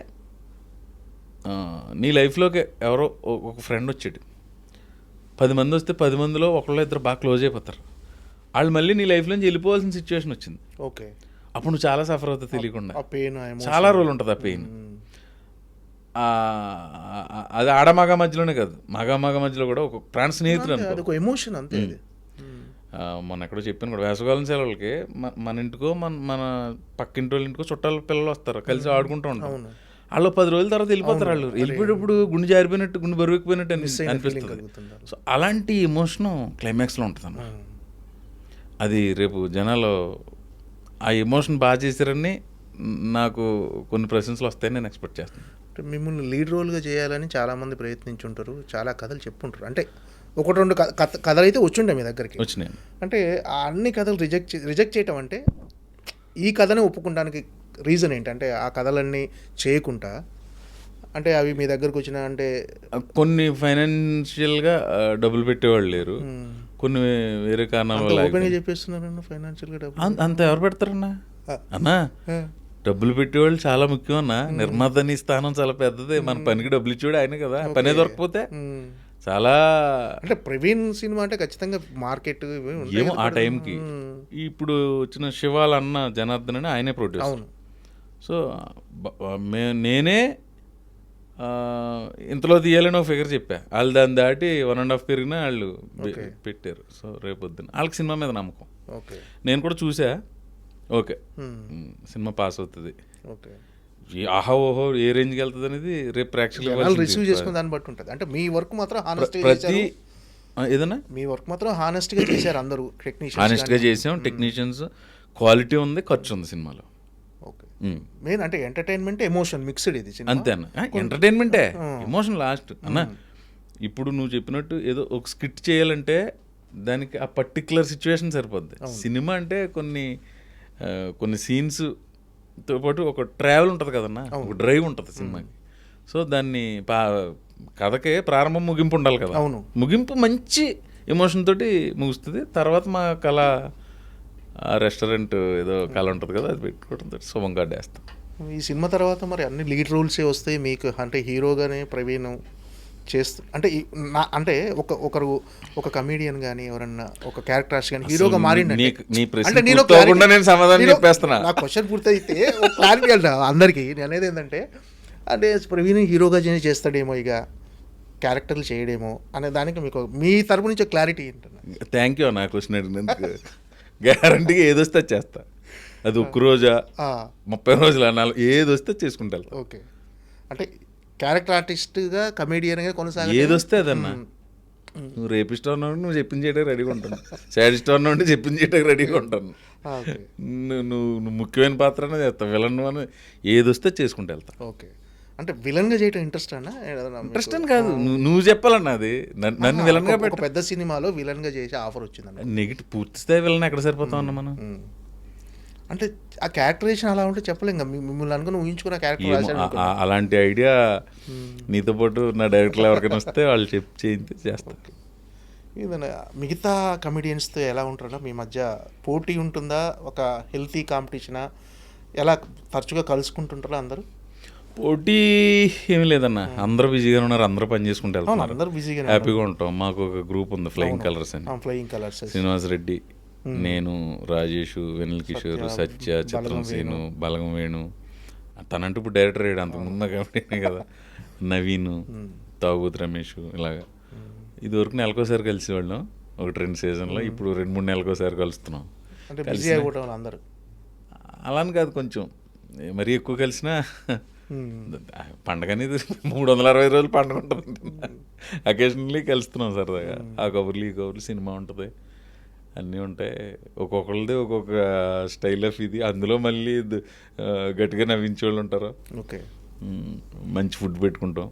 నీ లైఫ్లోకి ఎవరో ఒక ఫ్రెండ్ వచ్చాడు, 10 మంది వస్తే 10 మందిలో ఒకళ్ళు ఇద్దరు బాగా క్లోజ్ అయిపోతారు. వాళ్ళు మళ్ళీ నీ లైఫ్లోంచి వెళ్ళిపోవాల్సిన సిచ్యువేషన్ వచ్చింది. ఓకే, అప్పుడు నువ్వు చాలా సఫర్ అవుతావు తెలియకుండా. పెయిన్ చాలా రోజులు ఉంటుంది ఆ పెయిన్. అది ఆడమగ మధ్యలోనే కాదు, మగ మధ్యలో కూడా ఒక ప్రాణ స్నేహితుడు అనుకో, ఎమోషన్ అంతే. మొన్న ఎక్కడో చెప్పాను కూడా, వేసవకాలం సెలవులకి మన ఇంటికో మన పక్కింటి వాళ్ళ ఇంటికో చుట్టాల పిల్లలు వస్తారు, కలిసి ఆడుకుంటూ ఉంటారు. వాళ్ళు 10 రోజుల తర్వాత వెళ్ళిపోతారు. వాళ్ళు వెళ్ళిపోయేటప్పుడు గుండె జారిపోయినట్టు, గుండె బరువెక్కిపోయినట్టు అనిపిస్తుంది. సో అలాంటి ఎమోషను క్లైమాక్స్లో ఉంటుంది. అది రేపు జనాలు ఆ ఎమోషన్ బాగా చేశారని నాకు కొన్ని ప్రశంసలు వస్తాయని నేను ఎక్స్పెక్ట్ చేస్తాను. మిమ్మల్ని లీడ్ రోల్గా చేయాలని చాలామంది ప్రయత్నించుంటారు, చాలా కథలు చెప్పుంటారు. అంటే 1-2 కథలు అయితే వచ్చుండే మీ దగ్గరికి వచ్చినాయి. అంటే ఆ అన్ని కథలు రిజెక్ట్ చేయటం అంటే ఈ కథనే ఒప్పుకోవడానికి రీజన్ ఏంటంటే ఆ కథలన్నీ చేయకుండా అంటే అవి మీ దగ్గరకు వచ్చిన అంటే కొన్ని ఫైనాన్షియల్గా డబ్బులు పెట్టేవాళ్ళు లేరు, కొన్ని వేరే కారణాలు ఓపెన్గా చెప్పేస్తున్నారన్న. ఫైనాన్షియల్గా డబ్బులు అంత ఎవరు పెడతారన్నా? అన్నా డబ్బులు పెట్టేవాళ్ళు చాలా ముఖ్యం అన్న. నిర్మాత నీ స్థానం చాలా పెద్దది. మన పనికి డబ్బులు ఇచ్చేవాడు ఆయన కదా. పనే దొరకపోతే చాలా అంటే ప్రవీణ్ సినిమా అంటే ఖచ్చితంగా మార్కెట్ ఏమో ఆ టైంకి. ఇప్పుడు వచ్చిన శివాల అన్న జనార్దన్ అని ఆయనే ప్రొడ్యూసర్. సో నేనే ఇంతలో తీయాలని ఒక ఫిగర్ చెప్పా, వాళ్ళు దాన్ని దాటి 1.5 పెరిగినా వాళ్ళు పెట్టారు. సో రేపొద్దున వాళ్ళకి సినిమా మీద నమ్మకం. నేను కూడా చూసా, ఓకే సినిమా పాస్ అవుతుంది, ఆహా ఓహో ఏ రేంజ్కి వెళ్తుంది అనేది రేపు ప్రేక్షకులు రిసీవ్ చేసుకునే దాన్ని బట్టి ఉంటుంది. అంటే మీ వర్క్ మాత్రం ప్రతి ఏదన్నా మీ వర్క్ మాత్రం హానెస్ట్గా చేశారు అందరూ టెక్నీషియన్స్, హానెస్ట్గా చేసాం. టెక్నీషియన్స్, క్వాలిటీ ఉంది, ఖర్చు ఉంది సినిమాలో. ఓకే, మెయిన్ అంటే ఎంటర్టైన్మెంట్ ఎమోషన్ మిక్స్డ్ ఇది అంతే అన్న. ఎంటర్టైన్మెంటే ఎమోషన్ లాస్ట్ అన్న. ఇప్పుడు నువ్వు చెప్పినట్టు ఏదో ఒక స్కిట్ చేయాలంటే దానికి ఆ పర్టికులర్ సిచ్యువేషన్ సరిపోద్ది. సినిమా అంటే కొన్ని సీన్స్తో పాటు ఒక ట్రావెల్ ఉంటుంది కదన్నా, ఒక డ్రైవ్ ఉంటుంది సినిమాకి. సో దాన్ని కథకే ప్రారంభం ముగింపు ఉండాలి కదా. ముగింపు మంచి ఎమోషన్ తోటి ముగుస్తుంది. తర్వాత మా కళ రెస్టారెంట్ ఏదో కళ ఉంటుంది కదా, అది పెట్టుకోవడంతో శుభంగా వేస్తాం. ఈ సినిమా తర్వాత మరి అన్ని లీడ్ రోల్సే వస్తాయి మీకు. అంటే హీరోగానే ప్రవీణ్ అంటే అంటే ఒక కమీడియన్ కానీ ఎవరన్నా ఒక క్యారెక్టర్ ఆర్టిస్ట్ కానీ హీరోగా మారిందంటే నా క్వశ్చన్ పూర్తయితే ఒక క్లారిటీ అంట అందరికీ. నేను అనేది ఏంటంటే అంటే ప్రవీణ్ హీరోగా చేస్తాడేమో, ఇక క్యారెక్టర్లు చేయడేమో అనే దానికి మీకు మీ తరపు నుంచి క్లారిటీ ఏంటన్నా? Thank you. నా క్వశ్చన్ అడిగినందుకు గ్యారంటీగా ఏదొస్తే చేస్తా. అది 1 రోజా 30 రోజులు అన్నాను, ఏదొస్తే చేసుకుంటా. ఓకే, అంటే క్యారెక్టర్ ఆర్టిస్ట్గా కమేడియన్గా కొనసాగి ఏదొస్తే అదన్నా. నువ్వు రేపిస్ట్ అన్నావు నువ్వు చెప్పింది చేయడానికి రెడీగా ఉంటాను, సాడిస్ట్ అన్నావు అంటే చెప్పింది చేయడానికి రెడీగా ఉంటాను. ఓకే నువ్వు ముఖ్యమైన పాత్ర అనేది చేస్తావు, విలన్ అని ఏది వస్తే చేసుకుంటూ వెళ్తా. ఓకే అంటే విలన్గా చేయటం ఇంట్రెస్ట్ అన్నా? ఇంట్రెస్ట్ అని కాదు, నువ్వు చెప్పాలన్నా అది నన్ను విలన్గా ఒక పెట్ట. పెద్ద సినిమాలో విలన్గా చేసే ఆఫర్ వచ్చిందన్న. నెగిటివ్ పూర్తి స్థాయి విలన్ ఎక్కడ సరిపోతాం అన్న మనం. అంటే ఆ క్యారెక్టరేషన్ అలా ఉంటే చెప్పలేం కదా, మిమ్మల్ని అనుకుని ఊహించుకున్న క్యారెక్టర్ రాశాడు అనుకో. అలాంటి ఐడియా నీతో పాటు నా డైరెక్టర్లు ఎవరికైనా వస్తే వాళ్ళు చేస్తారు. ఏదైనా మిగతా కమెడియన్స్తో ఎలా ఉంటారన్నా మీ మధ్య పోటీ ఉంటుందా, ఒక హెల్తీ కాంపిటీషనా, ఎలా తరచుగా కలుసుకుంటుంటారా అందరూ? పోటీ ఏమీ లేదన్న, అందరూ బిజీగా ఉన్నారు, అందరూ పని చేసుకుంటూ వెళ్తున్నారు, అందరూ బిజీగా హ్యాపీగా ఉంటాం. మాకు ఒక గ్రూప్ ఉంది ఫ్లయింగ్ కలర్స్ అని, ఫ్లయింగ్ కలర్స్, శ్రీనివాస్ రెడ్డి, నేను, రాజేష్, వెనిల్ కిషోర్, సత్య, చిత్రం సీను, బలగం వేణు, తనంటూ ఇప్పుడు డైరెక్టర్ అయ్యాడు, అంతకుముందు కాబట్టి కదా, నవీన్, తాగుతు రమేష్, ఇలాగా ఇదివరకు నెలకోసారి కలిసేవాళ్ళం ఒక 2 సీజన్లో, ఇప్పుడు 2-3 నెలకోసారి కలుస్తున్నాం. అంటే బిజీ అయిపోవటం అందరూ అలా అని కాదు, కొంచెం మరీ ఎక్కువ కలిసినా పండగ అనేది 360 రోజులు పండుగ ఉంటుంది, అకేషనల్లీ కలుస్తున్నాం సరదాగా. ఆ కబుర్లు ఈ కబుర్లు, సినిమా ఉంటుంది, అన్నీ ఉంటాయి, ఒక్కొక్కరిది ఒక్కొక్క స్టైల్ ఆఫ్ ఇది. అందులో మళ్ళీ గట్టిగా నవ్వించే వాళ్ళు ఉంటారు. ఓకే మంచి ఫుడ్ పెట్టుకుంటాం.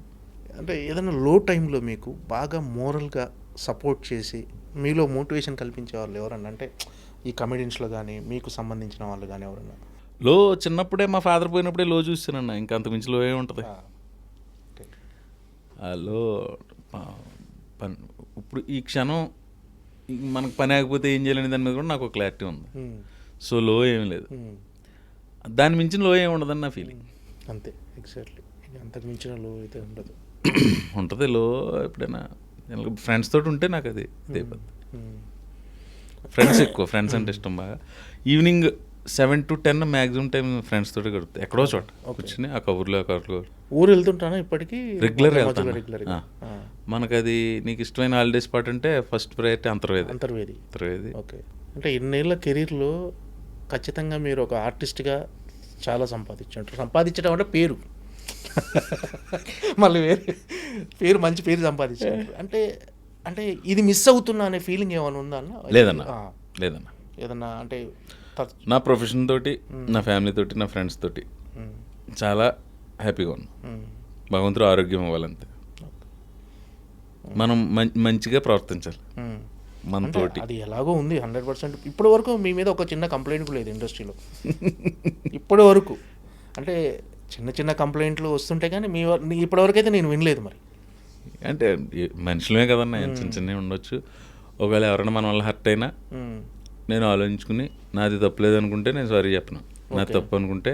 అంటే ఏదైనా లో టైంలో మీకు బాగా మోరల్గా సపోర్ట్ చేసి మీలో మోటివేషన్ కల్పించే వాళ్ళు ఎవరన్నా, అంటే ఈ కమెడియన్స్లో కానీ మీకు సంబంధించిన వాళ్ళు కానీ ఎవరన్నా? లో చిన్నప్పుడే మా ఫాదర్ పోయినప్పుడే లో చూస్తానన్న, ఇంకా అంతకుమించి లో ఏముంటుంది. లో ఇప్పుడు ఈ క్షణం మనకు పని ఆగిపోతే ఏం చేయాలని దాని మీద కూడా నాకు ఒక క్లారిటీ ఉంది. సో లో ఏమీ లేదు, దాని మించిన లో ఏమి ఉండదని నా ఫీలింగ్. అంతే, ఎగ్జాక్ట్లీ, అంతకు మించిన లో అయితే ఉండదు. ఉంటుంది లో ఎప్పుడైనా ఫ్రెండ్స్ తోటి ఉంటే నాకు అది అయిపోద్ది. ఫ్రెండ్స్ ఎక్కువ, ఫ్రెండ్స్ అంటే ఇష్టం బాగా. Evening 7 to 10 maximum time friends తోటి గడుపుతాయి, ఎక్కడో చోట కూర్చుని ఆ కబుర్లో ఊరు వెళ్తుంటానా ఇప్పటికీ? రెగ్యులర్ వెళ్తాను. మనకు అది నీకు ఇష్టమైన హాలిడే స్పాట్ అంటే ఫస్ట్ ప్రయారిటీ అంతర్వేది. ఓకే, అంటే ఇన్నేళ్ళ కెరీర్లో ఖచ్చితంగా మీరు ఒక ఆర్టిస్ట్గా చాలా సంపాదించడం అంటే పేరు మళ్ళీ పేరు మంచి పేరు సంపాదించారు అంటే, అంటే ఇది మిస్ అవుతున్నా అనే ఫీలింగ్ ఏమైనా ఉందా అన్న? లేదన్న ఏదన్నా అంటే నా ప్రొఫెషన్ తోటి, నా ఫ్యామిలీ తోటి, నా ఫ్రెండ్స్ తోటి చాలా హ్యాపీగా ఉన్నాం. భగవంతుడు ఆరోగ్యం ఇవ్వాలంతే, మనం మంచిగా ప్రవర్తించాలి మనతోటి. అది ఎలాగో ఉంది 100%. ఇప్పటి వరకు మీ మీద ఒక చిన్న కంప్లైంట్ లేదు ఇండస్ట్రీలో ఇప్పటి వరకు. అంటే చిన్న కంప్లైంట్లు వస్తుంటే కానీ ఇప్పటివరకు అయితే నేను వినలేదు. మరి అంటే మనుషులమే కదన్నా, చిన్నవి ఉండొచ్చు. ఒకవేళ ఎవరైనా మన వల్ల హర్ట్ అయినా నేను ఆలోచించుకుని నాది తప్పులేదు అనుకుంటే నేను సారీ చెప్పను, నాది తప్పు అనుకుంటే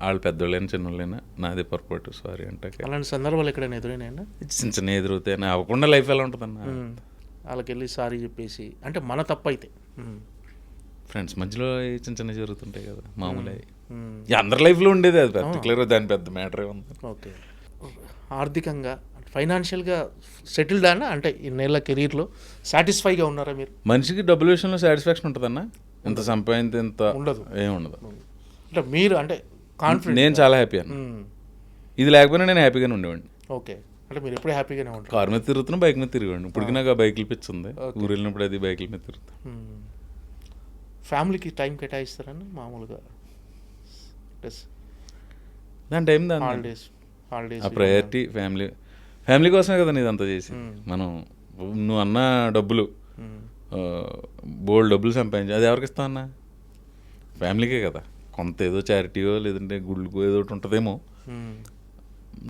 వాళ్ళు పెద్దోళ్ళైనా చిన్నోళ్ళైనా నాది పొరపాటు సారీ అంటే. అలాంటి సందర్భాలు ఎక్కడైనా ఎదురైనా? చిన్న ఎదురుతాయి, అవ్వకుండా లైఫ్ ఎలా ఉంటుందన్న. వాళ్ళకి వెళ్ళి సారీ చెప్పేసి, అంటే మన తప్పు అయితే ఫ్రెండ్స్ మధ్యలో చిన్న జరుగుతుంటాయి కదా మామూలు, అందరి లైఫ్లో ఉండేది అది, పర్టికులర్గా దాని పెద్ద మ్యాటరే ఉంది. ఓకే, ఆర్థికంగా ఫైనాన్షియల్గా సెటిల్డ్ అన్న, అంటే ఇన్నేళ్ళ కెరీర్లో సాటిస్ఫైగా ఉన్నారా మీరు? మనిషికి డబ్బుల విషయంలో సాటిస్ఫాక్షన్ ఉంటుందన్న, ఎంత సంపాదించి ఎంత ఉండదు, ఏముండదు. అంటే మీరు అంటే కాన్ఫిడెంట్? నేను చాలా హ్యాపీ అన్న, ఇది లేకపోయినా నేను హ్యాపీగానే ఉండేవాడిని. ఓకే, అంటే మీరు ఎప్పుడు హ్యాపీగానే ఉంటారు? కారు మీద తిరుగుతున్నా, బైక్ మీద తిరిగాను. ఇప్పటికి నాకు ఆ బైకులు పిచ్చింది, ఊరు వెళ్ళినప్పుడు అది బైకుల మీద తిరుగుతాను. ఫ్యామిలీకి టైం కేటాయిస్తారని మామూలుగా? దాని టైం దాని హాలిడేస్ ఆ ప్రయారిటీ ఫ్యామిలీ కోసమే కదా నేను ఇదంతా చేసి. మనం నువ్వు అన్న డబ్బులు బోల్డ్ డబ్బులు సంపాదించి అది ఎవరికి ఇస్తా అన్నా? ఫ్యామిలీకే కదా. కొంత ఏదో చారిటీయో లేదంటే గుళ్ళకో ఏదో ఒకటి ఉంటుందేమో,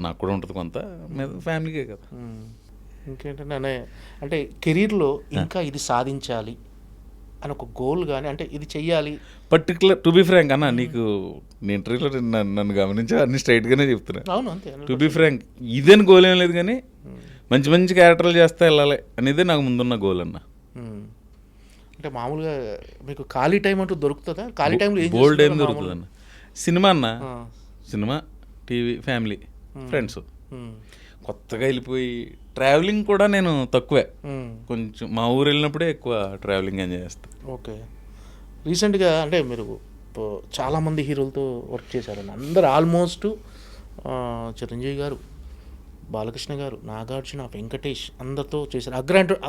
నాకు కూడా ఉంటుంది కొంత, మీద ఫ్యామిలీకే కదా. ఇంకేంటంటే అంటే కెరీర్లో ఇంకా ఇది సాధించాలి అని ఒక గోల్ కానీ, అంటే ఇది చెయ్యాలి పర్టికులర్, టు బి ఫ్రాంక్ అన్న, నీకు నీ ఇంటర్వ్యూలో నన్ను గమనించి అన్ని స్ట్రైట్గానే చెప్తున్నా. అవును, అంతే. టు బి ఫ్రాంక్, ఇదేని గోల్ ఏం లేదు, కానీ మంచి క్యారెక్టర్లు చేస్తే వెళ్ళాలి అనేది నాకు ముందున్న గోల్ అన్న. అంటే మామూలుగా మీకు ఖాళీ టైం అంటూ దొరుకుతుందా? ఖాళీ టైంలో బోల్డ్ ఏం దొరుకుతుంది అన్న? సినిమా అన్న, సినిమా, టీవీ, ఫ్యామిలీ, ఫ్రెండ్స్. కొత్తగా వెళ్ళిపోయి ట్రావెలింగ్ కూడా నేను తక్కువే, కొంచెం మా ఊరు వెళ్ళినప్పుడే ఎక్కువ ట్రావెలింగ్ ఎంజాయ్ చేస్తాను. ఓకే, రీసెంట్గా అంటే మీరు చాలామంది హీరోలతో వర్క్ చేశారని అందరు ఆల్మోస్ట్ చిరంజీవి గారు, బాలకృష్ణ గారు, నాగార్జున, వెంకటేష్ అందరితో చేశారు.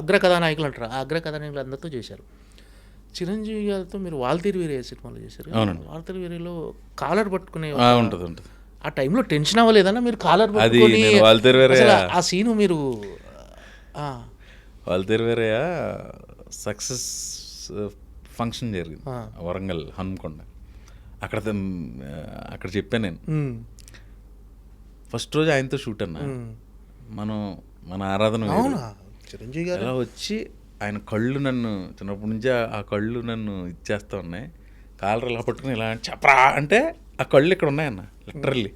అగ్ర కథానాయకులు అంటారు, ఆ అగ్ర కథానాయకులు అందరితో చేశారు. చిరంజీవి గారితో మీరు వాల్తీరు వీరే సినిమాలో చేశారు. అవునండి. వాల్తీరు వీరేలో కాలర్ పట్టుకునే ఉంటుంది ఆ టైంలో టెన్షన్ అవ్వలేదన్నా మీరు కాలర్ అది పట్టుకొని నేను వాల్తీరు వీరయ్య అసలు ఆ సీను మీరు వాల్తీరు వీరయ్య సక్సెస్ ఫంక్షన్ జరిగింది వరంగల్ హన్మకొండ. అక్కడ చెప్పాను నేను ఫస్ట్ రోజు ఆయనతో షూట్ అన్నా. మన ఆరాధన చిరంజీవి గారు ఎలా వచ్చి ఆయన కళ్ళు నన్ను చిన్నప్పటి నుంచి ఆ కళ్ళు నన్ను ఇచ్చేస్తా ఉన్నాయి. కాలర్ ఇలా పట్టుకుని ఇలా చెప్పరా అంటే ఆ కళ్ళు ఇక్కడ ఉన్నాయన్న లిటరల్లీ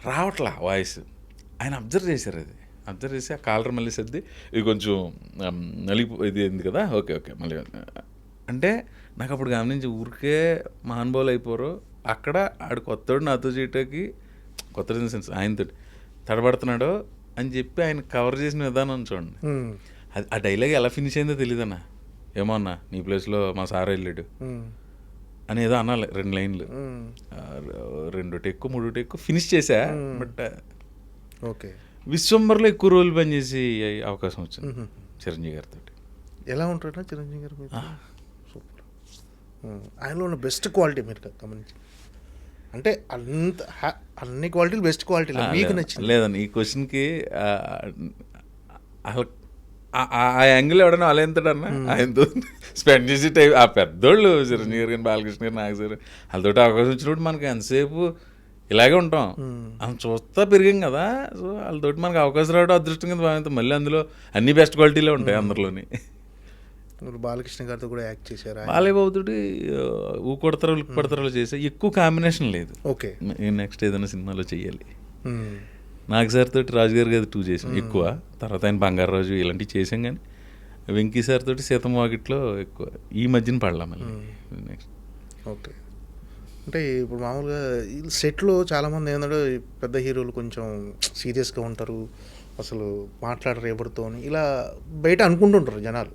రావట్లా వాయిస్. ఆయన అబ్జర్వ్ చేశారు, అది అబ్జర్వ్ చేసి ఆ కాలర్ మళ్ళీ సర్ది ఇది కొంచెం ఇది ఉంది కదా, ఓకే మళ్ళీ అంటే నాకు అప్పుడు గమనించి ఊరికే మహానుభావులు అయిపోరు. అక్కడ ఆడు కొత్తోడు నాతో చేయటానికి కొత్త సెన్స్ ఆయనతో తడబడుతున్నాడు అని చెప్పి ఆయన కవర్ చేసిన విధానం చూడండి. అది ఆ డైలాగ్ ఎలా ఫినిష్ అయిందో తెలియదన్నా. ఏమో అన్నా నీ ప్లేస్లో మా సార్ వెళ్ళాడు అని ఏదో అనాలి 2 లైన్లు, 2 టెక్కు 3 టెక్కు ఫినిష్ చేశా. బట్ ఓకే విశ్వంబర్లో ఎక్కువ రోజులు పనిచేసి అవకాశం వచ్చింది చిరంజీవి గారితో. ఎలా ఉంటాడా చిరంజీవి గారు? సూపర్. ఆయనలో ఉన్న బెస్ట్ క్వాలిటీ మీరు గమనించి అంటే అన్ని క్వాలిటీలు బెస్ట్ క్వాలిటీ మీకు నచ్చింది లేదండి. ఈ క్వశ్చన్కి అసలు ఆ యాంగిల్ ఎవడన్నా అలెంతడన్నా ఆయనతో స్పెండ్ చేసే టైం ఆ పెద్దోళ్ళు చిరంజీవి గారు కానీ బాలకృష్ణ గారు నాగ సార్ వాళ్ళతో అవకాశం వచ్చినప్పుడు మనకి ఎంతసేపు ఇలాగే ఉంటాం. మనం చూస్తా పెరిగాం కదా, సో వాళ్ళతోటి మనకు అవకాశం రావడం అదృష్టం కింద భావించాం. మళ్ళీ అందులో అన్ని బెస్ట్ క్వాలిటీలే ఉంటాయి అందరిలోని. బాలకృష్ణ గారితో కూడా యాక్ట్ చేశారు. బాలయ్యబాబుతోటి ఊకొడతారు లుక్ పడతారు చేసే ఎక్కువ కాంబినేషన్ లేదు. ఓకే నెక్స్ట్ ఏదైనా సినిమాలో చెయ్యాలి. నాగ్ సార్ తోటి రాజుగారి గారి 2 చేసాం ఎక్కువ. తర్వాత ఆయన బంగారు రోజు ఇలాంటివి చేసాం. కానీ వెంకీ సార్ తోటి సీతమ్మ వాకిట్లో ఎక్కువ ఈ మధ్యన పడలా మళ్ళీ నెక్స్ట్. ఓకే అంటే ఇప్పుడు మామూలుగా సెట్లో చాలామంది ఏంటంటే పెద్ద హీరోలు కొంచెం సీరియస్గా ఉంటారు, అసలు మాట్లాడరు ఎవరితో అని ఇలా బయట అనుకుంటుంటారు జనాలు.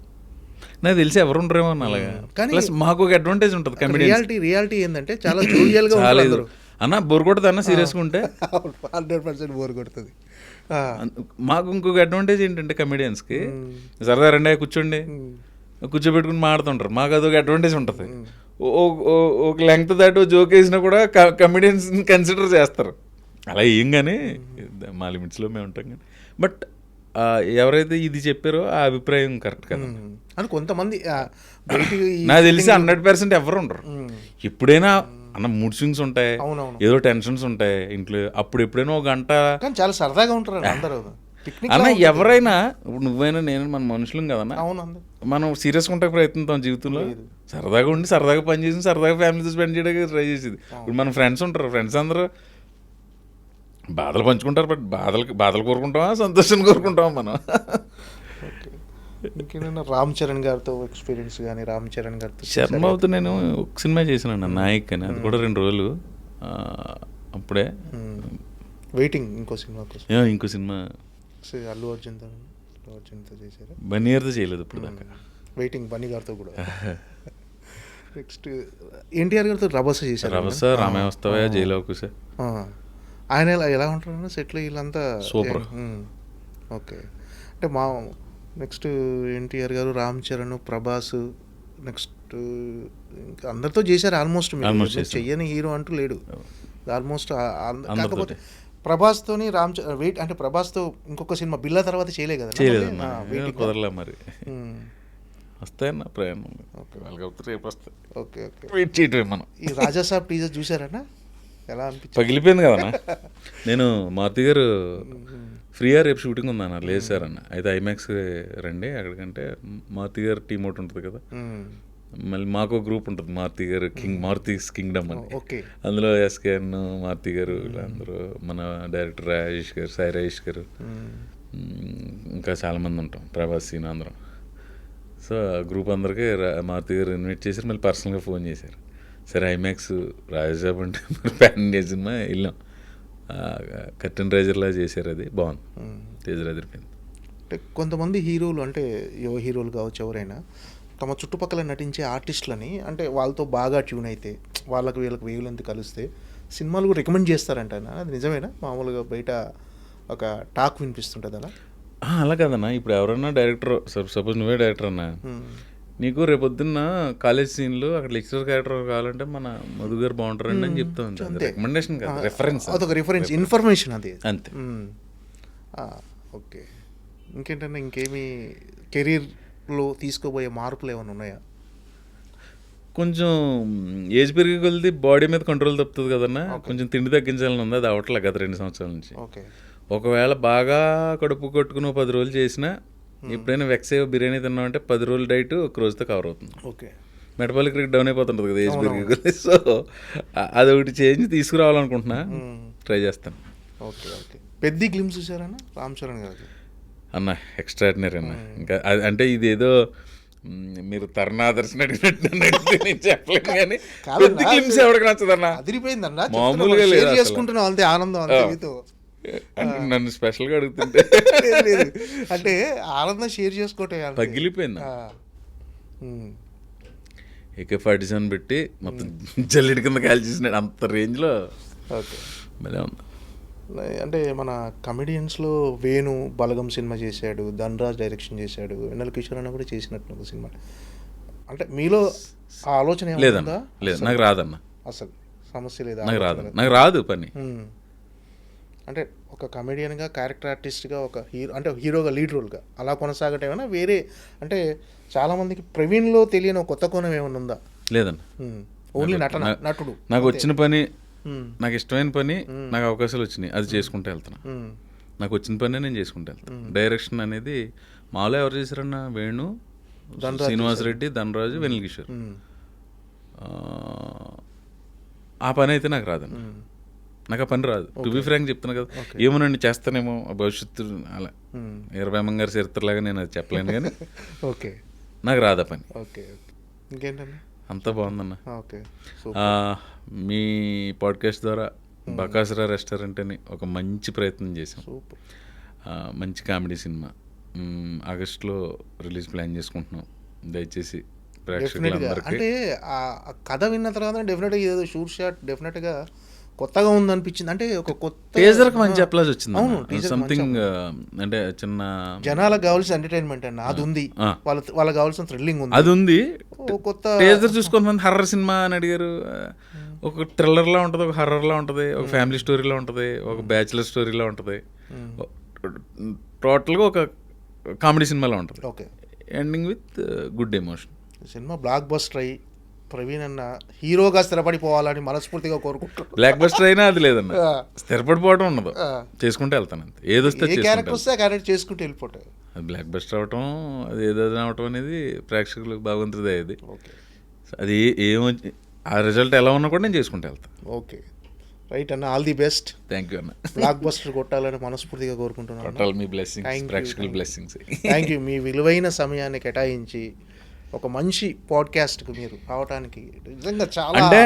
నాకు తెలిసి ఎవరు ఉండరేమో అలాగా. కానీ మాకు ఒక అడ్వాంటేజ్ ఉంటుంది. రియాలిటీ ఏంటంటే చాలా జోవియల్గా ఉంటారు అన్న. బోర్ కొడుతుంది అన్న సీరియస్గా ఉంటే 100% బోర్ కొడుతుంది. మాకు ఇంకొక అడ్వాంటేజ్ ఏంటంటే కమెడియన్స్కి సరదా రెండే కూర్చోబెట్టుకుని మాడుతుంటారు. మాకు అదొక అడ్వాంటేజ్ ఉంటుంది. ఒక లెంగ్త్ దాటి జోక్ వేసినా కూడా కమెడియన్స్ కన్సిడర్ చేస్తారు. అలా ఏం కానీ మా లిమిట్స్లో మేము ఉంటాం. కానీ బట్ ఎవరైతే ఇది చెప్పారో ఆ అభిప్రాయం కరెక్ట్ కదా అని కొంతమంది నాకు తెలిసి 100% ఎవరు ఉండరు. ఎప్పుడైనా అన్న మూడ్ స్వింగ్స్ ఉంటాయి, ఏదో టెన్షన్స్ ఉంటాయి ఇంట్లో. అప్పుడు ఎప్పుడైనా ఒక గంట చాలా సరదాగా ఉంటారు అందరూ అన్న. ఎవరైనా ఇప్పుడు నువ్వైనా నేను మన మనుషులం కదన్నా. మనం సీరియస్గా ఉంటే ప్రయత్నిస్తాం జీవితంలో. సరదాగా ఉండి సరదాగా పని చేసి సరదాగా ఫ్యామిలీతో స్పెండ్ చేయడానికి ట్రై చేసేది. ఇప్పుడు మన ఫ్రెండ్స్ ఉంటారు, ఫ్రెండ్స్ అందరూ బాధలు పంచుకుంటారు. బట్ బాధలు కోరుకుంటామా సంతోషాన్ని కోరుకుంటామా మనం? ఇంకేమైనా రామ్ చరణ్ గారితో ఎక్స్పీరియన్స్ కానీ? రామ్ చరణ్ గారితో శర్మతో నేను ఒక సినిమా చేసినాను నాయక్ అని. అది కూడా 2 రోజులు అప్పుడే వెయిటింగ్ ఇంకో సినిమా అల్లు అర్జున్తో చేశారు. బన్నీగారితో చేయలేదు ఇప్పుడు దాకా. వెయిటింగ్ బన్నీ గారితో కూడా. నెక్స్ట్ ఎన్టీఆర్ గారితో రభస చేశారు. రభస, రామాయ వస్తావా, జైలు అవకాశ. ఆయన ఎలా ఉంటారు సెట్లో వీళ్ళంతా? సూపర్. ఓకే అంటే మా నెక్స్ట్ ఎన్టీఆర్ గారు, రామ్ చరణ్, ప్రభాస్, నెక్స్ట్ ఇంకా అందరితో చేశారు ఆల్మోస్ట్. చెయ్యని హీరో అంటూ లేడు ఆల్మోస్ట్. కాకపోతే ప్రభాస్తోని వెయిట్ అంటే ప్రభాస్తో ఇంకొక సినిమా బిల్లా తర్వాత చేయలే కదా. కుదరలే మరి. వస్తాయన్న ప్రయాణం. రేపు వస్తాయి. ఓకే ఓకే వెయిట్ చేయటమే మనం. ఈ రాజాసాబ్ టీజర్ చూసారన్నా? ఎలా అనిపించింది? పగిలిపోయింది కదన్నా. నేను మారుతి గారు ఫ్రీగా రేపు షూటింగ్ ఉందన్న. లేదు సార్ అన్న, అయితే ఐమాక్స్ రండి అక్కడికంటే. మారుతి గారు టీమ్ ఒకటి ఉంటుంది కదా, మళ్ళీ మాకు గ్రూప్ ఉంటుంది మారుతి గారు మారుతిస్ కింగ్డమ్ అని. అందులో ఎస్కేఎన్, మారుతి గారు, వీళ్ళందరూ, మన డైరెక్టర్ రాజేష్ గారు, సాయి రాజేష్ గారు, ఇంకా చాలామంది ఉంటాం, ప్రభాస్ సీన్ అందరం. సో గ్రూప్ అందరికీ మారుతి గారు ఇన్వైట్ చేశారు. మళ్ళీ పర్సనల్గా ఫోన్ చేశారు. సరే ఐమాక్స్ రాజాసాబ్ అంటే మరి ప్యాన్ ఇండియా సినిమా వెళ్ళాం. కర్టెన్ రైజర్లా చేశారు, అది బాగుంది. తేజర్ అదిరిపోయింది. అంటే కొంతమంది హీరోలు అంటే యువ హీరోలు కావచ్చు ఎవరైనా తమ చుట్టుపక్కల నటించే ఆర్టిస్టులని అంటే వాళ్ళతో బాగా ట్యూన్ అయితే వీళ్ళకి వేవ్ లెంత్ కలిస్తే సినిమాలు కూడా రికమెండ్ చేస్తారంట. అది నిజమేనా? మామూలుగా బయట ఒక టాక్ వినిపిస్తుంటుంది అలా. అలా కదన్నా, ఇప్పుడు ఎవరన్నా డైరెక్టర్, సపోజ్ నువ్వే డైరెక్టర్ అన్నా, నీకు రేపొద్దున్న కాలేజ్ సీన్లో అక్కడ లెక్చరర్ క్యారెక్టర్ కావాలంటే మన మధు గారు బాగుంటారండి అని చెప్తా ఉంటాను. రికమెండేషన్ కాదు, రెఫరెన్స్, అదొక రిఫరెన్స్, ఇన్ఫర్మేషన్ అది అంతే. ఓకే. ఇంకేంటన్నా, ఇంకేమి కెరీర్లో తీసుకోబోయే మార్పులు ఏమైనా ఉన్నాయా? కొంచెం ఏజ్ పెరిగి కొలిది బాడీ మీద కంట్రోల్ తప్పుతుంది కదన్నా, కొంచెం తిండి తగ్గించాలని ఉంది. అది అవట్లే గత 2 సంవత్సరాల నుంచి. ఓకే. ఒకవేళ బాగా కడుపు కొట్టుకుని 10 రోజులు చేసినా, ఎప్పుడైనా వెక్సేవ్ బిర్యానీ తిన్నామంటే 10 రోజుల డైట్ 1 రోజుతో కవర్ అవుతుంది. ఓకే. మెటబాలిక్ రేట్ డౌన్ అయిపోతుంటుంది కదా ఏజ్ పెరిగి కొలిది. సో అదొకటి చేంజ్ తీసుకురావాలనుకుంటున్నా, ట్రై చేస్తాను. ఓకే. ఓకే. పెద్ద గ్లిమ్స్ చూసారన్నా రామ్ చరణ్ గారు అన్న, ఎక్స్ట్రాడినరీ అన్న. ఇంకా అంటే ఇదేదో మీరు తరుణాదర్శన అడిగినట్టు నేను చెప్పలేను, కానీ పెద్ద క్లిమ్స్ ఎవరికి నచ్చదన్న, అదిరిపోయిందన్న, మామూలుగా లేదు. చేసుకుంటున్నాం అంతే, ఆనందం అంతే మీతో. అంటే నన్ను స్పెషల్గా అడుగుతుంటే అంటే ఆనందం షేర్ చేసుకోవటం పగిలిపోయింది. AK-47 పెట్టి మొత్తం జల్లెడి కింద కాల్ చేసినాడు, అంత రేంజ్లో. ఓకే. భలే ఉంది. అంటే మన కమెడియన్స్లో వేణు బలగం సినిమా చేశాడు, ధనరాజ్ డైరెక్షన్ చేశాడు, వెన్నెల కిషోర్ అన్న కూడా చేసినట్టు ఒక సినిమా. అంటే మీలో ఆ ఆలోచన లేదన్నా, లేదు, నాకు రాదన్న, అసలు సమస్య లేదా? నాకు రాదు పని. అంటే ఒక కమెడియన్గా, క్యారెక్టర్ ఆర్టిస్ట్గా, ఒక హీరో అంటే హీరోగా లీడ్ రోల్గా అలా కొనసాగటం ఏమైనా వేరే, అంటే చాలామందికి ప్రవీణ్లో తెలియని ఒక కొత్త కోణం ఏమైనా ఉందా? లేదన్న, ఓన్లీ నటుడు. నాకు వచ్చిన పని, నాకు ఇష్టమైన పని, నాకు అవకాశాలు వచ్చినాయి, అది చేసుకుంటూ వెళ్తాను. నాకు వచ్చిన పని నేను చేసుకుంటూ వెళ్తాను. డైరెక్షన్ అనేది మాలో ఎవరు చేశారన్న, వేణు, శ్రీనివాస్ రెడ్డి, ధనరాజు, వెన్నెల కిషోర్. ఆ పని అయితే నాకు రాదన్న, నాకు ఆ పని రాదు. టు బి ఫ్రాంక్ చెప్తున్నా కదా, ఏమోనండి చేస్తానేమో భవిష్యత్తు, అలా ఈరభైమం గారి చరిత్రలాగా నేను అది చెప్పలేను, కానీ ఓకే, నాకు రాదా పని. ఓకే. ఇంకేంటండి, అంతా బాగుందన్న. ఓకే. మీ పాడ్కాస్ట్ ద్వారా బకాసురా రెస్టారెంట్ అని ఒక మంచి ప్రయత్నం చేసాం. మంచి కామెడీ సినిమా ఆగస్టులో రిలీజ్ ప్లాన్ చేసుకుంటున్నాం. దయచేసి ప్రేక్షకులందరికీ, అంటే ఆ కథ విన్న తర్వాత డెఫినెట్గా ఏదో షూట్ షాట్ డెఫినెట్గా కొత్తగా ఉందనిపించింది. అంటే ఒక కొత్త టీజర్కి మంచి అప్లాజ్ వచ్చింది. సంథింగ్ అంటే చిన్న జనాలకు కావాల్సిన ఎంటర్టైన్మెంట్ అన్న అది ఉంది, వాళ్ళకి కావాల్సిన థ్రిల్లింగ్ ఉంది, అది ఉంది. కొత్త టీజర్ చూసుకొని మంది హర్రర్ సినిమా అని అడిగారు. ఒక థ్రిల్లర్లా ఉంటుంది, ఒక హర్రర్లా ఉంటుంది, ఒక ఫ్యామిలీ స్టోరీలా ఉంటుంది, ఒక బ్యాచులర్ స్టోరీలా ఉంటుంది, టోటల్గా ఒక కామెడీ సినిమాలో ఉంటుంది. Okay. Ending with good emotion. Cinema block buster అయ్యి ప్రవీణ్ అన్న హీరోగా స్థిరపడిపోవాలని మనస్ఫూర్తిగా కోరుకుంటాను. బ్లాక్ బస్టర్ అయినా అది లేదన్న, స్థిరపడిపోవడం ఉండదు, చేసుకుంటే వెళ్తాను అంతే. ఏదొస్తే క్యారెక్టర్ వస్తే ఆ క్యారెక్టర్ చేసుకుంటూ వెళ్ళిపోతాయి. అది బ్లాక్ బస్టర్ అవటం, అది ఏదో అవటం అనేది ప్రేక్షకులకు బాగుంటుంది. అది అది ఏమొచ్చి ఆ రిజల్ట్ ఎలా ఉన్నా కూడా నేను చేసుకుంటూ వెళ్తాను. ఓకే, రైట్ అన్న, all the best. Thank you అన్న. బ్లాక్ బస్టర్ కొట్టాలని మనస్ఫూర్తిగా కోరుకుంటున్నాను. మీ బ్లెస్సింగ్స్, ప్రేక్షకుల బ్లెస్సింగ్స్. Thank you. మీ విలువైన సమయాన్ని కేటాయించి ఒక మంచి పాడ్కాస్ట్కి మీరు రావడానికి నిజంగా చాలా, అంటే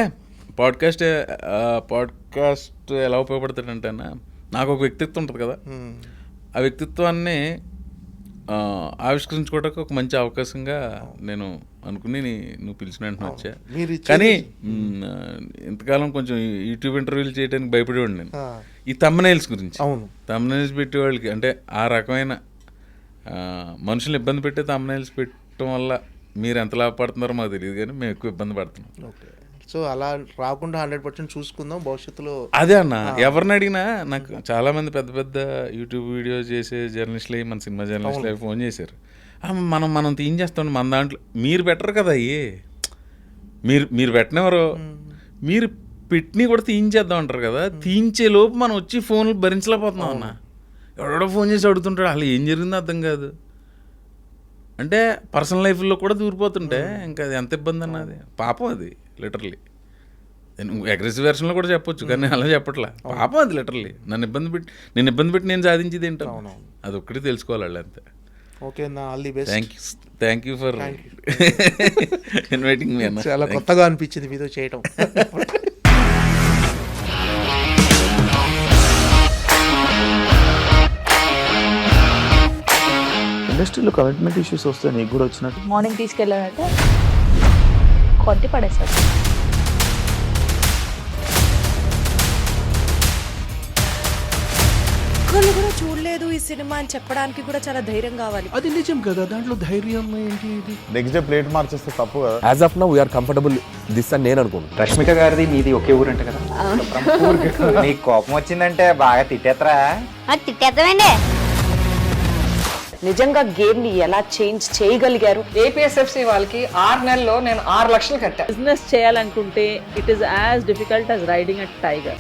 పాడ్కాస్ట్ ఎలా ఉపయోగపడుతుందంటే అన్న, నాకు ఒక వ్యక్తిత్వం ఉంటుంది కదా, ఆ వ్యక్తిత్వాన్ని ఆవిష్కరించుకోవడానికి ఒక మంచి అవకాశంగా నేను అనుకుని నువ్వు పిలిచిన వెంటనే వచ్చా. కానీ ఇంతకాలం కొంచెం యూట్యూబ్ ఇంటర్వ్యూలు చేయడానికి భయపడేవాడిని నేను, ఈ థంబ్నెయిల్స్ గురించి. థంబ్నెయిల్స్ పెట్టేవాళ్ళకి, అంటే ఆ రకమైన మనుషులు ఇబ్బంది పెట్టే థంబ్నెయిల్స్ పెట్టడం వల్ల మీరు ఎంత లాభపడుతున్నారో మాకు తెలియదు, కానీ మేము ఎక్కువ ఇబ్బంది పడుతున్నాం. ఓకే. సో అలా రాకుండా 100% చూసుకుందాం భవిష్యత్తులో. అదే అన్న, ఎవరిని అడిగినా నాకు చాలా మంది పెద్ద పెద్ద యూట్యూబ్ వీడియో చేసే జర్నలిస్టులు, మన సినిమా జర్నలిస్టులు ఫోన్ చేశారు, మనం తీయించేస్తాం మన దాంట్లో, మీరు పెట్టరు కదా అయ్యి, మీరు పెట్టినెవరో, మీరు పెట్టిని కూడా తీయించేద్దాం అంటారు కదా, తీయించే లోపు మనం వచ్చి ఫోన్లు భరించలేకపోతున్నాం అన్న. ఎవడో ఫోన్ చేసి అడుగుతుంటాడు, అసలు ఏం జరిగిందో అర్థం కాదు. అంటే పర్సనల్ లైఫ్లో కూడా దూరిపోతుంటే ఇంకా అది ఎంత ఇబ్బంది అన్నది, పాపం అది లిటరలీ. అగ్రెసివ్ వెర్షన్లో కూడా చెప్పొచ్చు, కానీ అలా చెప్పట్లా, పాపం అది లిటరలీ. నేను ఇబ్బంది పెట్టి నేను సాధించేది ఏంటో అది ఒక్కటి తెలుసుకోవాలి వాళ్ళు, అంతే. ఓకే అన్న, all the best. Thank you for inviting మీ అన్న. చాలా కొత్తగా అనిపించింది మీతో చేయటం. ఇండస్ట్రీలో కమిట్మెంట్ ఇష్యూస్ వస్తే నీకు కూడా వచ్చినట్టు? మార్నింగ్ తీసుకెళ్ళానంటే కొట్టి పడేస్తారు. ఒకళ్ళు కూడా చూడలేదు ఈ సినిమా అని చెప్పడానికి కూడా చాలా ధైర్యం కావాలి. అది నిజం కదా, దాంట్లో ధైర్యం ఏంటి? ఇది నెక్స్ట్ డే ప్లేట్ మార్చేస్తే తప్పు కదా. As of now we are comfortable this అని నేను అనుకుంటున్నాను. రష్మిక గారిది మీది ఒకే ఊరు అంట కదా. నీకు కోపం వచ్చిందంటే బాగా తిట్టేత్తరా? తిట్టేద్దామండి. నిజంగా గేమ్ ని ఎలా చేంజ్ చేయగలిగారు? ఏపీఎస్ఎఫ్సి వాళ్ళకి 6 నెలల్లో నేను 6 లక్షలు కట్టా. బిజినెస్ చేయాలనుకుంటే it is as difficult as riding a tiger.